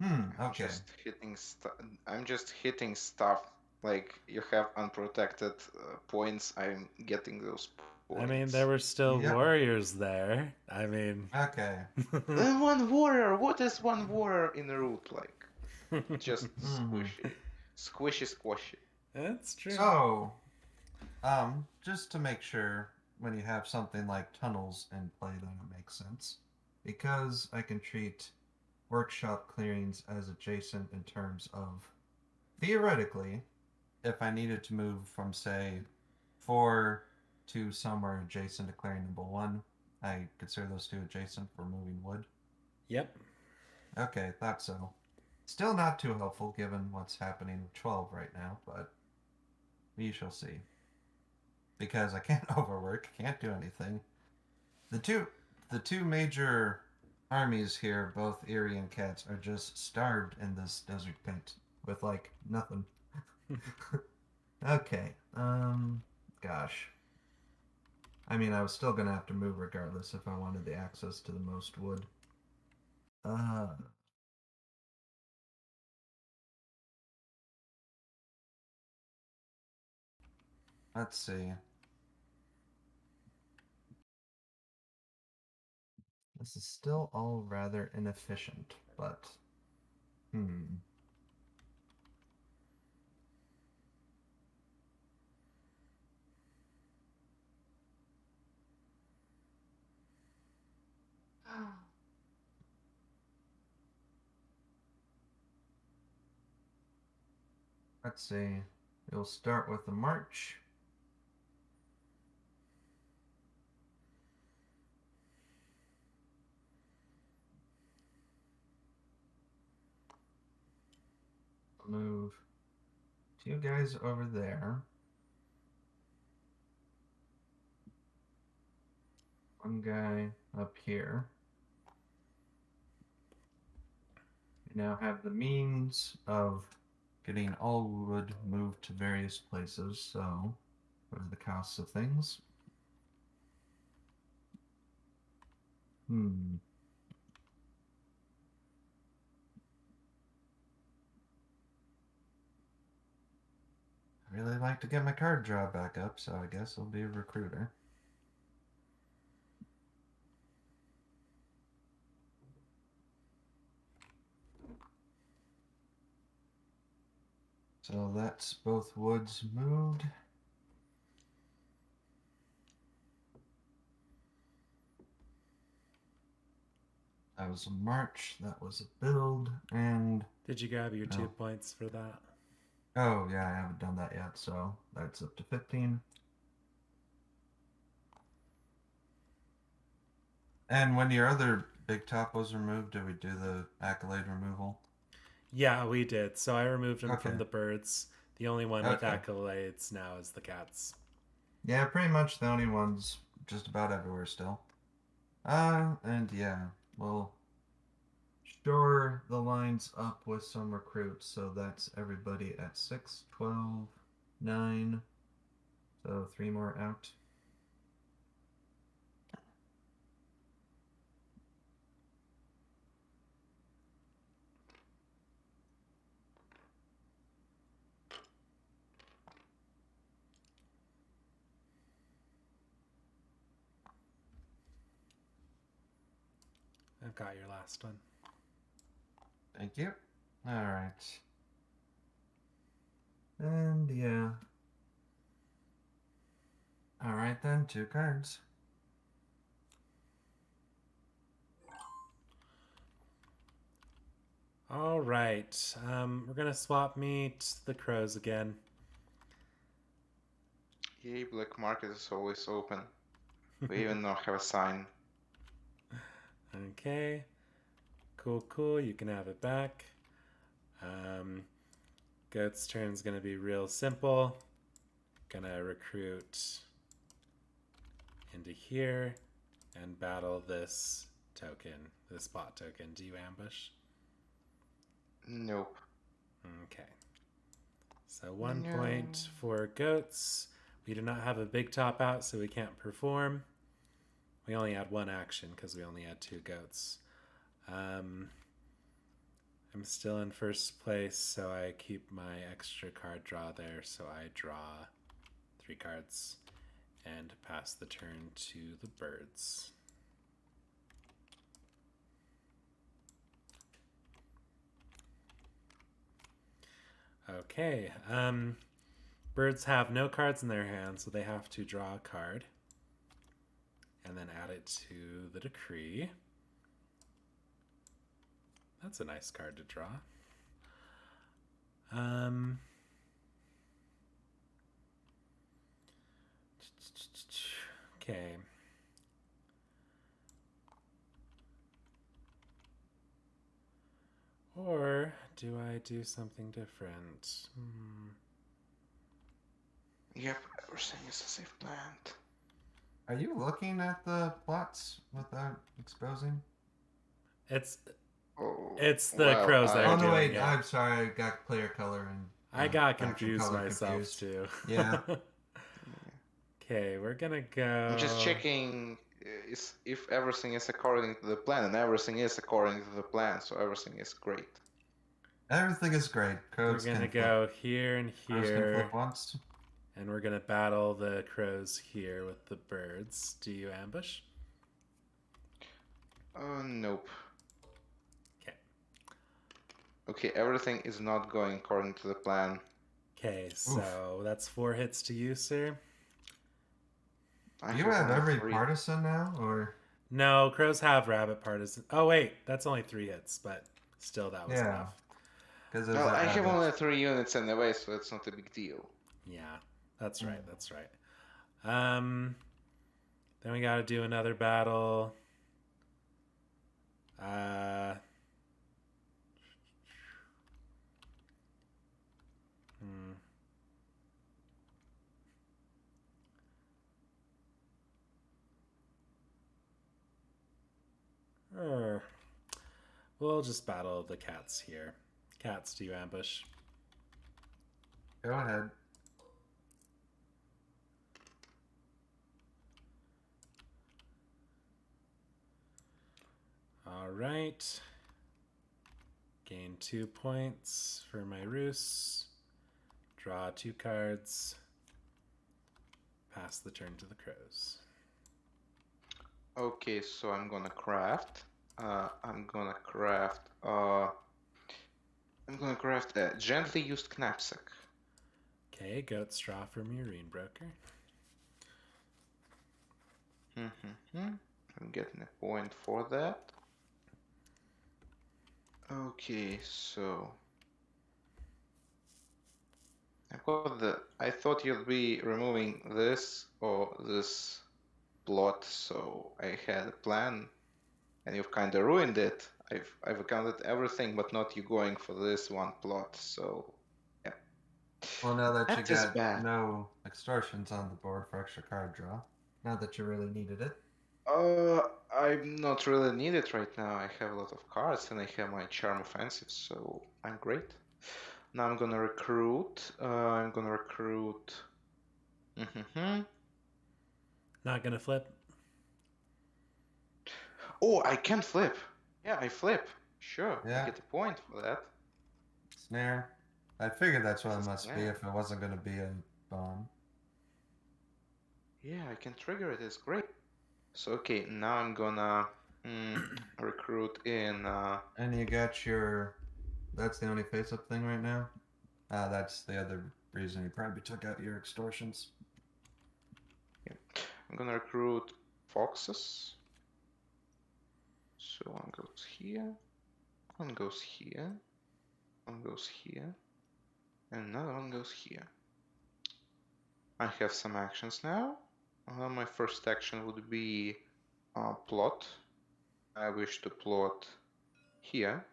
[SPEAKER 3] I'm
[SPEAKER 2] okay.
[SPEAKER 3] just hitting stuff. I'm just hitting stuff. Like you have unprotected points. I'm getting those
[SPEAKER 1] I mean, there
[SPEAKER 3] points.
[SPEAKER 1] were still
[SPEAKER 2] Yep.
[SPEAKER 1] warriors there. I mean,
[SPEAKER 2] Okay.
[SPEAKER 3] One warrior. What is one warrior in a root like? Just
[SPEAKER 2] Mm-hmm.
[SPEAKER 3] squishy, squishy, squashy.
[SPEAKER 1] that's true.
[SPEAKER 2] So, just to make sure when you have something like tunnels in play that it makes sense, because I can treat workshop clearings as adjacent in terms of theoretically, if I needed to move from say 4 to somewhere adjacent to clearing number 1, I consider those two adjacent for moving wood.
[SPEAKER 1] Yep.
[SPEAKER 2] Okay, thought so. Still not too helpful given what's happening with 12 right now, but we shall see. Because I can't overwork, can't do anything. The two the two major armies here, both Erie and Cats, are just starved in this desert pit with like nothing. Okay. Gosh. I mean, I was still gonna have to move regardless if I wanted the access to the most wood. Uh, let's see. This is still all rather inefficient, but hmm. Let's see. We'll start with the march. Move two guys over there. One guy up here. We now have the means of getting all wood moved to various places, so what are the costs of things? Hmm. I really like to get my card draw back up, so I guess I'll be a recruiter. So that's both woods moved. That was a march, that was a build, and
[SPEAKER 1] Did you grab your 2
[SPEAKER 2] oh,
[SPEAKER 1] points for that?
[SPEAKER 2] oh yeah, I haven't done that yet, so that's up to 15. And when your other big top was removed, did we do the accolade removal?
[SPEAKER 1] Yeah, we did. So I removed them from
[SPEAKER 2] Okay,
[SPEAKER 1] the birds. The only one with
[SPEAKER 2] okay.
[SPEAKER 1] accolades now is the cats.
[SPEAKER 2] Yeah, pretty much the only ones just about everywhere still. And yeah, we'll shore the lines up with some recruits, so that's everybody at 6, 12, 9, so 3 more out.
[SPEAKER 1] I've got your last one.
[SPEAKER 2] Thank you. Alright. And yeah. Alright then, 2 cards.
[SPEAKER 1] All right. We're gonna swap meet the crows again.
[SPEAKER 3] Yay, black market is always open. We even now have a sign.
[SPEAKER 1] Okay. Cool. You can have it back. Goat's turn is gonna be real simple. Gonna recruit into here and battle this token, this bot token. Do you ambush?
[SPEAKER 3] Nope.
[SPEAKER 1] Okay. So 1 point
[SPEAKER 3] No.
[SPEAKER 1] for goats. We do not have a big top out, so we can't perform. We only had 1 action because we only had 2 goats. I'm still in first place, so I keep my extra card draw there. So I draw 3 cards and pass the turn to the birds. Okay. Birds have no cards in their hand, so they have to draw a card and then add it to the decree. That's a nice card to draw. Okay. Or do I do something different?
[SPEAKER 3] Yep, everything is as if planned.
[SPEAKER 2] Are you looking at the plots without exposing?
[SPEAKER 1] It's
[SPEAKER 3] Oh,
[SPEAKER 1] the
[SPEAKER 3] well,
[SPEAKER 1] crows that
[SPEAKER 2] Oh
[SPEAKER 1] are
[SPEAKER 2] no,
[SPEAKER 1] doing
[SPEAKER 2] wait.
[SPEAKER 1] it.
[SPEAKER 2] I'm sorry. I got player color and
[SPEAKER 1] I got
[SPEAKER 2] actual
[SPEAKER 1] confused
[SPEAKER 2] color
[SPEAKER 1] myself
[SPEAKER 2] confused.
[SPEAKER 1] too.
[SPEAKER 2] Yeah.
[SPEAKER 1] Okay, we're gonna go.
[SPEAKER 3] I'm just checking if everything is according to the plan, and everything is according to the plan, so everything is great.
[SPEAKER 2] Everything is great.
[SPEAKER 1] We're
[SPEAKER 2] Crows
[SPEAKER 1] gonna
[SPEAKER 2] can flip.
[SPEAKER 1] go here and
[SPEAKER 2] Crows can
[SPEAKER 1] here,
[SPEAKER 2] flip once.
[SPEAKER 1] and we're gonna battle the crows here with the birds. Do you ambush?
[SPEAKER 3] Nope.
[SPEAKER 1] Okay.
[SPEAKER 3] Okay, everything is not going according to the plan.
[SPEAKER 1] Okay, so that's 4 hits to you, sir.
[SPEAKER 3] I
[SPEAKER 2] You have
[SPEAKER 3] only
[SPEAKER 2] every
[SPEAKER 3] 3.
[SPEAKER 2] partisan now, or
[SPEAKER 1] No, crows have rabbit partisan. Oh wait, that's only 3 hits, but still that was
[SPEAKER 2] yeah,
[SPEAKER 1] enough.
[SPEAKER 2] because there's
[SPEAKER 3] Well,
[SPEAKER 2] that
[SPEAKER 3] I have
[SPEAKER 2] rabbit.
[SPEAKER 3] only 3 units anyway, so it's not a big deal.
[SPEAKER 1] Yeah, that's right. That's right. Then we got to do another battle. Uh, hmm. We'll just battle the cats here. Cats, do you ambush?
[SPEAKER 2] Go ahead.
[SPEAKER 1] All right. Gain 2 points for my roost. Draw 2 cards. Pass the turn to the crows.
[SPEAKER 3] Okay, so I'm gonna craft. I'm gonna craft a gently used knapsack.
[SPEAKER 1] Okay, goat straw from your Marine Broker.
[SPEAKER 3] I'm getting a point for that. Okay, so I thought you'd be removing this or this plot, so I had a plan, and you've kind of ruined it. I've accounted everything, but not you going for this one plot. So yeah,
[SPEAKER 2] Well, now that you
[SPEAKER 3] that is
[SPEAKER 2] got
[SPEAKER 3] bad.
[SPEAKER 2] no extortions on the board for extra card draw, not that you really needed it.
[SPEAKER 3] I'm not really needed right now. I have a lot of cards, and I have my charm offensive, so I'm great. Now I'm gonna recruit.
[SPEAKER 1] Not gonna flip.
[SPEAKER 3] Oh, I can flip. Yeah, I flip. Sure, I
[SPEAKER 2] Yeah.
[SPEAKER 3] get a point for that.
[SPEAKER 2] Snare. I figured that's what it
[SPEAKER 3] It's a
[SPEAKER 2] must be
[SPEAKER 3] snare.
[SPEAKER 2] if it wasn't going to be a bomb.
[SPEAKER 3] Yeah, I can trigger it. It's great. So okay, now I'm gonna recruit in.
[SPEAKER 2] And you got your. That's the only face up thing right now? That's the other reason he probably took out your extortions.
[SPEAKER 3] I'm gonna recruit foxes. So one goes here, one goes here, one goes here, and another one goes here. I have some actions now. My first action would be plot. I wish to plot here.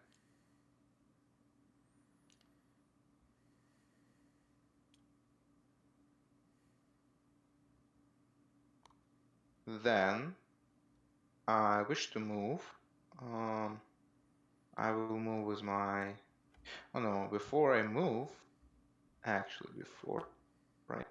[SPEAKER 3] Then I wish to move. I will move with my. Oh no! Before I move, actually, before, right?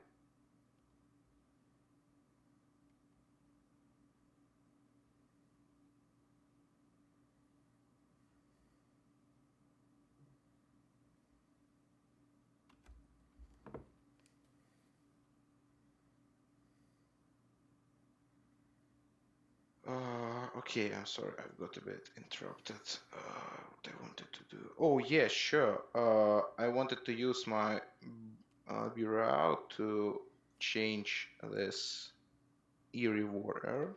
[SPEAKER 3] Okay, I'm sorry, I got a bit interrupted. What I wanted to do. Oh, yeah, sure. I wanted to use my bureau to change this eerie warrior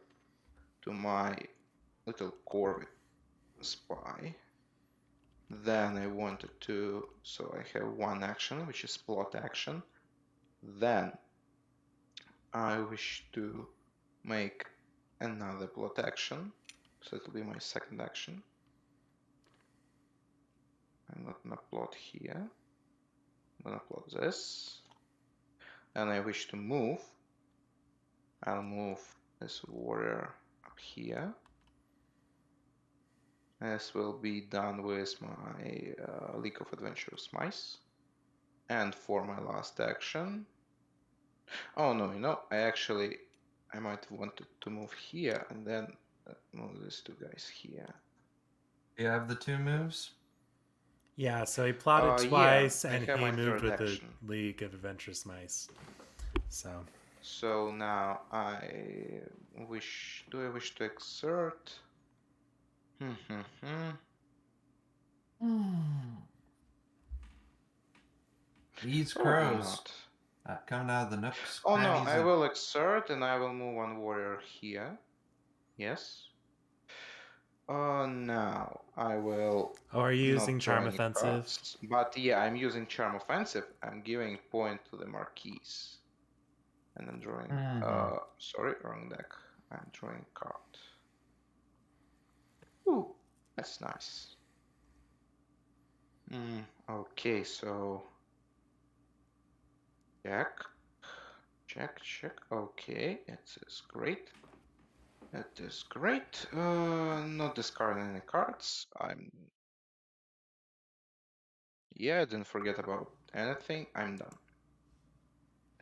[SPEAKER 3] to my little corvid spy. Then I wanted to, so I have one action, which is plot action. Then I wish to make another plot action. So it'll be my second action. I'm not gonna plot here. I'm gonna plot this. And I wish to move. I'll move this warrior up here. This will be done with my League of Adventurous Mice. And for my last action... Oh no, you know, I might have wanted to move here and then move these two guys here.
[SPEAKER 2] You have the 2 moves?
[SPEAKER 1] Yeah, so he plotted
[SPEAKER 3] Yeah,
[SPEAKER 1] twice
[SPEAKER 3] I
[SPEAKER 1] and
[SPEAKER 3] have
[SPEAKER 1] he
[SPEAKER 3] my
[SPEAKER 1] moved
[SPEAKER 3] third
[SPEAKER 1] with the
[SPEAKER 3] action.
[SPEAKER 1] League of Adventurous Mice.
[SPEAKER 3] So now I wish... Do I wish to exert?
[SPEAKER 2] These
[SPEAKER 3] Probably
[SPEAKER 2] crows
[SPEAKER 3] not.
[SPEAKER 2] coming out of the nooks.
[SPEAKER 3] Oh no,
[SPEAKER 2] crannies
[SPEAKER 3] I
[SPEAKER 2] of-
[SPEAKER 3] will exert and I will move one warrior here. Yes. Now I will
[SPEAKER 1] Oh, are you using
[SPEAKER 3] not draw
[SPEAKER 1] Charm
[SPEAKER 3] any
[SPEAKER 1] Offensive?
[SPEAKER 3] cards. But yeah, I'm using Charm Offensive. I'm giving point to the Marquise. And I'm drawing... sorry, wrong deck. I'm drawing a card. Ooh, that's nice. Okay, so... Check. Okay, it is great. It is great. Not discarding any cards. Yeah, I didn't forget about anything. I'm done.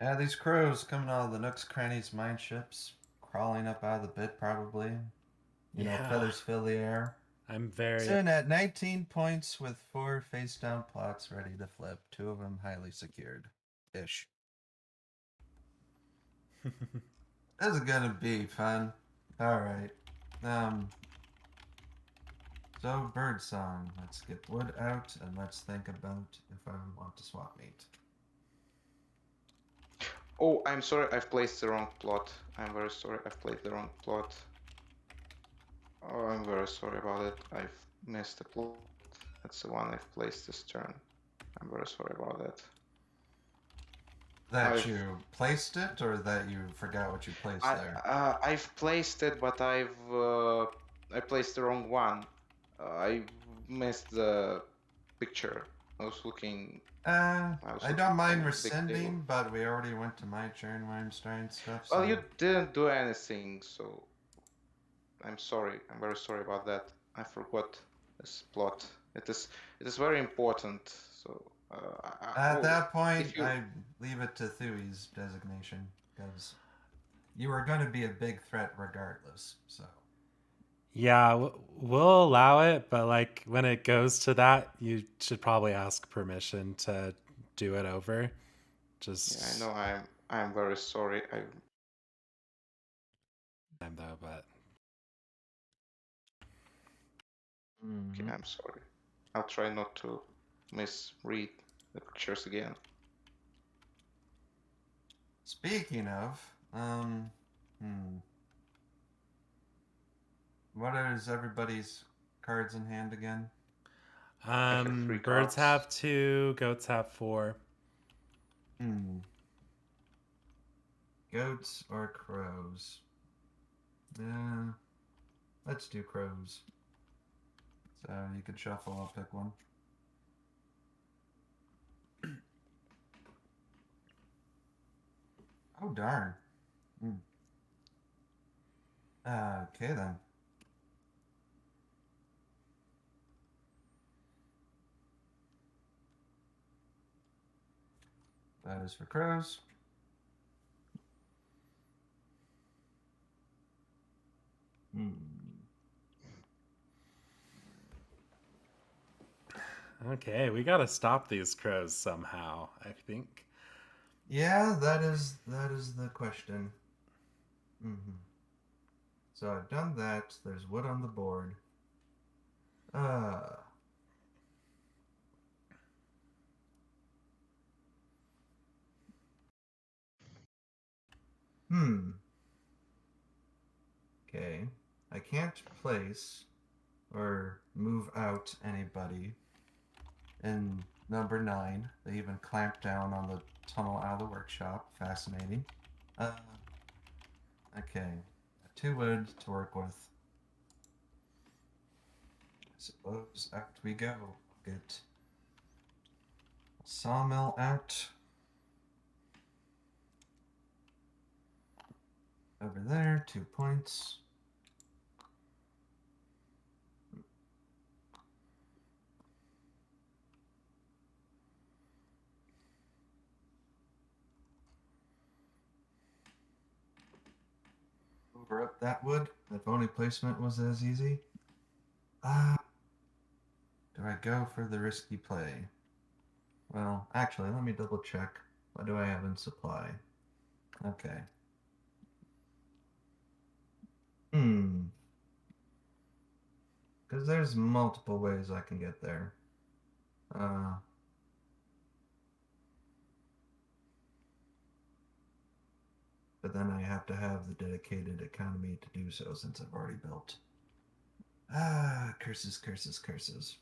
[SPEAKER 2] Yeah, these crows coming out of the nooks, crannies, mine ships, crawling up out of the pit probably. You know, feathers fill the air.
[SPEAKER 1] I'm very...
[SPEAKER 2] Soon at 19 points with 4 face-down plots ready to flip. 2 of them highly secured. Ish. This is gonna be fun. Alright. So, birdsong. Let's get wood out and let's think about if I want to swap meat.
[SPEAKER 3] Oh, I'm sorry, I've placed the wrong plot. I'm very sorry, I've played the wrong plot. Oh, I'm very sorry about it. I've missed the plot. That's the one I've placed this turn. I'm very sorry about that.
[SPEAKER 2] That you placed it, or that you forgot what you placed there?
[SPEAKER 3] I've placed it, but I placed the wrong one. I missed the picture. I was looking...
[SPEAKER 2] I don't mind
[SPEAKER 3] at the big table.
[SPEAKER 2] rescinding, but we already went to my turn where I'm starting stuff.
[SPEAKER 3] Well,
[SPEAKER 2] so...
[SPEAKER 3] you didn't do anything, so I'm sorry. I'm very sorry about that. I forgot this plot. It is very important. So
[SPEAKER 2] at that point, I leave it to Thui's designation because you are going to be a big threat regardless. So
[SPEAKER 1] Yeah, we'll allow it, but like when it goes to that, you should probably ask permission to do it over. Just
[SPEAKER 3] yeah, I know. I'm very sorry.
[SPEAKER 1] time though, but
[SPEAKER 3] Okay, I'm sorry. I'll try not to misread the pictures again.
[SPEAKER 2] Speaking of, what is everybody's cards in hand again?
[SPEAKER 3] I have 3
[SPEAKER 1] Birds
[SPEAKER 3] cards.
[SPEAKER 1] have 2, goats have 4.
[SPEAKER 2] Hmm. Goats or crows? Yeah, let's do crows. So you could shuffle, I'll pick one. Oh, darn. Hmm. Okay, then. That is for crows. Hmm.
[SPEAKER 1] Okay, we gotta stop these crows somehow, I think.
[SPEAKER 2] Yeah, that is the question. Mm-hmm. So I've done that. There's wood on the board. Uh, hmm. Okay. I can't place or move out anybody in number 9. They even clamped down on the tunnel out of the workshop. Fascinating. Uh, okay. 2 wood to work with. I suppose out we go. Get a sawmill out. Over there, 2 points. Over up that wood. If only placement was as easy. Ah, do I go for the risky play? Well, actually, let me double check. What do I have in supply? Okay. Hmm. Because there's multiple ways I can get there. Uh, but then I have to have the dedicated economy to do so since I've already built. Ah, curses, curses, curses.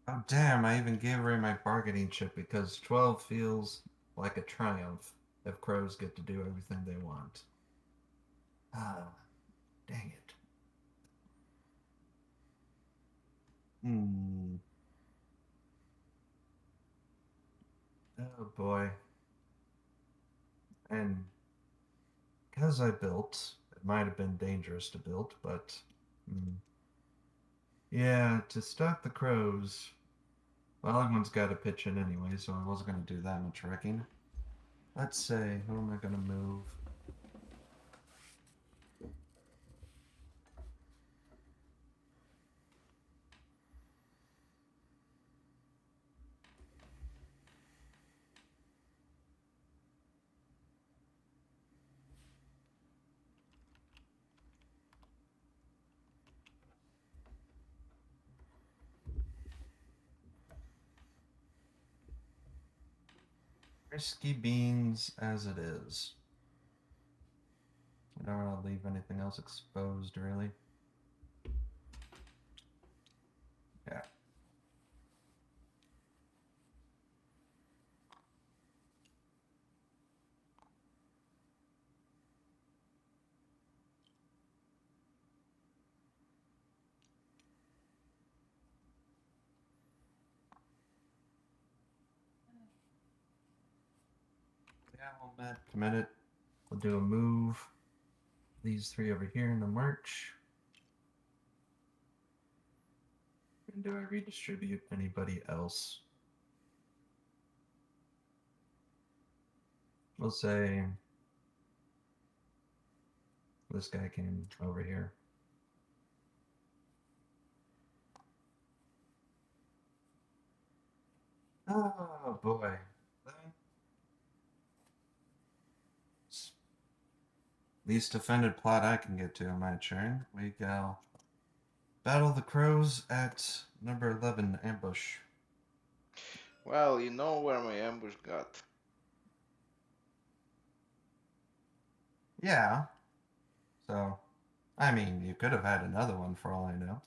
[SPEAKER 2] Oh, damn, I even gave away my bargaining chip because 12 feels like a triumph if crows get to do everything they want. Ah, dang it. Hmm. Oh, boy. And because I built, it might have been dangerous to build, but yeah, to stop the crows, well, everyone's got to pitch in anyway, so I wasn't going to do that much wrecking. Let's say, who am I going to move? Risky beans as it is. I don't want to leave anything else exposed, really. Yeah. Yeah, we'll commit it. We'll do a move. These 3 over here in the march. And do I redistribute anybody else? We'll say this guy came over here. Oh boy. Least defended plot I can get to on my turn. We go. Battle the crows at number 11, ambush.
[SPEAKER 3] Well, you know where my ambush got.
[SPEAKER 2] Yeah. So, I mean, you could have had another one for all I know.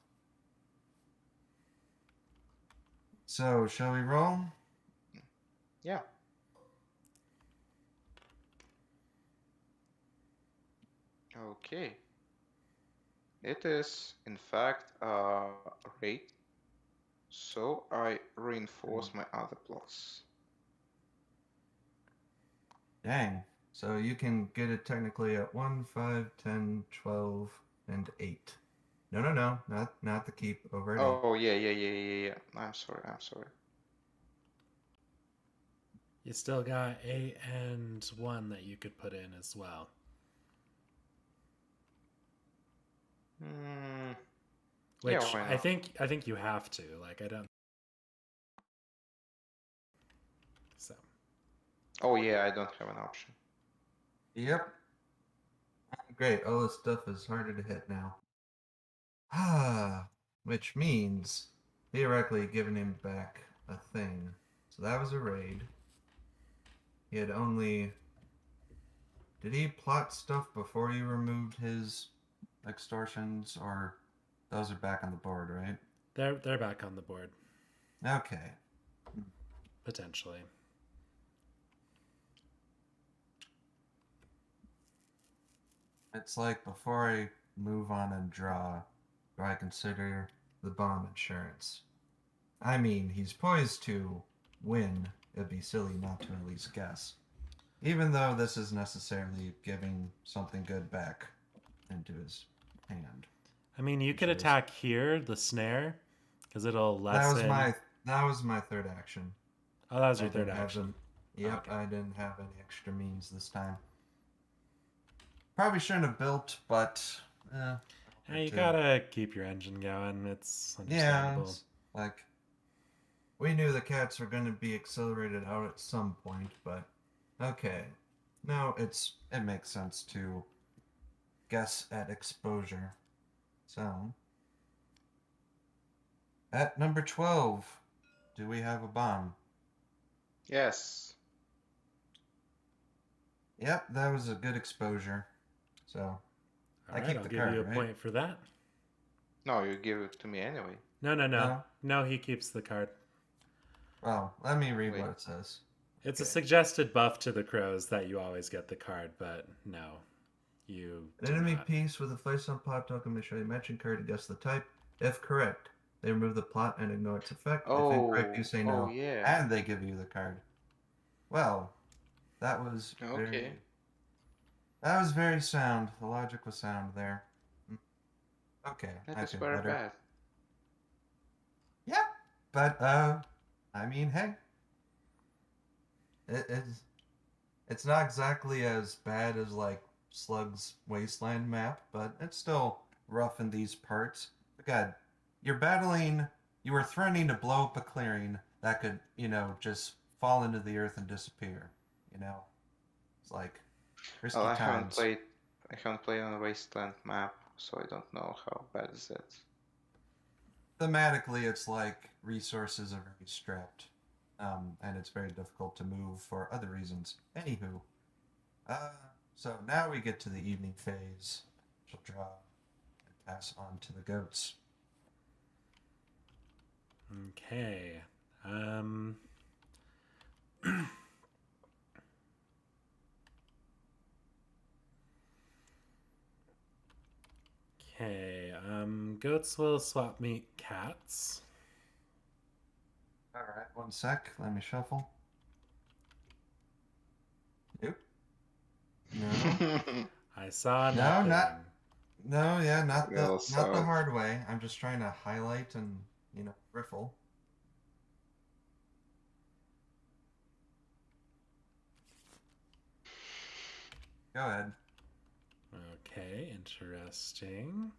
[SPEAKER 2] So, shall we roll?
[SPEAKER 3] Yeah. Okay. It is, in fact, a raid. So I reinforce my other plus.
[SPEAKER 2] Dang. So you can get it technically at 1, 5, 10, 12, and 8. No. Not the keep, over at 8.
[SPEAKER 3] Oh, yeah. I'm sorry.
[SPEAKER 1] You still got 8 and 1 that you could put in as well.
[SPEAKER 3] Mm, yeah,
[SPEAKER 1] Which
[SPEAKER 3] why
[SPEAKER 1] I
[SPEAKER 3] not?
[SPEAKER 1] think you have to. Like I don't. So
[SPEAKER 3] Oh, yeah, I don't have an option.
[SPEAKER 2] Yep. Great. All this stuff is harder to hit now. Ah, which means theoretically giving him back a thing. So that was a raid. He had only. Did he plot stuff before you removed his extortions, or those are back on the board, right?
[SPEAKER 1] they're back on the board
[SPEAKER 2] Okay.
[SPEAKER 1] potentially.
[SPEAKER 2] It's like before I move on and draw, do I consider the bomb insurance? I mean, he's poised to win. It'd be silly not to at least guess. Even though this is necessarily giving something good back into his hand.
[SPEAKER 1] I mean, you
[SPEAKER 2] Which
[SPEAKER 1] could
[SPEAKER 2] is
[SPEAKER 1] attack here the snare because it'll
[SPEAKER 2] that was
[SPEAKER 1] lessen.
[SPEAKER 2] my third action.
[SPEAKER 1] Oh, that was
[SPEAKER 2] I
[SPEAKER 1] your third
[SPEAKER 2] didn't have them.
[SPEAKER 1] action. Oh,
[SPEAKER 2] Yep,
[SPEAKER 1] okay.
[SPEAKER 2] I didn't have any extra means this time. Probably shouldn't have built, but
[SPEAKER 1] Yeah, you
[SPEAKER 2] to.
[SPEAKER 1] gotta keep your engine going. It's
[SPEAKER 2] Yeah,
[SPEAKER 1] understandable.
[SPEAKER 2] it's like we knew the cats were going to be accelerated out at some point, but okay. No, it makes sense to guess at exposure. So, at number 12, do we have a bomb?
[SPEAKER 3] Yes.
[SPEAKER 2] Yep, that was a good exposure. So,
[SPEAKER 1] All
[SPEAKER 2] I
[SPEAKER 1] right,
[SPEAKER 2] keep
[SPEAKER 1] I'll
[SPEAKER 2] the
[SPEAKER 1] give you
[SPEAKER 2] card,
[SPEAKER 1] a
[SPEAKER 2] right?
[SPEAKER 1] point for that.
[SPEAKER 3] No, you give it to me anyway.
[SPEAKER 1] No.
[SPEAKER 2] No?
[SPEAKER 1] No, he keeps the card.
[SPEAKER 2] Well, let me read
[SPEAKER 3] Wait.
[SPEAKER 2] what it says.
[SPEAKER 1] It's a
[SPEAKER 2] Okay.
[SPEAKER 1] suggested buff to the crows that you always get the card, but no, you
[SPEAKER 2] An
[SPEAKER 1] do
[SPEAKER 2] enemy
[SPEAKER 1] not.
[SPEAKER 2] piece with a face on plot token may show you matching card to guess the type. If correct, they remove the plot and ignore its effect. If incorrect, you say
[SPEAKER 3] Oh,
[SPEAKER 2] no,
[SPEAKER 3] yeah.
[SPEAKER 2] and they give you the card. Well, that was
[SPEAKER 3] Okay.
[SPEAKER 2] very sound. The logic was sound there. Mm, okay,
[SPEAKER 3] That
[SPEAKER 2] I
[SPEAKER 3] is
[SPEAKER 2] feel
[SPEAKER 3] very
[SPEAKER 2] better.
[SPEAKER 3] bad.
[SPEAKER 2] Yeah, but I mean, hey, it's not exactly as bad as like Slug's Wasteland map, but it's still rough in these parts. But God, you're battling. You were threatening to blow up a clearing that could, just fall into the earth and disappear. You know, it's like
[SPEAKER 3] Well,
[SPEAKER 2] risky times.
[SPEAKER 3] I haven't played on a Wasteland map, so I don't know how bad is that.
[SPEAKER 2] Thematically, it's like resources are very strapped, and it's very difficult to move for other reasons. Anywho, uh, so now we get to the evening phase. She'll draw and pass on to the goats.
[SPEAKER 1] Okay. Um. Okay. Goats will swap meet cats.
[SPEAKER 2] All right, one sec. Let me shuffle. Nope. No.
[SPEAKER 1] I saw
[SPEAKER 2] No,
[SPEAKER 1] nothing.
[SPEAKER 2] no, yeah,
[SPEAKER 3] Well,
[SPEAKER 2] not the
[SPEAKER 3] so
[SPEAKER 2] hard way. I'm just trying to highlight and, riffle. Go ahead.
[SPEAKER 1] Okay, interesting.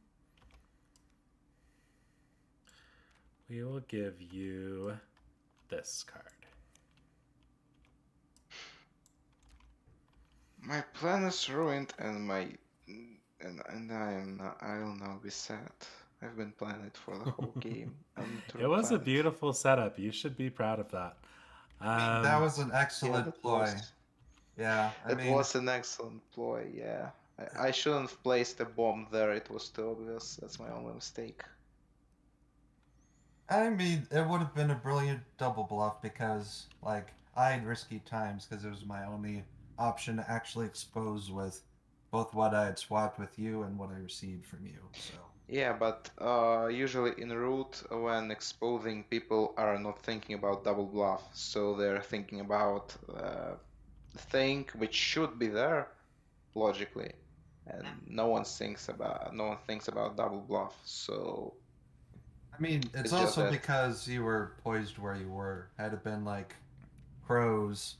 [SPEAKER 1] We will give you this card.
[SPEAKER 3] my plan is ruined, and I will now be sad. I've been playing it for the whole game. And
[SPEAKER 1] It was a beautiful setup. You should be proud of that.
[SPEAKER 2] I mean, that was an
[SPEAKER 3] Yeah,
[SPEAKER 2] excellent
[SPEAKER 3] that
[SPEAKER 2] ploy.
[SPEAKER 3] was
[SPEAKER 2] Yeah, I
[SPEAKER 3] that
[SPEAKER 2] mean,
[SPEAKER 3] was an excellent ploy. Yeah, I shouldn't have placed a bomb there. It was too obvious. That's my only mistake.
[SPEAKER 2] it would have been a brilliant double bluff because, like, I had risky times because it was my only option to actually expose with both what I had swapped with you and what I received from you. So,
[SPEAKER 3] Yeah, but usually in root, when exposing, people are not thinking about double bluff, so they're thinking about thing which should be there logically, and no one thinks about double bluff. So
[SPEAKER 2] I mean, it's
[SPEAKER 3] it's just
[SPEAKER 2] also
[SPEAKER 3] that
[SPEAKER 2] because you were poised where you were. Had it been like crows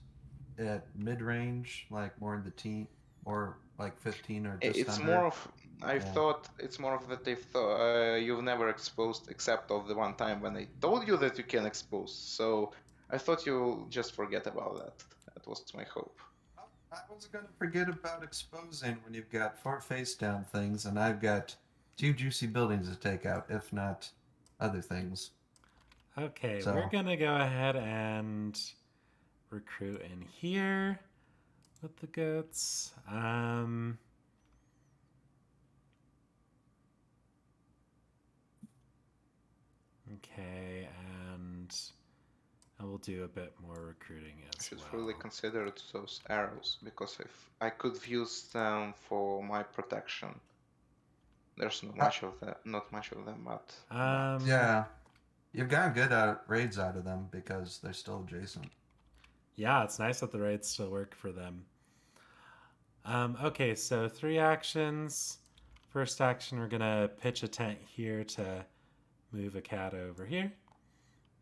[SPEAKER 2] at mid range, like more in the teen, or like 15 or just
[SPEAKER 3] it's more
[SPEAKER 2] under,
[SPEAKER 3] of I
[SPEAKER 2] yeah.
[SPEAKER 3] thought it's more of that they thought you've never exposed except of the one time when I told you that you can expose. So I thought you'll just forget about that. That was my hope.
[SPEAKER 2] I wasn't going to forget about exposing when you've got four face down things and I've got two juicy buildings to take out, if not other things.
[SPEAKER 1] Okay, we're
[SPEAKER 2] So,
[SPEAKER 1] gonna go ahead and recruit in here with the goats. Okay, and I will do a bit more recruiting
[SPEAKER 3] I
[SPEAKER 1] as
[SPEAKER 3] should really
[SPEAKER 1] well.
[SPEAKER 3] consider those arrows because if I could use them for my protection. There's
[SPEAKER 2] uh,
[SPEAKER 3] not much of them, but
[SPEAKER 2] yeah, you've got good raids out of them because they're still adjacent.
[SPEAKER 1] Yeah, it's nice that the raids still work for them. Okay, so 3 actions. First action, we're gonna pitch a tent here to move a cat over here.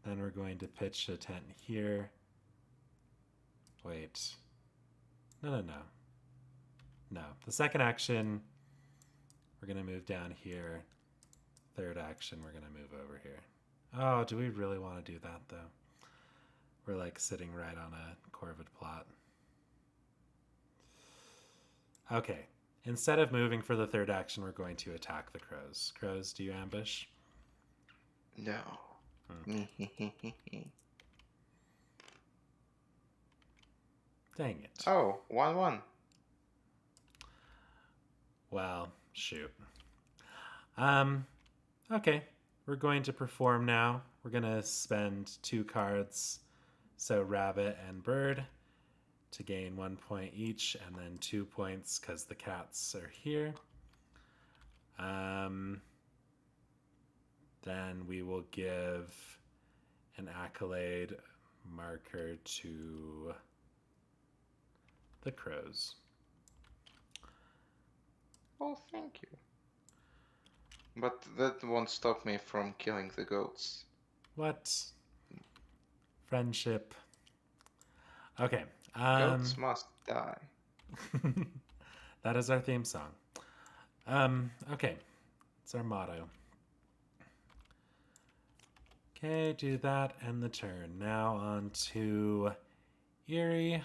[SPEAKER 1] Then we're going to pitch a tent here. Wait. No. No. The second action, we're going to move down here. Third action, we're going to move over here. Oh, do we really want to do that, though? We're like sitting right on a Corvid plot. Okay. Instead of moving for the third action, we're going to attack the crows. Crows, do you ambush?
[SPEAKER 3] no.
[SPEAKER 1] Dang it.
[SPEAKER 3] Oh, 1-1.
[SPEAKER 1] Well, shoot. Okay. We're going to perform now. We're going to spend 2 cards, so rabbit and bird, to gain 1 point each, and then 2 points because the cats are here. Then we will give an accolade marker to the crows.
[SPEAKER 3] Oh, thank you. But that won't stop me from killing the goats.
[SPEAKER 1] What? Friendship. Okay.
[SPEAKER 3] Goats must die.
[SPEAKER 1] That is our theme song. Okay. It's our motto. Okay, do that and the turn. Now on to Erie.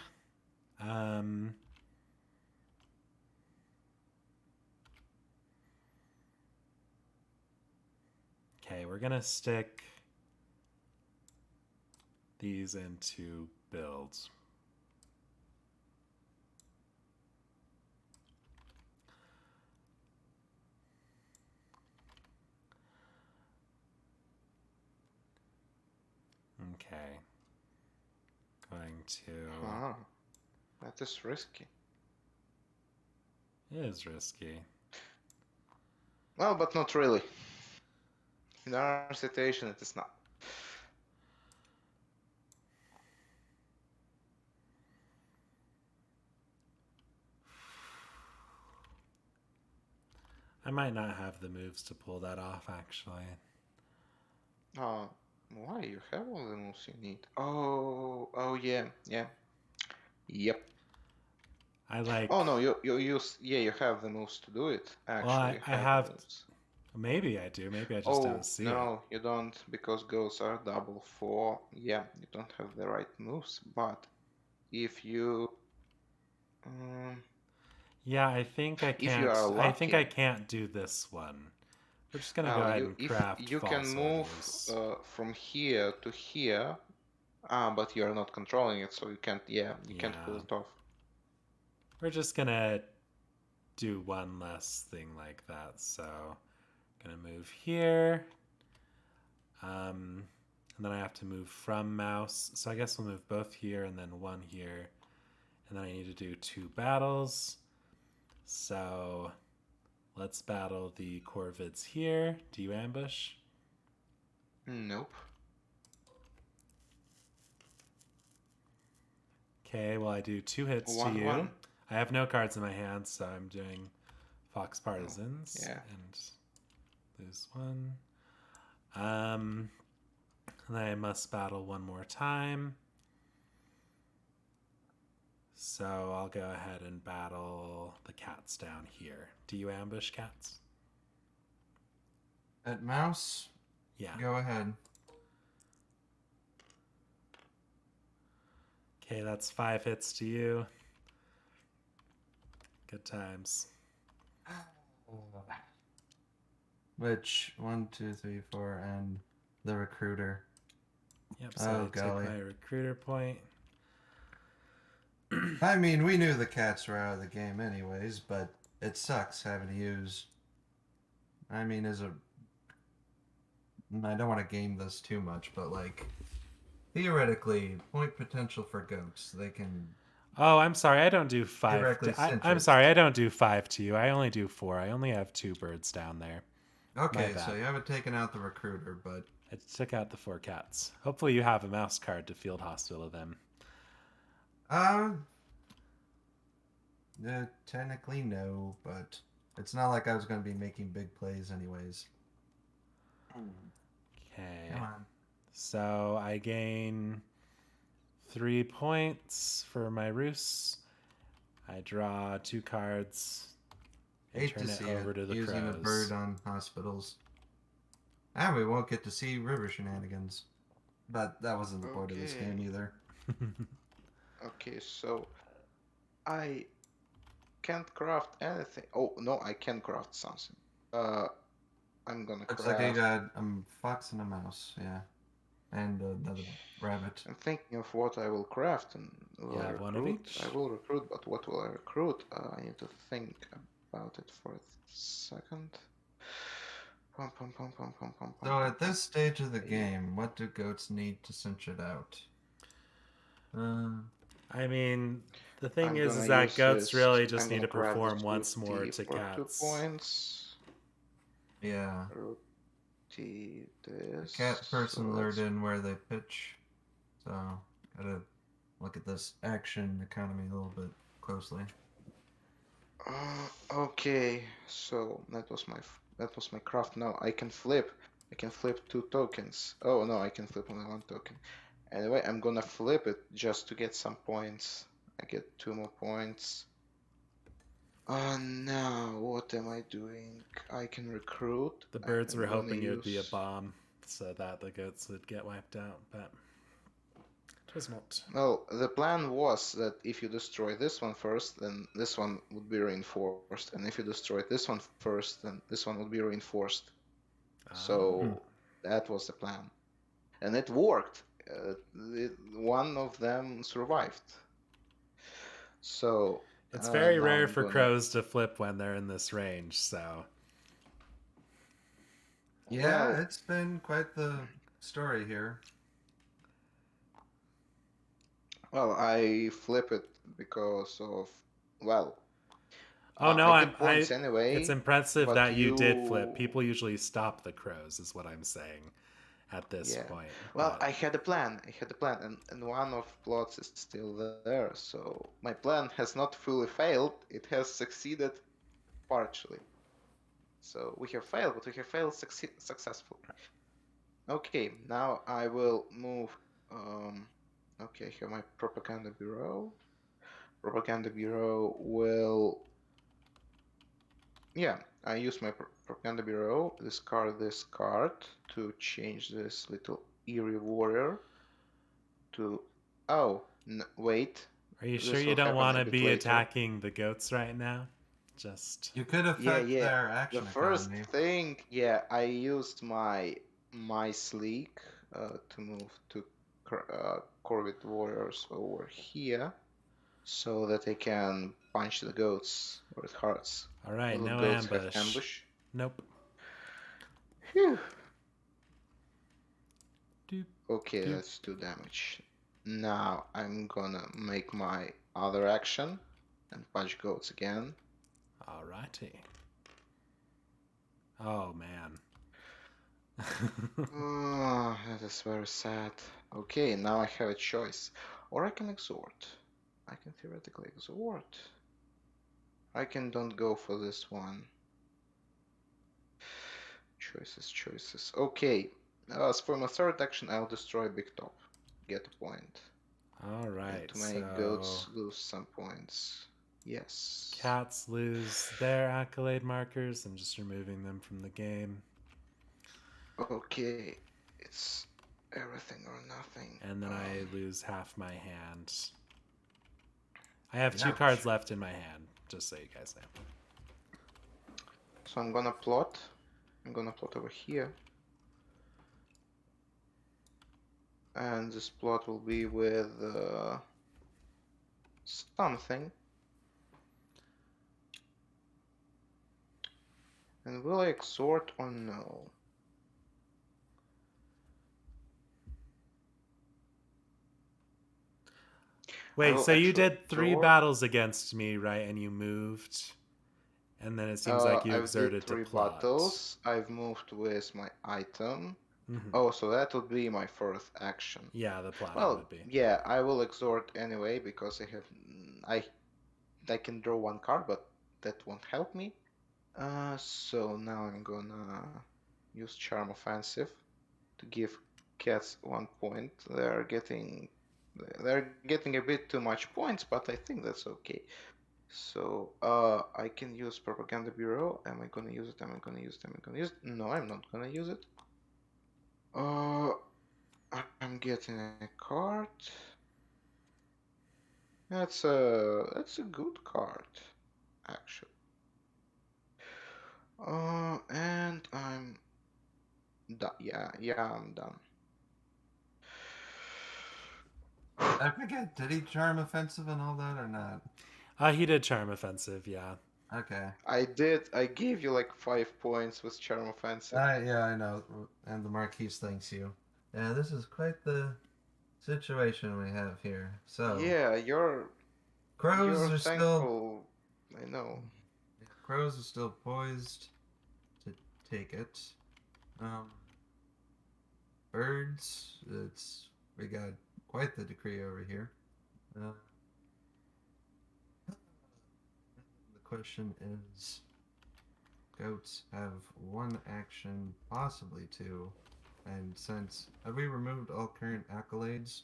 [SPEAKER 1] Okay, we're gonna stick these into builds. Okay. Going to.
[SPEAKER 3] Ah, that is risky.
[SPEAKER 1] It is risky.
[SPEAKER 3] Well, but not really. In our situation, it is not.
[SPEAKER 1] I might not have the moves to pull that off, actually.
[SPEAKER 3] Why? You have all the moves you need. Oh yeah. Yep.
[SPEAKER 1] I like.
[SPEAKER 3] Oh no, you use you have the moves to do it.
[SPEAKER 1] Well,
[SPEAKER 3] Actually, you
[SPEAKER 1] I
[SPEAKER 3] have the
[SPEAKER 1] have.
[SPEAKER 3] moves.
[SPEAKER 1] Maybe I do. Maybe I just don't
[SPEAKER 3] Oh
[SPEAKER 1] see it.
[SPEAKER 3] no, you don't because goals are double for yeah, you don't have the right moves. But if you
[SPEAKER 1] Yeah, I think I
[SPEAKER 3] if you
[SPEAKER 1] can't.
[SPEAKER 3] are
[SPEAKER 1] I think I
[SPEAKER 3] lucky,
[SPEAKER 1] can't do this one We're just gonna go
[SPEAKER 3] Well,
[SPEAKER 1] ahead and
[SPEAKER 3] if
[SPEAKER 1] craft
[SPEAKER 3] you can
[SPEAKER 1] false
[SPEAKER 3] move
[SPEAKER 1] orders.
[SPEAKER 3] from here to here, but you're not controlling it, so you can't. Yeah, you can't pull
[SPEAKER 1] Yeah.
[SPEAKER 3] it off.
[SPEAKER 1] We're just gonna do one less thing like that. So, gonna move here. And then I have to move from mouse. So I guess we'll move both here and then one here. And then I need to do 2 battles. So let's battle the Corvids here. Do you ambush?
[SPEAKER 3] Nope.
[SPEAKER 1] Okay, well, I do 2 hits to
[SPEAKER 3] 1-1.
[SPEAKER 1] you. I have no cards in my hand, so I'm doing Fox Partisans.
[SPEAKER 3] Yeah.
[SPEAKER 1] And lose 1. And then I must battle one more time. So I'll go ahead and battle the cats down here. Do you ambush cats?
[SPEAKER 2] At mouse,
[SPEAKER 1] Yeah.
[SPEAKER 2] go ahead.
[SPEAKER 1] Okay, that's 5 hits to you. Good times.
[SPEAKER 2] Which 1, 2, 3, 4, and the recruiter.
[SPEAKER 1] Yep, so
[SPEAKER 2] Oh,
[SPEAKER 1] I
[SPEAKER 2] golly.
[SPEAKER 1] take my recruiter point.
[SPEAKER 2] I mean, we knew the cats were out of the game anyways, but it sucks having to use. I mean, I don't want to game this too much, but like, theoretically, point potential for goats. They can.
[SPEAKER 1] Oh, I'm sorry. I don't do 5.
[SPEAKER 2] Theoretically
[SPEAKER 1] I'm
[SPEAKER 2] centrist.
[SPEAKER 1] sorry. I don't do 5 to you. I only do 4. I only have 2 birds down there.
[SPEAKER 2] Okay,
[SPEAKER 1] bad.
[SPEAKER 2] so you haven't taken out the recruiter, but
[SPEAKER 1] I took out the 4 cats. Hopefully, you have a mouse card to field hospital them.
[SPEAKER 2] Technically no, but it's not like I was going to be making big plays anyways.
[SPEAKER 1] Okay.
[SPEAKER 2] Come on.
[SPEAKER 1] So I gain 3 points for my ruse. I draw 2 cards and
[SPEAKER 2] Hate
[SPEAKER 1] turn
[SPEAKER 2] to
[SPEAKER 1] it
[SPEAKER 2] see
[SPEAKER 1] over
[SPEAKER 2] it
[SPEAKER 1] to the
[SPEAKER 2] using
[SPEAKER 1] crows.
[SPEAKER 2] a bird on hospitals. And we won't get to see river shenanigans. But that wasn't the point of this game either.
[SPEAKER 3] Okay, so I can't craft anything. Oh no, I can craft something. I'm gonna
[SPEAKER 2] Looks
[SPEAKER 3] craft.
[SPEAKER 2] like I got a fox and a mouse, yeah. And another rabbit.
[SPEAKER 3] I'm thinking of what I will craft and will
[SPEAKER 1] You
[SPEAKER 3] I
[SPEAKER 1] have one of
[SPEAKER 3] recruit.
[SPEAKER 1] each?
[SPEAKER 3] I will recruit, but what will I recruit? I need to think about it for a second. Pum, pum, pum, pum, pum, pum,
[SPEAKER 2] So
[SPEAKER 3] pum,
[SPEAKER 2] at this stage of the
[SPEAKER 3] Yeah.
[SPEAKER 2] game, what do goats need to cinch it out?
[SPEAKER 1] I mean, the thing
[SPEAKER 3] I'm
[SPEAKER 1] is
[SPEAKER 3] gonna
[SPEAKER 1] that
[SPEAKER 3] use
[SPEAKER 1] goats
[SPEAKER 3] this.
[SPEAKER 1] really
[SPEAKER 3] I'm
[SPEAKER 1] just need
[SPEAKER 3] gonna
[SPEAKER 1] to
[SPEAKER 3] craft
[SPEAKER 1] perform
[SPEAKER 3] this
[SPEAKER 1] once
[SPEAKER 3] root
[SPEAKER 1] more
[SPEAKER 3] tea
[SPEAKER 1] to
[SPEAKER 3] for 2
[SPEAKER 1] cats.
[SPEAKER 3] points.
[SPEAKER 2] Yeah.
[SPEAKER 3] Root tea this.
[SPEAKER 2] Cat person
[SPEAKER 3] so
[SPEAKER 2] lured
[SPEAKER 3] let's-
[SPEAKER 2] in where they pitch. So, gotta look at this action economy a little bit closely.
[SPEAKER 3] Okay, so that was my craft. Now I can flip. I can flip 2 tokens. Oh no, I can flip only 1 token. Anyway, I'm gonna flip it just to get some points. I get 2 more points. Now what am I doing? I can recruit.
[SPEAKER 1] The birds
[SPEAKER 3] I'm
[SPEAKER 1] were
[SPEAKER 3] gonna
[SPEAKER 1] hoping it would be a
[SPEAKER 3] use-
[SPEAKER 1] bomb so that the goats would get wiped out, but it was not.
[SPEAKER 3] Well, the plan was that if you destroy this one first, then this one would be reinforced, and if you destroy this one first, then this one would be reinforced. So that was the plan, and it worked. One of them survived. So
[SPEAKER 1] It's very
[SPEAKER 3] now
[SPEAKER 1] rare
[SPEAKER 3] I'm
[SPEAKER 1] for
[SPEAKER 3] gonna-
[SPEAKER 1] crows to flip when they're in this range, so
[SPEAKER 2] Yeah,
[SPEAKER 3] Well-
[SPEAKER 2] it's been quite the story here.
[SPEAKER 3] Well, I flip it because of well.
[SPEAKER 1] Oh no,
[SPEAKER 3] I get points anyway.
[SPEAKER 1] It's impressive
[SPEAKER 3] but
[SPEAKER 1] that you did flip. People usually stop the crows, is what I'm saying at this
[SPEAKER 3] Yeah.
[SPEAKER 1] point.
[SPEAKER 3] Well,
[SPEAKER 1] but-
[SPEAKER 3] I had a plan. And one of plots is still there. So my plan has not fully failed. It has succeeded partially. So we have failed, but we have failed successfully. Okay, now I will move. Okay, I have my propaganda bureau. Propaganda bureau will. Yeah, I use my propaganda bureau. Discard this card to change this little eerie warrior to. Oh, wait.
[SPEAKER 1] Are you
[SPEAKER 3] This
[SPEAKER 1] sure you
[SPEAKER 3] will
[SPEAKER 1] don't
[SPEAKER 3] happen
[SPEAKER 1] want
[SPEAKER 3] a
[SPEAKER 1] to
[SPEAKER 3] bit
[SPEAKER 1] be
[SPEAKER 3] later.
[SPEAKER 1] attacking the goats right now? Just
[SPEAKER 2] You could
[SPEAKER 3] Yeah,
[SPEAKER 2] affect
[SPEAKER 3] yeah.
[SPEAKER 2] their
[SPEAKER 3] The
[SPEAKER 2] action
[SPEAKER 3] first
[SPEAKER 2] economy.
[SPEAKER 3] thing, yeah, I used my sleek to move to Corvid warriors over here so that I can punch the goats where it hurts.
[SPEAKER 1] all right.
[SPEAKER 3] Will
[SPEAKER 1] No
[SPEAKER 3] goats have
[SPEAKER 1] ambush.
[SPEAKER 3] ambush?
[SPEAKER 1] Nope.
[SPEAKER 3] Phew.
[SPEAKER 1] Doop
[SPEAKER 3] Okay,
[SPEAKER 1] doop.
[SPEAKER 3] that's 2 damage. Now I'm gonna make my other action and punch goats again.
[SPEAKER 1] Alrighty. Oh man.
[SPEAKER 3] Oh, that is very sad. Okay, now I have a choice. Or I can exhort. I can theoretically exhort. I can don't go for this one. Choices, choices. Okay. As for my third action, I'll destroy Big Top. Get a point.
[SPEAKER 1] All
[SPEAKER 3] And
[SPEAKER 1] right.
[SPEAKER 3] to make
[SPEAKER 1] So
[SPEAKER 3] goats lose some points. Yes.
[SPEAKER 1] cats lose their accolade markers. I'm just removing them from the game.
[SPEAKER 3] Okay. It's everything or nothing.
[SPEAKER 1] And then I lose half my hand. I have two
[SPEAKER 2] Ouch.
[SPEAKER 1] cards left in my hand, just so you guys know.
[SPEAKER 3] So I'm gonna plot. I'm gonna plot over here. And this plot will be with something. And will I exhort or no? I
[SPEAKER 1] Wait,
[SPEAKER 3] will
[SPEAKER 1] so you
[SPEAKER 3] actually
[SPEAKER 1] did 3
[SPEAKER 3] exhort.
[SPEAKER 1] battles against me, right? And you moved. And then it seems like you
[SPEAKER 3] I've did
[SPEAKER 1] exerted to plot.
[SPEAKER 3] battles. I've moved with my item.
[SPEAKER 1] Mm-hmm.
[SPEAKER 3] Oh, so that would be my first action.
[SPEAKER 1] Yeah, the plotting
[SPEAKER 3] Well,
[SPEAKER 1] would be.
[SPEAKER 3] yeah, I will exhort anyway because I have I can draw one card, but that won't help me. So now I'm gonna use Charm Offensive to give cats 1 point. They're getting a bit too much points, but I think that's okay. So I can use Propaganda Bureau. Am I gonna use it? Am I gonna use it? Am I gonna use it? No, I'm not gonna use it. Uh, I'm getting a card. That's a good card, actually. And I'm done. Yeah, I'm done.
[SPEAKER 2] I forget, did he charm offensive and all that or not?
[SPEAKER 1] He did charm offensive, yeah.
[SPEAKER 2] Okay.
[SPEAKER 3] I did. I gave you like 5 points with Charm Offensive.
[SPEAKER 2] Yeah, I know. And the Marquise thanks you. Yeah, this is quite the situation we have here. So,
[SPEAKER 3] Yeah, you're
[SPEAKER 2] crows are still
[SPEAKER 3] thankful. I know.
[SPEAKER 2] crows are still poised to take it. Um, birds, we got quite the decree over here. Uh, the question is, goats have one action, possibly two, and since have we removed all current accolades?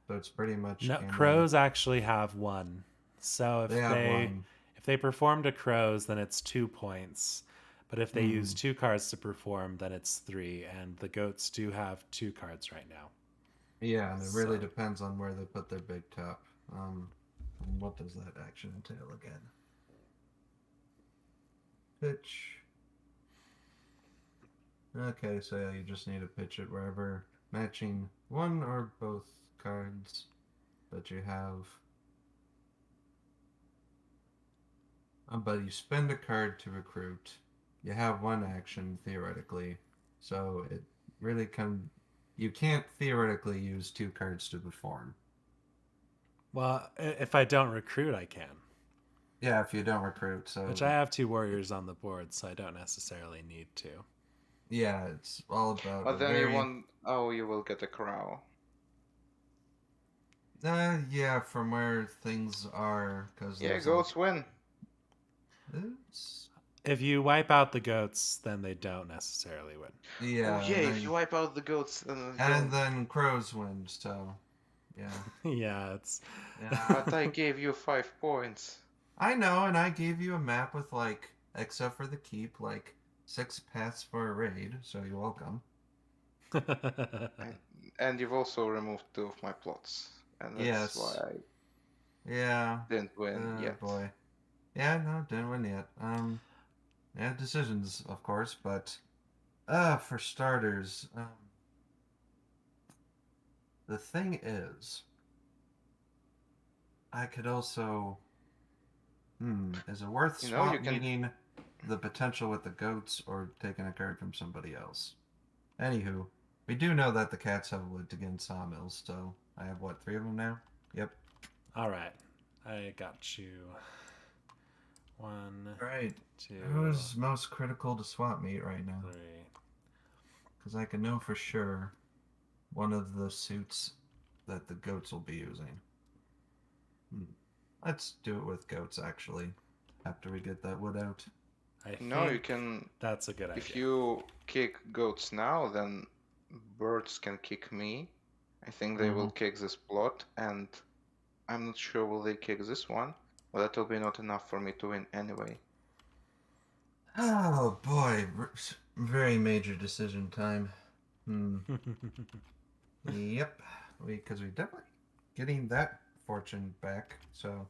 [SPEAKER 2] So it's pretty much
[SPEAKER 1] No,
[SPEAKER 2] can
[SPEAKER 1] crows actually have 1. So
[SPEAKER 2] they have one.
[SPEAKER 1] if they performed a crows, then it's 2 points. But if they use
[SPEAKER 2] Mm.
[SPEAKER 1] 2 cards to perform, then it's 3. And the goats do have 2 cards right now.
[SPEAKER 2] Yeah, and it really
[SPEAKER 1] So-
[SPEAKER 2] depends on where they put their big top. And what does that action entail again? Pitch. Okay, so yeah, you just need to pitch it wherever matching one or both cards that you have. But you spend a card to recruit. You have one action theoretically, so it really can. You can't theoretically use 2 cards to perform.
[SPEAKER 1] Well, if I don't recruit, I can.
[SPEAKER 2] Yeah, if you don't recruit, so
[SPEAKER 1] Which I have 2 warriors on the board, so I don't necessarily need to.
[SPEAKER 2] yeah, it's all about a
[SPEAKER 3] But then you
[SPEAKER 2] very
[SPEAKER 3] want. Oh, you will get a crow.
[SPEAKER 2] yeah, from where things are, because
[SPEAKER 3] Yeah,
[SPEAKER 2] there's
[SPEAKER 3] goats win.
[SPEAKER 2] oops.
[SPEAKER 1] If you wipe out the goats, then they don't necessarily win.
[SPEAKER 2] Yeah,
[SPEAKER 3] Oh yeah, if you wipe out the goats, then you
[SPEAKER 2] and
[SPEAKER 3] don't.
[SPEAKER 2] then crows win, so yeah.
[SPEAKER 1] Yeah, it's.
[SPEAKER 2] Yeah.
[SPEAKER 3] But I gave you 5 points.
[SPEAKER 2] I know, and I gave you a map with like, except for the keep, like 6 paths for a raid, so you're welcome.
[SPEAKER 3] And, and you've also removed 2 of my plots. And that's
[SPEAKER 2] Yes.
[SPEAKER 3] why I
[SPEAKER 2] Yeah.
[SPEAKER 3] didn't win
[SPEAKER 2] Oh
[SPEAKER 3] yet.
[SPEAKER 2] boy. Yeah, no, didn't win yet. Yeah, decisions, of course, but for starters, the thing is, I could also, is it worth
[SPEAKER 3] You know, you
[SPEAKER 2] swap
[SPEAKER 3] can.
[SPEAKER 2] meeting the potential with the goats or taking a card from somebody else? Anywho, we do know that the cats have lived against sawmills, so I have what, three of them now? Yep.
[SPEAKER 1] All right. I got you. One,
[SPEAKER 2] All right.
[SPEAKER 1] two,
[SPEAKER 2] Who's most critical to swap meet right now?
[SPEAKER 1] three.
[SPEAKER 2] Because I can know for sure one of the suits that the goats will be using. Hmm. Let's do it with goats, actually, after we get that wood out.
[SPEAKER 1] I
[SPEAKER 3] No, you
[SPEAKER 1] think
[SPEAKER 3] can.
[SPEAKER 1] that's a good
[SPEAKER 3] If
[SPEAKER 1] idea.
[SPEAKER 3] you kick goats now, then birds can kick me. I think they
[SPEAKER 2] Mm-hmm.
[SPEAKER 3] will kick this plot, and I'm not sure will they kick this one, but that will be not enough for me to win anyway.
[SPEAKER 2] Oh boy, very major decision time. Hmm. Yep. Because we definitely getting that fortune back. So,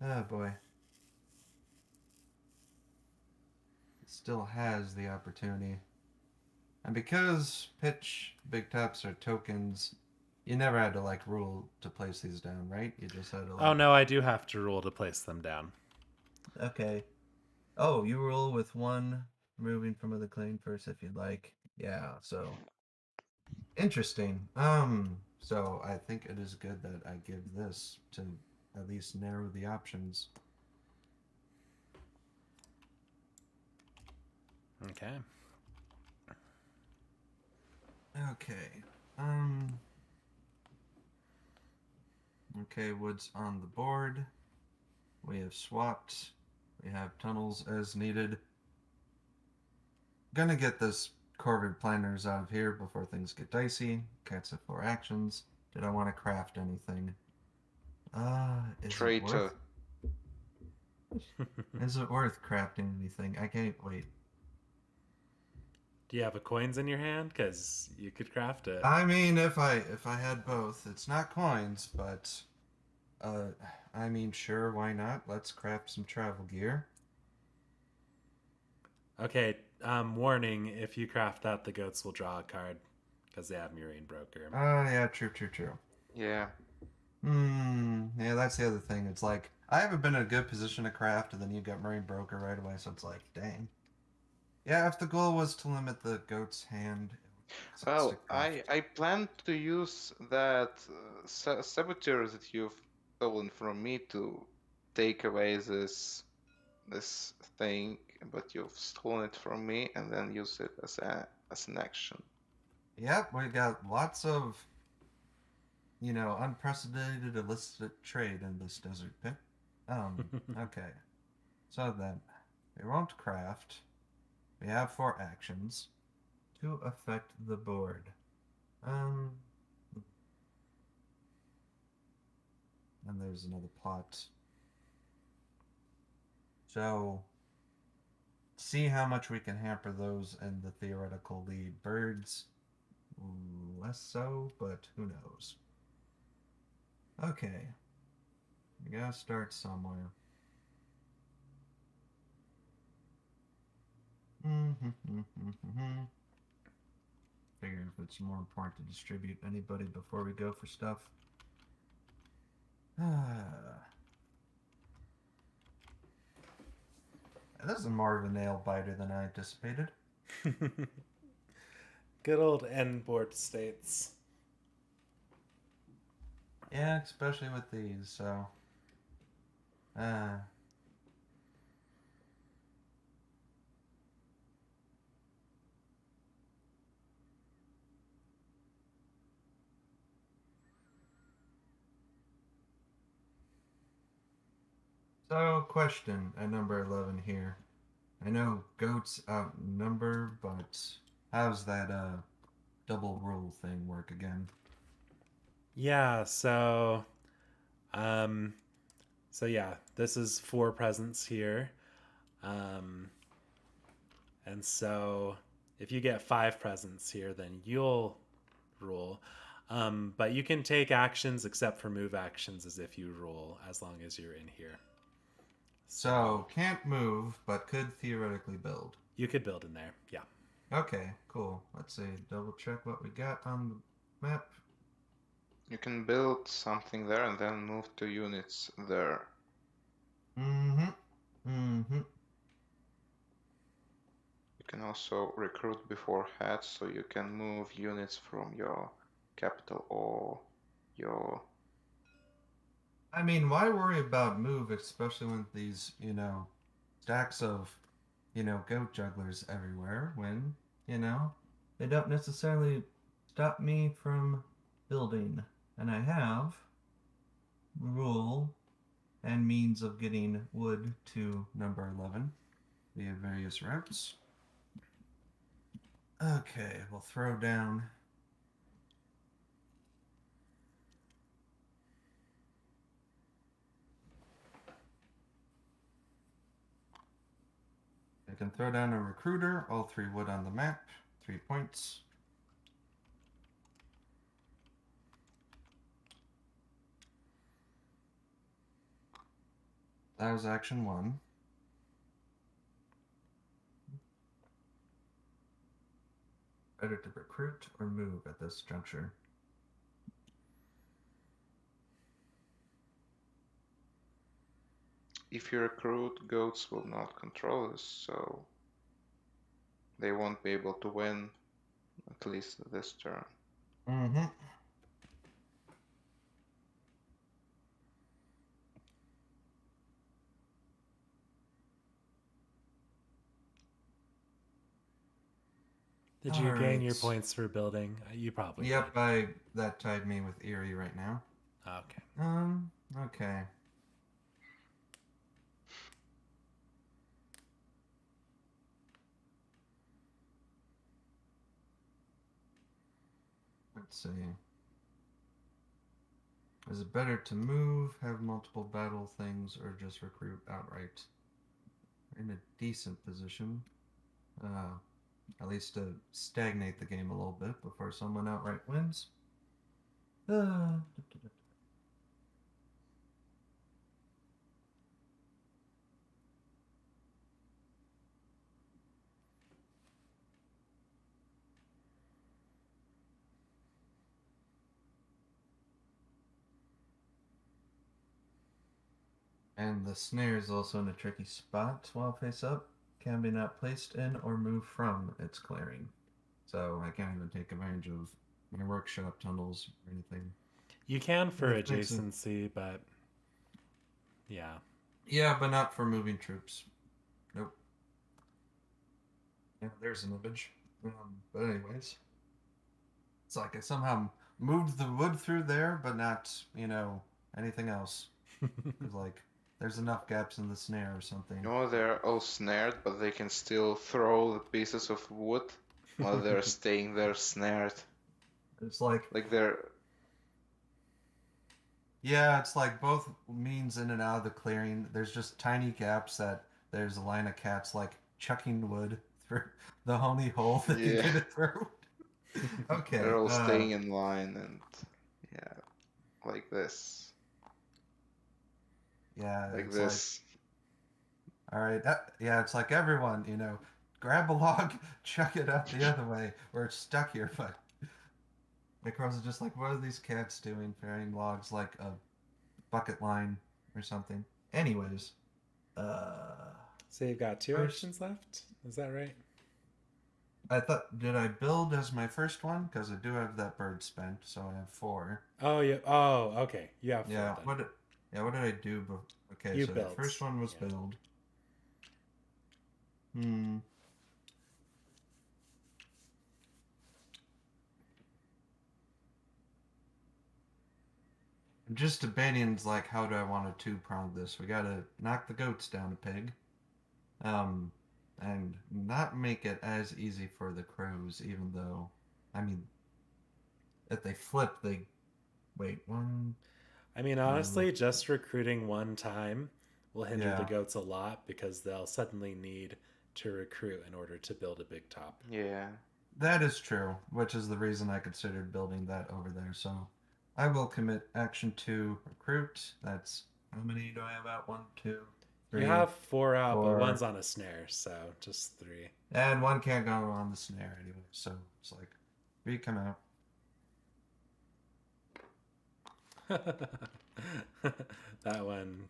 [SPEAKER 2] oh boy, it still has the opportunity. And because pitch big tops are tokens, you never had to like rule to place these down, right? You just had to
[SPEAKER 1] Oh
[SPEAKER 2] like,
[SPEAKER 1] no, I do have to rule to place them down.
[SPEAKER 2] okay. Oh, you rule with one moving from other claim first if you'd like. Yeah, so interesting. So I think it is good that I give this to at least narrow the options.
[SPEAKER 1] Okay.
[SPEAKER 2] Okay. Um. Okay, wood's on the board. We have swapped. We have tunnels as needed. Gonna get this Corvid planners out of here before things get dicey. Cats have four actions. Did I want to craft anything? Is it worth?
[SPEAKER 3] Traitor.
[SPEAKER 2] Is it worth crafting anything? I can't wait.
[SPEAKER 1] Do you have a coins in your hand? Because you could craft it.
[SPEAKER 2] I mean, if I had both, it's not coins, but uh, I mean, sure, why not? Let's craft some travel gear.
[SPEAKER 1] Okay, warning, if you craft that, the goats will draw a card because they have Murine Broker.
[SPEAKER 2] Yeah, true, true, true.
[SPEAKER 3] Yeah.
[SPEAKER 2] Yeah, that's the other thing. It's like I haven't been in a good position to craft, and then you got Marine Broker right away, so it's like, dang. Yeah, if the goal was to limit the goat's hand, it would make sense to
[SPEAKER 3] Well, I
[SPEAKER 2] craft.
[SPEAKER 3] I plan to use that saboteur that you've stolen from me to take away this thing, but you've stolen it from me and then use it as an action.
[SPEAKER 2] Yep, we got lots of, unprecedented illicit trade in this desert pit. Okay. So then, we won't craft. We have four actions to affect the board. Um, and there's another plot. So, see how much we can hamper those in the theoretical lead. Birds, less so, but who knows. Okay, we gotta start somewhere. Figure if it's more important to distribute anybody before we go for stuff. This is more of a nail biter than I anticipated.
[SPEAKER 1] Good old end board states.
[SPEAKER 2] Yeah, especially with these, so. Uh, so, question at number 11 here. I know goats outnumber, but how's that double rule thing work again?
[SPEAKER 1] Yeah, um yeah, this is four presents here. Um and so if you get five presents here, then you'll rule. But you can take actions except for move actions as if you rule as long as you're in here. So
[SPEAKER 2] So can't move, but could theoretically build.
[SPEAKER 1] you could build in there. Yeah.
[SPEAKER 2] Okay, cool. Let's see. Double check what we got on the map.
[SPEAKER 3] You can build something there and then move two units there.
[SPEAKER 2] Mm-hmm. Mm-hmm.
[SPEAKER 3] You can also recruit beforehand, so you can move units from your capital or your.
[SPEAKER 2] I mean, why worry about move, especially when these, stacks of, goat jugglers everywhere when, they don't necessarily stop me from building. And I have rule and means of getting wood to number 11 via various routes. Okay, we'll throw down. I can throw down a recruiter, all 3 wood on the map, 3 points. That was action 1. Better to recruit or move at this juncture?
[SPEAKER 3] If you recruit, goats will not control us, so they won't be able to win at least this turn.
[SPEAKER 2] Mm-hmm.
[SPEAKER 1] Did
[SPEAKER 2] All
[SPEAKER 1] you gain your
[SPEAKER 2] right.
[SPEAKER 1] points for building? You probably
[SPEAKER 2] Yep,
[SPEAKER 1] did.
[SPEAKER 2] that tied me with Erie right now.
[SPEAKER 1] Okay.
[SPEAKER 2] Okay. Let's see. Is it better to move, have multiple battle things, or just recruit outright? We're in a decent position. At least to stagnate the game a little bit before someone outright wins. Uh, and the snare is also in a tricky spot while face up. Can be not placed in or moved from its clearing. So I can't even take advantage of my workshop tunnels or anything.
[SPEAKER 1] You can for
[SPEAKER 2] Which makes it.
[SPEAKER 1] adjacency, but yeah.
[SPEAKER 2] Yeah, but not for moving troops. Nope. Yeah, there's an image. But anyways, it's like I somehow moved the wood through there, but not, anything else. Because, like, there's enough gaps in the snare or something.
[SPEAKER 3] No, they're all snared, but they can still throw the pieces of wood while they're staying there snared.
[SPEAKER 2] It's like,
[SPEAKER 3] Like they're.
[SPEAKER 2] yeah, it's like both means in and out of the clearing. There's just tiny gaps that there's a line of cats, like, chucking wood through the only hole they can
[SPEAKER 3] Yeah,
[SPEAKER 2] get it through.
[SPEAKER 3] they're
[SPEAKER 2] Okay,
[SPEAKER 3] all staying in line and. Yeah, like this.
[SPEAKER 2] yeah,
[SPEAKER 3] Like
[SPEAKER 2] it's like,
[SPEAKER 3] this.
[SPEAKER 2] all right, yeah, it's like everyone, grab a log, chuck it out the other way, or it's stuck here. But Macross is just like, what are these cats doing, carrying logs like a bucket line or something? Anyways, uh,
[SPEAKER 1] So you've got two
[SPEAKER 2] first,
[SPEAKER 1] actions left? Is that right?
[SPEAKER 2] I thought, did I build as my first one? Because I do have that bird spent, so I have 4.
[SPEAKER 1] Oh, yeah. Oh, okay. You have four
[SPEAKER 2] Yeah,
[SPEAKER 1] then.
[SPEAKER 2] what did I do? Okay,
[SPEAKER 1] You
[SPEAKER 2] so the
[SPEAKER 1] built.
[SPEAKER 2] first one was
[SPEAKER 1] Yeah.
[SPEAKER 2] build. Hmm. I'm just debating, like, how do I want to two-prong this? We gotta knock the goats down a peg. Um, and not make it as easy for the crows, even though, I mean, if they flip, they wait 1,
[SPEAKER 1] I mean,
[SPEAKER 2] 2,
[SPEAKER 1] honestly, just recruiting one time will hinder the
[SPEAKER 2] yeah,
[SPEAKER 1] goats a lot because they'll suddenly need to recruit in order to build a big top.
[SPEAKER 3] Yeah.
[SPEAKER 2] that is true, which is the reason I considered building that over there. So I will commit action 2, recruit. That's how many do I have out? 1, 2,
[SPEAKER 1] You
[SPEAKER 2] 3,
[SPEAKER 1] have 4 out, but
[SPEAKER 2] 4,
[SPEAKER 1] one's on a snare, so just 3.
[SPEAKER 2] and 1 can't go on the snare anyway. So it's like 3 come out.
[SPEAKER 1] That one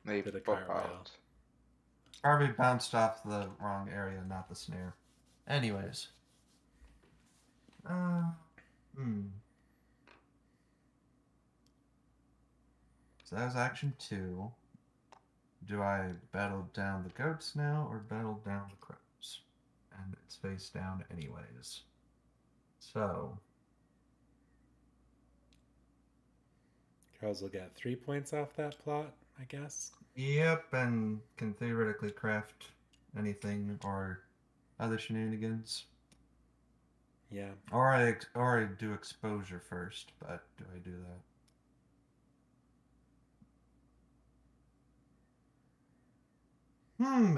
[SPEAKER 3] They
[SPEAKER 1] did a
[SPEAKER 3] pop
[SPEAKER 1] cartwheel.
[SPEAKER 3] out.
[SPEAKER 2] Harvey bounced off the wrong area, not the snare. Anyways. Uh, hmm. So that was action 2. Do I battle down the goats now or battle down the crows? And it's face down anyways. So,
[SPEAKER 1] Crows will get 3 points off that plot, I guess.
[SPEAKER 2] yep, and can theoretically craft anything or other shenanigans.
[SPEAKER 1] Yeah.
[SPEAKER 2] Or I do exposure first, but do I do that?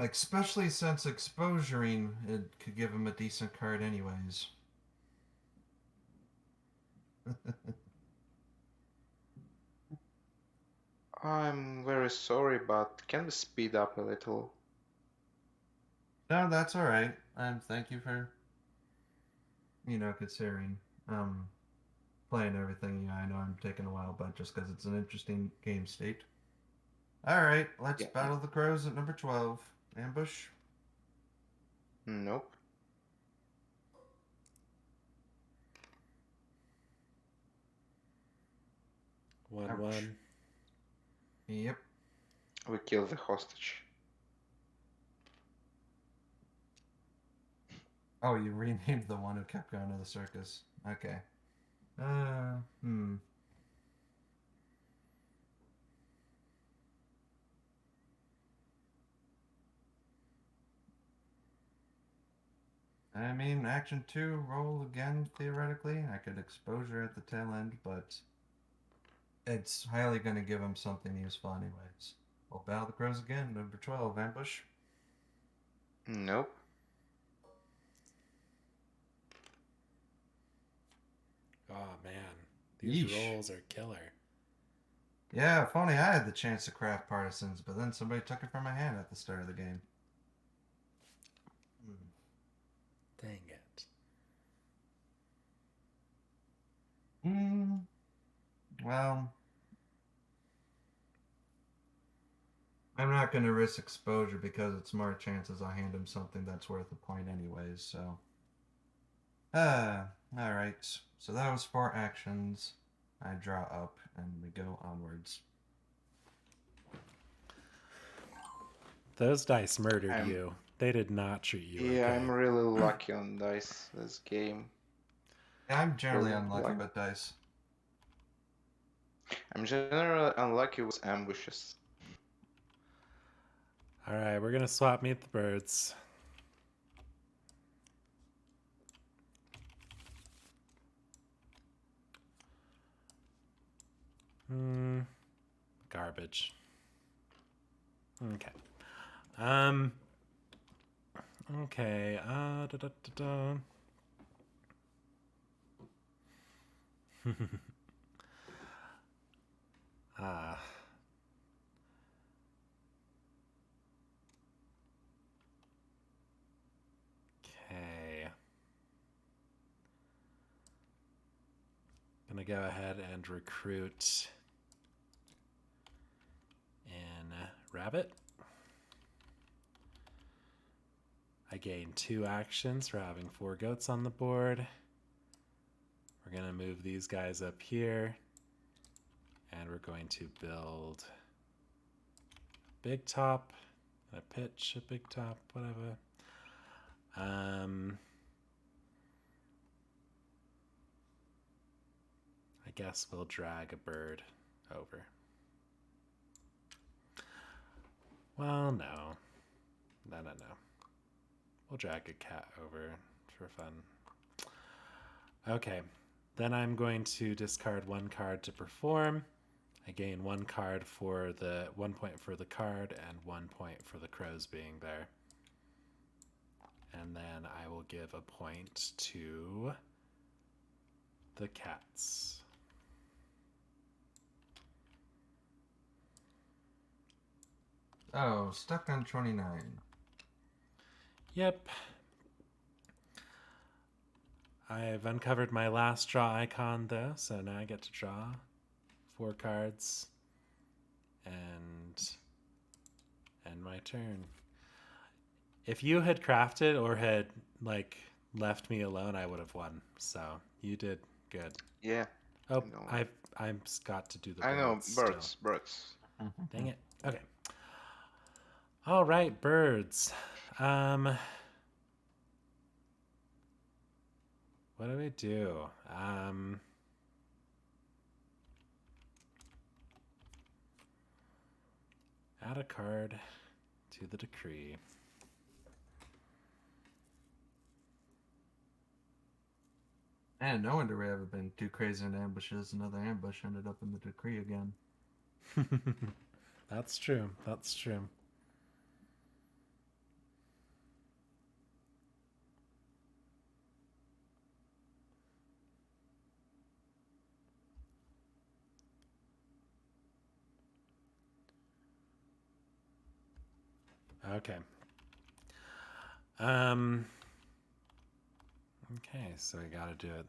[SPEAKER 2] Especially since exposuring, it could give him a decent card anyways.
[SPEAKER 3] I'm very sorry, but can we speed up a little?
[SPEAKER 2] No, that's alright. Thank you for, considering. Playing everything. Yeah, I know I'm taking a while, but just because it's an interesting game state. Alright, let's
[SPEAKER 3] Yeah.
[SPEAKER 2] battle the crows at number 12. Ambush.
[SPEAKER 3] Nope.
[SPEAKER 1] One,
[SPEAKER 2] Ouch.
[SPEAKER 1] 1.
[SPEAKER 2] Yep.
[SPEAKER 3] We kill the hostage.
[SPEAKER 2] Oh, you renamed the one who kept going to the circus. Okay. Hmm. I mean, action 2, roll again, theoretically. I could exposure at the tail end, but it's highly going to give him something useful anyways. We'll battle the crows again, number 12, ambush.
[SPEAKER 3] Nope.
[SPEAKER 1] Oh, man. These
[SPEAKER 2] Yeesh.
[SPEAKER 1] rolls are killer.
[SPEAKER 2] Yeah, if only I had the chance to craft partisans, but then somebody took it from my hand at the start of the game.
[SPEAKER 1] Dang it.
[SPEAKER 2] Well, I'm not going to risk exposure because it's more chances I hand him something that's worth a point anyways, so. Alright. So that was 4 actions. I draw up and we go onwards.
[SPEAKER 1] Those dice murdered
[SPEAKER 3] I'm-
[SPEAKER 1] you. They did not treat you
[SPEAKER 3] Yeah,
[SPEAKER 1] okay.
[SPEAKER 3] I'm really lucky on dice this game.
[SPEAKER 2] I'm generally
[SPEAKER 3] Really
[SPEAKER 2] unlucky
[SPEAKER 3] lucky.
[SPEAKER 2] with dice.
[SPEAKER 3] I'm generally unlucky with ambushes.
[SPEAKER 1] All right, we're going to swap Meet the Birds. Garbage. Okay. Okay. Da, da, da, da. Ah. Okay. Gonna go ahead and recruit in Rabbit. I gain 2 actions for having 4 goats on the board. We're going to move these guys up here. And we're going to build a big top, a pitch, a big top, whatever. I guess we'll drag a bird over. Well, no. No. We'll drag a cat over for fun. Okay, then I'm going to discard 1 card to perform. I gain 1 card for the 1 point for the card and 1 point for the crows being there. And then I will give a point to the cats.
[SPEAKER 2] Oh, stuck on 29.
[SPEAKER 1] Yep. I've uncovered my last draw icon though, so now I get to draw 4 cards and end my turn. If you had crafted or had like left me alone, I would have won. So you did good.
[SPEAKER 3] Yeah,
[SPEAKER 1] Oh,
[SPEAKER 3] I know.
[SPEAKER 1] I've got to do the
[SPEAKER 3] I know,
[SPEAKER 1] birds still.
[SPEAKER 3] birds.
[SPEAKER 1] Dang it. Okay. All right, birds. Um, what do we do? Add a card to the decree.
[SPEAKER 2] And no wonder we haven't been too crazy in ambushes. Another ambush ended up in the decree again.
[SPEAKER 1] That's true. That's true. Okay. Um. Okay, so we got to do it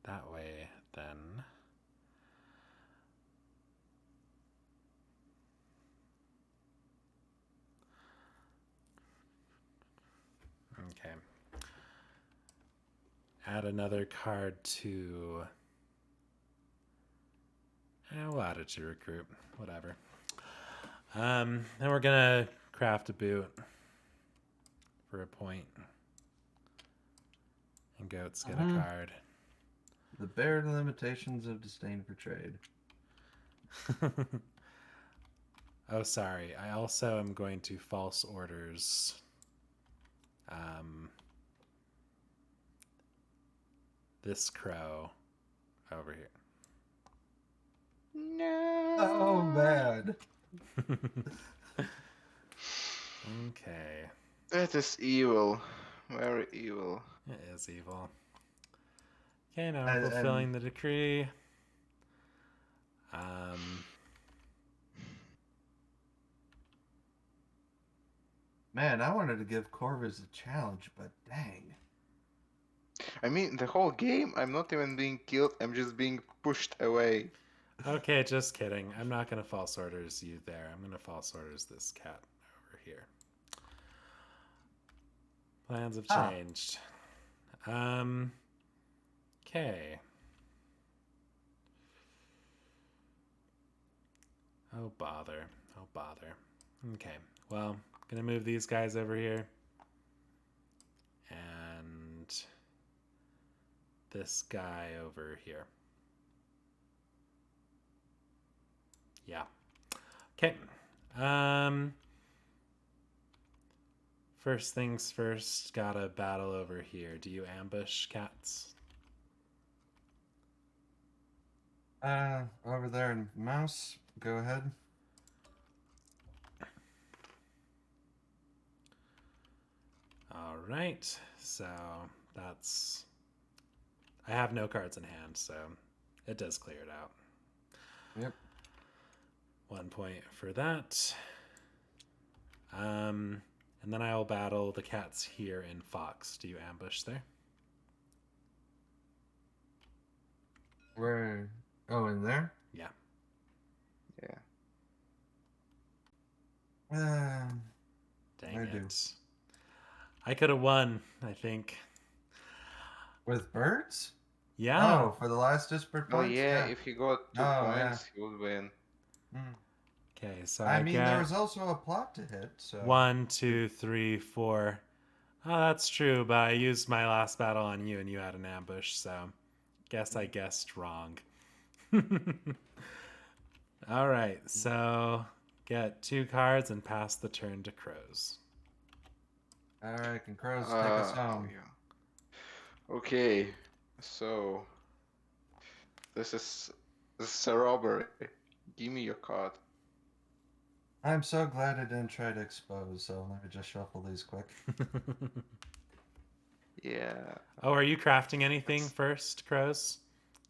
[SPEAKER 1] that way then. Okay. Add another card to. We'll add it to recruit. Whatever. Then we're gonna craft a boot for a point. And goats get a card.
[SPEAKER 2] The bare limitations of disdain for trade.
[SPEAKER 1] Oh, sorry. I also am going to false orders. This crow over here.
[SPEAKER 3] No.
[SPEAKER 2] Oh, bad.
[SPEAKER 1] Okay.
[SPEAKER 3] That is evil. Very evil.
[SPEAKER 1] It is evil. Okay, now I'm
[SPEAKER 2] And
[SPEAKER 1] fulfilling the decree. Um,
[SPEAKER 2] man, I wanted to give Corvus a challenge, but dang.
[SPEAKER 3] I mean, the whole game, I'm not even being killed, I'm just being pushed away.
[SPEAKER 1] okay, just kidding. I'm not going to false orders you there. I'm going to false orders this cat over here. Plans have changed. Okay. Oh, bother. Oh, bother. Okay. Well, gonna move these guys over here. And this guy over here. Yeah. Okay. First things first, gotta battle over here. Do you ambush cats?
[SPEAKER 2] Over there in mouse, go ahead.
[SPEAKER 1] All right. So that's. I have no cards in hand, so it does clear it out.
[SPEAKER 2] Yep.
[SPEAKER 1] 1 point for that. And then I'll battle the cats here in Fox. Do you ambush there?
[SPEAKER 2] Where? Oh, in there?
[SPEAKER 1] Yeah.
[SPEAKER 3] Yeah.
[SPEAKER 1] Dang
[SPEAKER 2] I
[SPEAKER 1] it.
[SPEAKER 2] do.
[SPEAKER 1] I could have won, I think.
[SPEAKER 2] With birds?
[SPEAKER 1] Yeah.
[SPEAKER 2] Oh, for the last disparate
[SPEAKER 3] Oh
[SPEAKER 2] points?
[SPEAKER 3] yeah,
[SPEAKER 2] Yeah.
[SPEAKER 3] if he got 2
[SPEAKER 2] Oh, yeah.
[SPEAKER 3] points, he would win.
[SPEAKER 1] Okay, so
[SPEAKER 2] I
[SPEAKER 1] I
[SPEAKER 2] mean, there
[SPEAKER 1] get
[SPEAKER 2] was also a plot to hit, so.
[SPEAKER 1] 1, 2, 3, 4. Oh, that's true, but I used my last battle on you and you had an ambush, so guess I guessed wrong. All right, so get 2 cards and pass the turn to crows.
[SPEAKER 2] Alright, can crows take us
[SPEAKER 3] Oh
[SPEAKER 2] home?
[SPEAKER 3] yeah. Okay, so this is a robbery. Give me your card.
[SPEAKER 2] I'm so glad I didn't try to expose, so let me just shuffle these quick.
[SPEAKER 3] Yeah.
[SPEAKER 1] Oh, are you crafting anything first, crows?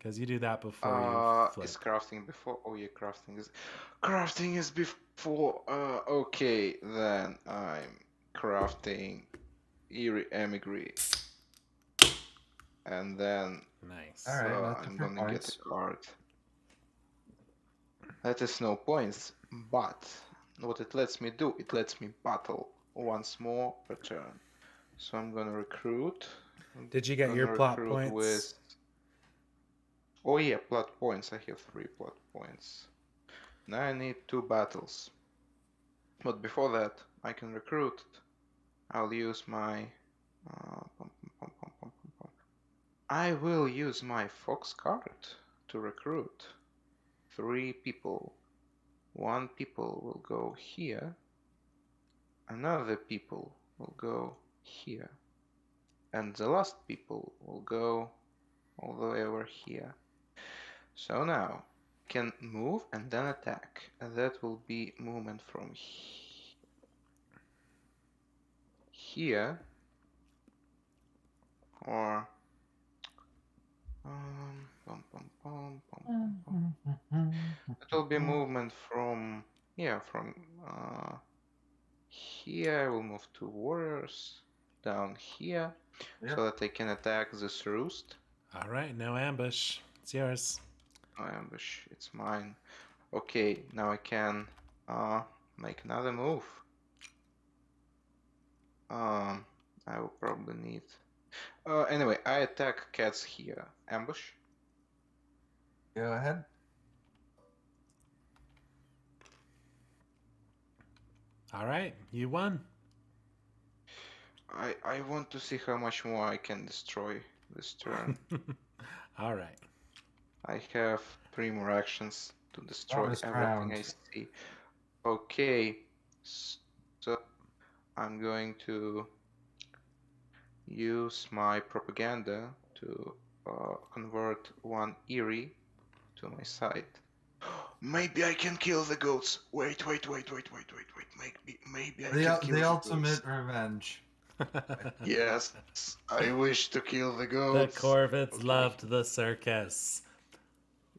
[SPEAKER 1] Because you do that before you flip.
[SPEAKER 3] Is crafting before? Oh yeah, crafting is before. Okay, then I'm crafting Eerie Emigre, and then
[SPEAKER 2] All
[SPEAKER 1] Nice.
[SPEAKER 2] right, that's a
[SPEAKER 3] I'm
[SPEAKER 2] few
[SPEAKER 3] gonna get a
[SPEAKER 2] points.
[SPEAKER 3] card. That is no points, but what it lets me do, it lets me battle once more per turn. So I'm gonna recruit. I'm
[SPEAKER 1] Did you get your
[SPEAKER 3] gonna
[SPEAKER 1] plot
[SPEAKER 3] recruit with.
[SPEAKER 1] points?
[SPEAKER 3] Oh yeah, plot points. I have 3 plot points. Now I need 2 battles. But before that, I can recruit. I'll use my. I will use my fox card to recruit 3 people. 1 people will go here. Another people will go here. And the last people will go all the way over here. So now I can move and then attack. And that will be movement from here or it will be movement from here. I will move 2 warriors down here
[SPEAKER 2] Yep.
[SPEAKER 3] so that I can attack this roost.
[SPEAKER 1] All right, no ambush. It's yours.
[SPEAKER 3] No ambush, it's mine. Okay, now I can make another move. I will probably need. Anyway, I attack cats here. Ambush.
[SPEAKER 2] Go ahead.
[SPEAKER 1] All right, you won.
[SPEAKER 3] I want to see how much more I can destroy this turn.
[SPEAKER 1] All right.
[SPEAKER 3] I have 3 more actions to destroy
[SPEAKER 2] Bonus
[SPEAKER 3] everything
[SPEAKER 2] round.
[SPEAKER 3] I see. Okay, so I'm going to use my propaganda to convert 1 Eerie to my side. Maybe I can kill the goats. Wait. Maybe I can kill
[SPEAKER 2] The
[SPEAKER 3] the goats.
[SPEAKER 2] ultimate revenge.
[SPEAKER 3] Yes, I wish to kill the
[SPEAKER 1] The
[SPEAKER 3] goats.
[SPEAKER 1] Corvids
[SPEAKER 3] Okay.
[SPEAKER 1] loved the circus.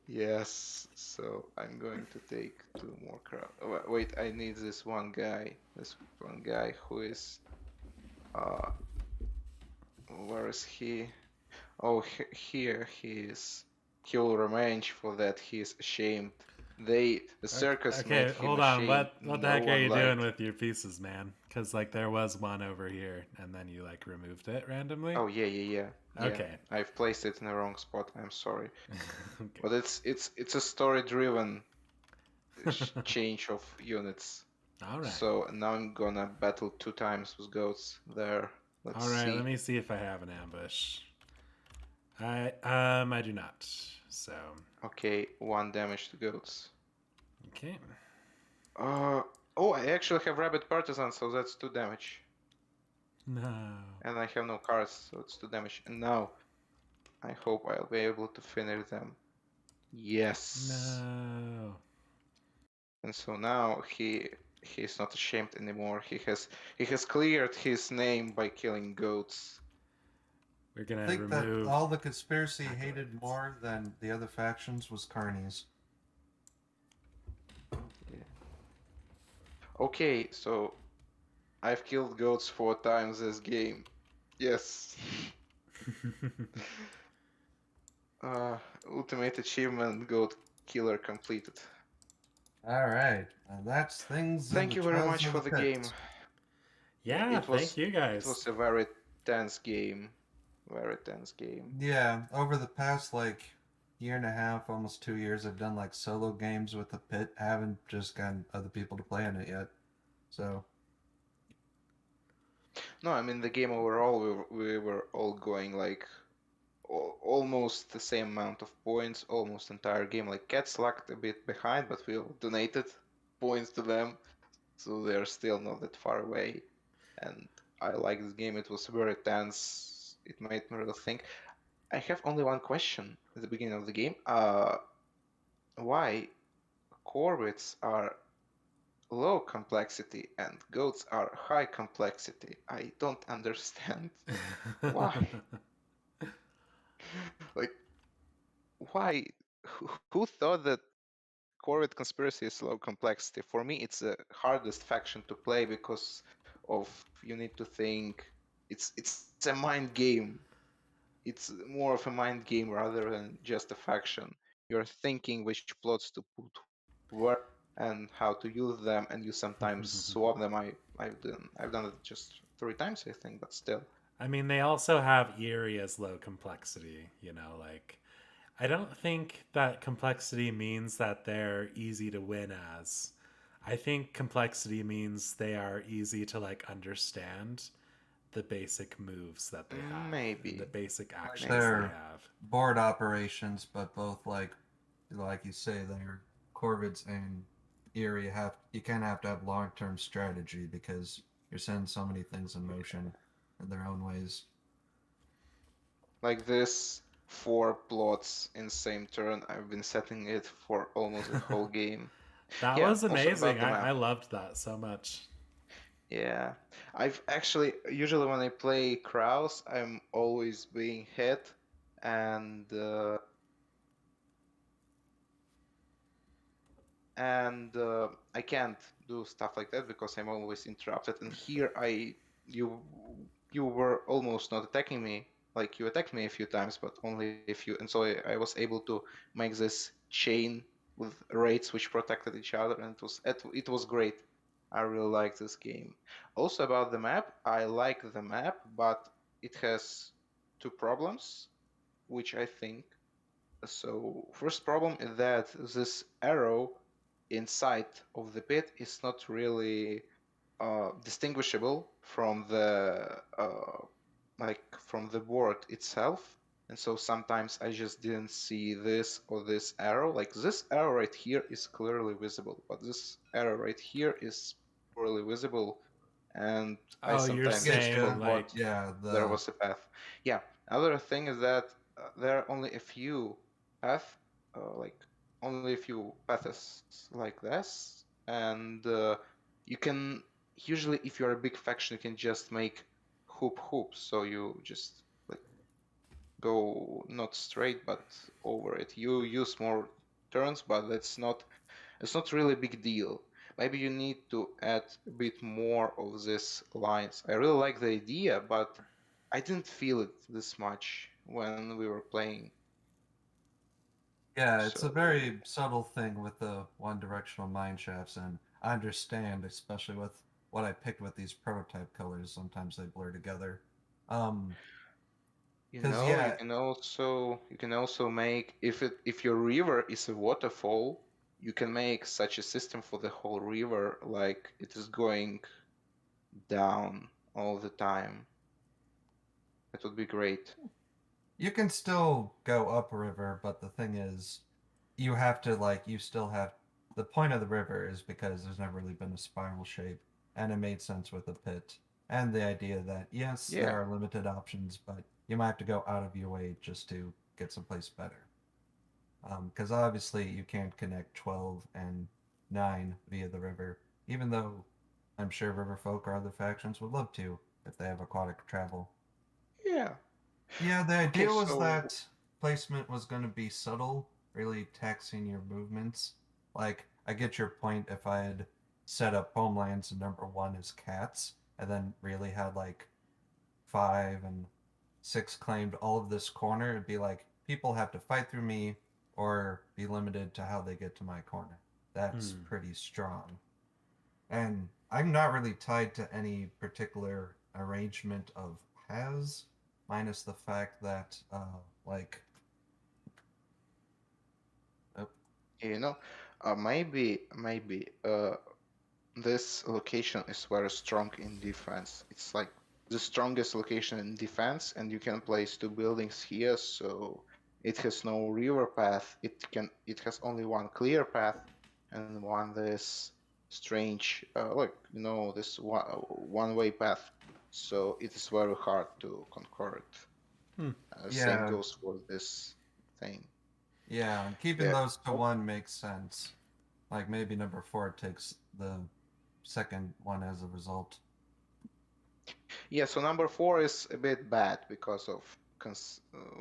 [SPEAKER 3] Yes, so I'm going to take 2 more crowd. Wait, I need this one guy. This one guy who is. Where is he? Oh, here he is. He will revenge for that. He is ashamed. The circus made
[SPEAKER 1] Okay,
[SPEAKER 3] him
[SPEAKER 1] hold on.
[SPEAKER 3] ashamed.
[SPEAKER 1] What the
[SPEAKER 3] No
[SPEAKER 1] heck are
[SPEAKER 3] one
[SPEAKER 1] you doing
[SPEAKER 3] liked.
[SPEAKER 1] with your pieces, man? Because like there was one over here, and then you like removed it randomly.
[SPEAKER 3] Oh yeah.
[SPEAKER 1] Okay.
[SPEAKER 3] I've placed it in the wrong spot. I'm sorry,
[SPEAKER 1] Okay.
[SPEAKER 3] but it's a story-driven change of units.
[SPEAKER 1] All right.
[SPEAKER 3] So now I'm gonna battle 2 times with goats there. Let's
[SPEAKER 1] All right. Let
[SPEAKER 3] see.
[SPEAKER 1] me see if I have an ambush. I do not. So
[SPEAKER 3] Okay, 1 damage to goats.
[SPEAKER 1] okay.
[SPEAKER 3] Oh, I actually have rabbit partisan, so that's 2 damage.
[SPEAKER 1] No.
[SPEAKER 3] And I have no cards, so it's 2 damage. And now I hope I'll be able to finish them. Yes.
[SPEAKER 1] No.
[SPEAKER 3] And so now he's not ashamed anymore. He has cleared his name by killing goats.
[SPEAKER 1] We're
[SPEAKER 2] I
[SPEAKER 1] gonna
[SPEAKER 2] think that
[SPEAKER 1] remove.
[SPEAKER 2] all the conspiracy hated
[SPEAKER 1] accolades.
[SPEAKER 2] more than the other factions was Carnies.
[SPEAKER 3] Yeah. Okay, so I've killed goats 4 times this game. Yes. Ultimate achievement goat killer completed.
[SPEAKER 2] All right, and that's things in
[SPEAKER 3] Thank
[SPEAKER 2] the
[SPEAKER 3] you very
[SPEAKER 2] Trials
[SPEAKER 3] much
[SPEAKER 2] of
[SPEAKER 3] for
[SPEAKER 2] the
[SPEAKER 3] the
[SPEAKER 2] Pit.
[SPEAKER 3] game.
[SPEAKER 1] Yeah.
[SPEAKER 3] It
[SPEAKER 1] Thank
[SPEAKER 3] was
[SPEAKER 1] you
[SPEAKER 3] it
[SPEAKER 1] guys.
[SPEAKER 3] was a very tense game. Very tense game.
[SPEAKER 2] Yeah, over the past like year and a half, almost 2 years, I've done like solo games with the Pit. I haven't just gotten other people to play in it yet. So
[SPEAKER 3] No, I mean the game overall we were all going like almost the same amount of points, almost entire game. Like Cats lagged a bit behind, but we all donated points to them, so they're still not that far away. And I like this game. It was very tense. It made me really think. I have only one question at the beginning of the game. Why corvids are low complexity and goats are high complexity? I don't understand why. Like why? Who thought that Corvid Conspiracy is low complexity? For me, it's the hardest faction to play because of you need to think. It's a mind game. It's more of a mind game rather than just a faction. You're thinking which plots to put where and how to use them, and you sometimes swap them. I've done it just 3 times, I think, but still.
[SPEAKER 1] I mean, they also have Eerie as low complexity, like I don't think that complexity means that they're easy to win as. I think complexity means they are easy to like understand the basic moves that they have and the
[SPEAKER 3] Maybe,
[SPEAKER 1] basic
[SPEAKER 2] Like
[SPEAKER 1] actions they
[SPEAKER 3] maybe.
[SPEAKER 2] they're
[SPEAKER 1] have.
[SPEAKER 2] board operations, but both like you say, they're Corvids and Erie have you kind of have to have long term strategy because you're sending so many things in motion in their own ways.
[SPEAKER 3] Like this, 4 plots in same turn. I've been setting it for almost the whole game.
[SPEAKER 1] That
[SPEAKER 3] Yeah,
[SPEAKER 1] was
[SPEAKER 3] also
[SPEAKER 1] amazing.
[SPEAKER 3] about the
[SPEAKER 1] I
[SPEAKER 3] map.
[SPEAKER 1] loved that so much.
[SPEAKER 3] Yeah, I've actually usually when I play Kraus, I'm always being hit, and I can't do stuff like that because I'm always interrupted. And here you were almost not attacking me. Like you attacked me a few times, but only if you. And so I was able to make this chain with raids which protected each other, and it was great. I really like this game. Also about the map, I like the map, but it has 2 problems, which I think. So first problem is that this arrow inside of the pit is not really distinguishable from the from the board itself. And so sometimes I just didn't see this or this arrow. Like this arrow right here is clearly visible, but this arrow right here is poorly visible, and I
[SPEAKER 1] Oh, you're
[SPEAKER 2] I
[SPEAKER 3] sometimes
[SPEAKER 2] get
[SPEAKER 1] saying
[SPEAKER 2] you.
[SPEAKER 3] forgot
[SPEAKER 1] like
[SPEAKER 2] Yeah,
[SPEAKER 3] there
[SPEAKER 2] the
[SPEAKER 3] was a path. Yeah. Another thing is that there are only a few paths, like only a few paths like this, and you can usually, if you're a big faction, you can just make hoops. So you just like go not straight but over it. You use more turns, but it's not really a big deal. Maybe you need to add a bit more of these lines. I really like the idea, but I didn't feel it this much when we were playing.
[SPEAKER 2] yeah, it's a
[SPEAKER 3] So
[SPEAKER 2] very subtle thing with the one directional mine shafts, and I understand, especially with what I picked with these prototype colors. Sometimes they blur together. Um, because
[SPEAKER 3] you
[SPEAKER 2] yeah,
[SPEAKER 3] can also make if your river is a waterfall, you can make such a system for the whole river, like it is going down all the time. It would be great.
[SPEAKER 2] you can still go upriver, but the thing is, you have to you still have the point of the river is because there's never really been a spiral shape, and it made sense with the pit and the idea that yes, there
[SPEAKER 3] Yeah.
[SPEAKER 2] are limited options, but you might have to go out of your way just to get someplace better. Because obviously you can't connect 12 and 9 via the river, even though I'm sure river folk or other factions would love to if they have aquatic travel.
[SPEAKER 3] Yeah.
[SPEAKER 2] Yeah, the
[SPEAKER 3] Okay,
[SPEAKER 2] idea was
[SPEAKER 3] so
[SPEAKER 2] that placement was going to be subtle, really taxing your movements. Like, I get your point if I had set up homelands and number one is cats, and then really had like 5 and 6 claimed all of this corner, it'd be like people have to fight through me or be limited to how they get to my corner. That's
[SPEAKER 1] hmm.
[SPEAKER 2] pretty strong. And I'm not really tied to any particular arrangement of paths, minus the fact that, oh,
[SPEAKER 3] you know, maybe this location is very strong in defense. It's like the strongest location in defense, and you can place 2 buildings here, so it has no river path. It has only one clear path and one this strange, this one-way path. So it is very hard to conquer it.
[SPEAKER 1] Hmm.
[SPEAKER 3] Same
[SPEAKER 2] yeah,
[SPEAKER 3] goes for this thing.
[SPEAKER 2] yeah, keeping
[SPEAKER 3] Yeah.
[SPEAKER 2] those to one makes sense. Like maybe number four takes the second one as a result.
[SPEAKER 3] Yeah, so number 4 is a bit bad because of,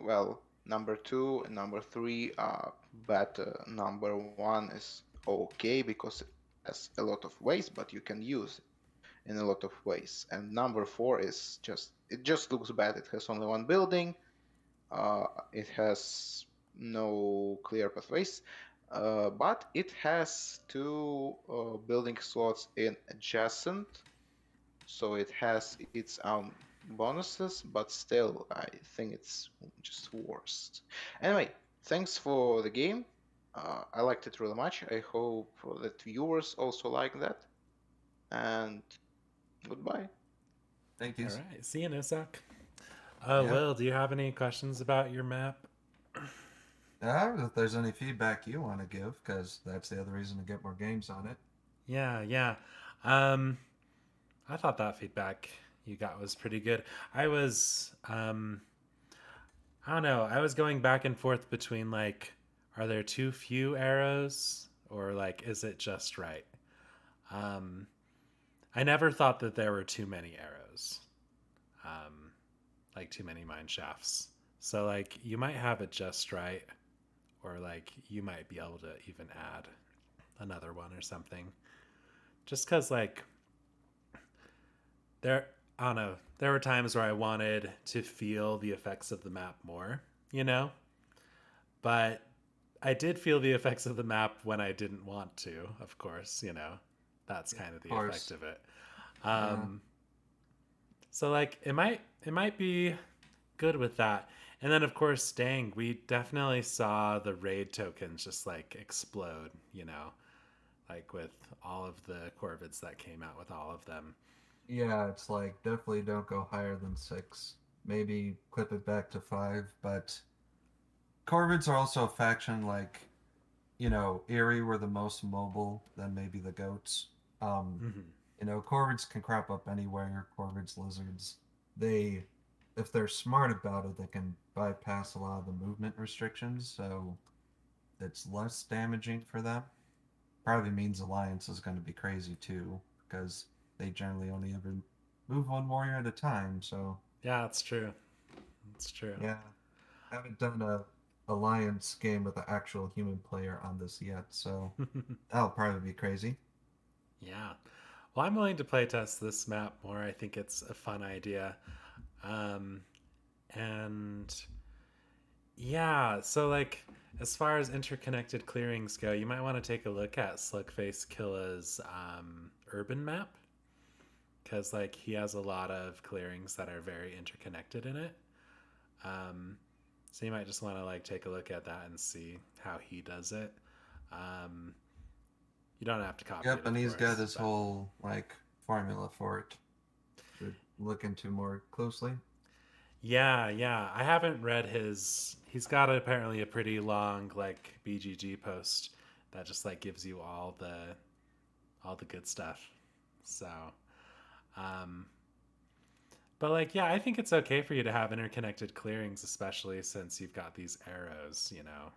[SPEAKER 3] well, Number two and number three are better. Number one is okay because it has a lot of ways, but you can use it in a lot of ways. And number four is just looks bad. It has only one building. It has no clear pathways, but it has two building slots in adjacent, so it has its own bonuses, but still, I think it's just worse. Anyway, thanks for the game. I liked it really much. I hope that viewers also like that. And goodbye.
[SPEAKER 2] Thank
[SPEAKER 1] All
[SPEAKER 2] you.
[SPEAKER 1] right. See you, Nosak. Oh,
[SPEAKER 2] Yeah.
[SPEAKER 1] Will, do you have any questions about your map?
[SPEAKER 2] If there's any feedback you want to give, because that's the other reason to get more games on it.
[SPEAKER 1] Yeah, yeah. Um, I thought that feedback you got was pretty good. I don't know. I was going back and forth between like, are there too few arrows or like, is it just right? Um, I never thought that there were too many arrows, um, like too many mine shafts. So like, you might have it just right, or like you might be able to even add another one or something. Just because like there, I don't know. There were times where I wanted to feel the effects of the map more, you know, but I did feel the effects of the map when I didn't want to, of course, you know. That's
[SPEAKER 2] Yeah,
[SPEAKER 1] kind of
[SPEAKER 2] of
[SPEAKER 1] the effect
[SPEAKER 2] course.
[SPEAKER 1] of it.
[SPEAKER 2] Yeah.
[SPEAKER 1] Um, so like it might be good with that. And then of course, dang, we definitely saw the raid tokens just like explode, you know, like with all of the corvids that came out with all of them.
[SPEAKER 2] Yeah, it's like definitely don't go higher than 6. Maybe clip it back to 5, but Corvids are also a faction like, Erie were the most mobile, then maybe the goats. Um,
[SPEAKER 1] Mm-hmm.
[SPEAKER 2] Corvids can crop up anywhere, Corvids, lizards. They, if they're smart about it, they can bypass a lot of the movement restrictions, so it's less damaging for them. Probably means Alliance is going to be crazy too, because they generally only ever move one warrior at a time, so
[SPEAKER 1] Yeah, that's true. That's true.
[SPEAKER 2] yeah. Haven't done a Alliance game with an actual human player on this yet, so that'll probably be crazy.
[SPEAKER 1] Yeah. Well, I'm willing to playtest this map more. I think it's a fun idea. Um, and yeah, so like as far as interconnected clearings go, you might want to take a look at Slugface Killa's urban map because like he has a lot of clearings that are very interconnected in it. Um, so you might just want to like take a look at that and see how he does it. Um, you don't have to copy it,
[SPEAKER 2] Yep, and
[SPEAKER 1] of
[SPEAKER 2] he's got
[SPEAKER 1] course,
[SPEAKER 2] his
[SPEAKER 1] but
[SPEAKER 2] whole formula for it to look into more closely.
[SPEAKER 1] yeah, yeah. I haven't read his. He's got apparently a pretty long like BGG post that just like gives you all the good stuff. So, um, but like yeah, I think it's okay for you to have interconnected clearings, especially since you've got these arrows, you know,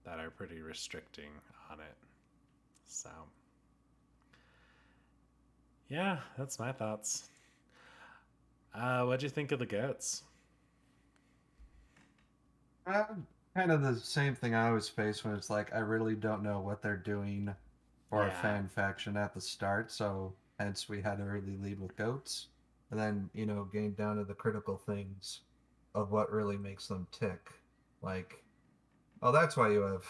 [SPEAKER 1] that are pretty restricting on it. So, yeah, that's my thoughts. What'd you think of the goats?
[SPEAKER 2] Uh, Kind of the same thing I always face when it's like I really don't know what they're doing for a
[SPEAKER 1] Yeah.
[SPEAKER 2] fan faction at the start, so hence we had an early lead with goats, and then getting down to the critical things of what really makes them tick, like oh, that's why you have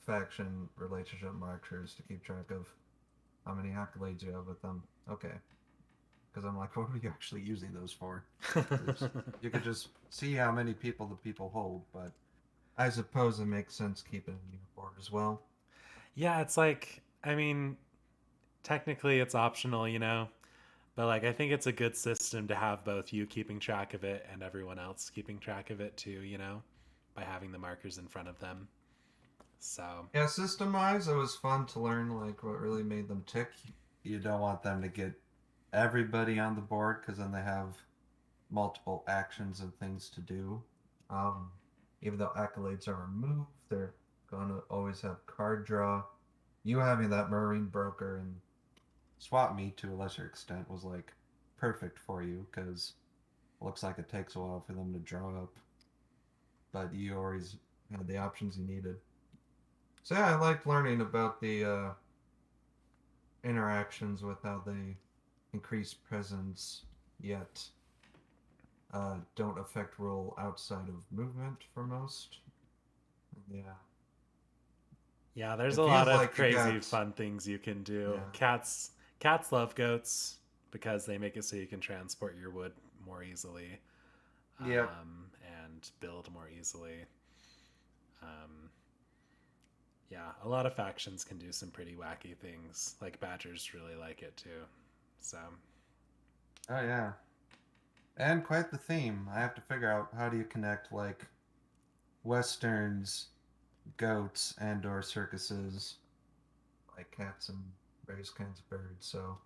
[SPEAKER 2] faction relationship markers to keep track of how many accolades you have with them. Okay, because I'm like, what are you actually using those for? Because you could just see how many people the people hold, but I suppose it makes sense keeping a uniform as well.
[SPEAKER 1] Yeah, it's like I mean, technically it's optional, you know, but like I think it's a good system to have both you keeping track of it and everyone else keeping track of it too, you know, by having the markers in front of them. So,
[SPEAKER 2] Yeah, system wise, it was fun to learn like what really made them tick. You don't want them to get everybody on the board because then they have multiple actions and things to do. Um, Even though accolades are removed, they're gonna always have card draw. You having that Marine Broker and Swap Meet to a lesser extent was like perfect for you because it looks like it takes a while for them to draw up. but you always had the options you needed. So yeah, I liked learning about the interactions with how they increase presence, yet don't affect roll outside of movement for most. Yeah,
[SPEAKER 1] Yeah, there's
[SPEAKER 2] it
[SPEAKER 1] a lot
[SPEAKER 2] feels
[SPEAKER 1] of
[SPEAKER 2] like you
[SPEAKER 1] crazy
[SPEAKER 2] got
[SPEAKER 1] fun things you can do.
[SPEAKER 2] yeah,
[SPEAKER 1] Cats love goats because they make it so you can transport your wood more easily,
[SPEAKER 2] yep,
[SPEAKER 1] and build more easily. Um, yeah, a lot of factions can do some pretty wacky things. Like badgers really like it too. So
[SPEAKER 2] oh yeah, and quite the theme. I have to figure out how do you connect like westerns, goats, and/or circuses, like cats and various kinds of birds. So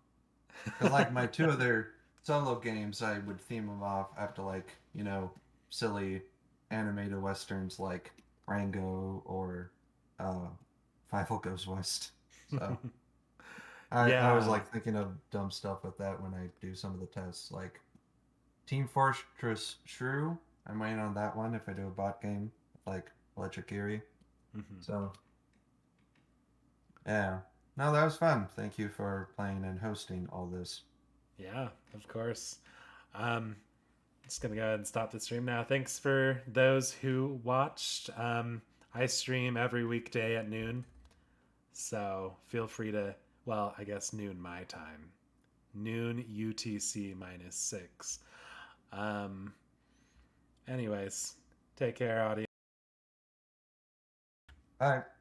[SPEAKER 2] because like my two other solo games, I would theme them off after like silly animated westerns like Rango or uh, Fievel Goes West. So I was
[SPEAKER 1] yeah.
[SPEAKER 2] like thinking of dumb stuff with that when I do some of the tests, like Team Fortress Shrew. I'm waiting on that one if I do a bot game like Electric Eerie.
[SPEAKER 1] Mhm.
[SPEAKER 2] So yeah, no, that was fun. Thank you for playing and hosting all this.
[SPEAKER 1] Yeah, of course. Um, just gonna go ahead and stop the stream now. Thanks for those who watched. I stream every weekday at noon, so feel free to. Well, I guess noon my time, noon UTC -6. Um, anyways, take care, audience.
[SPEAKER 2] Bye.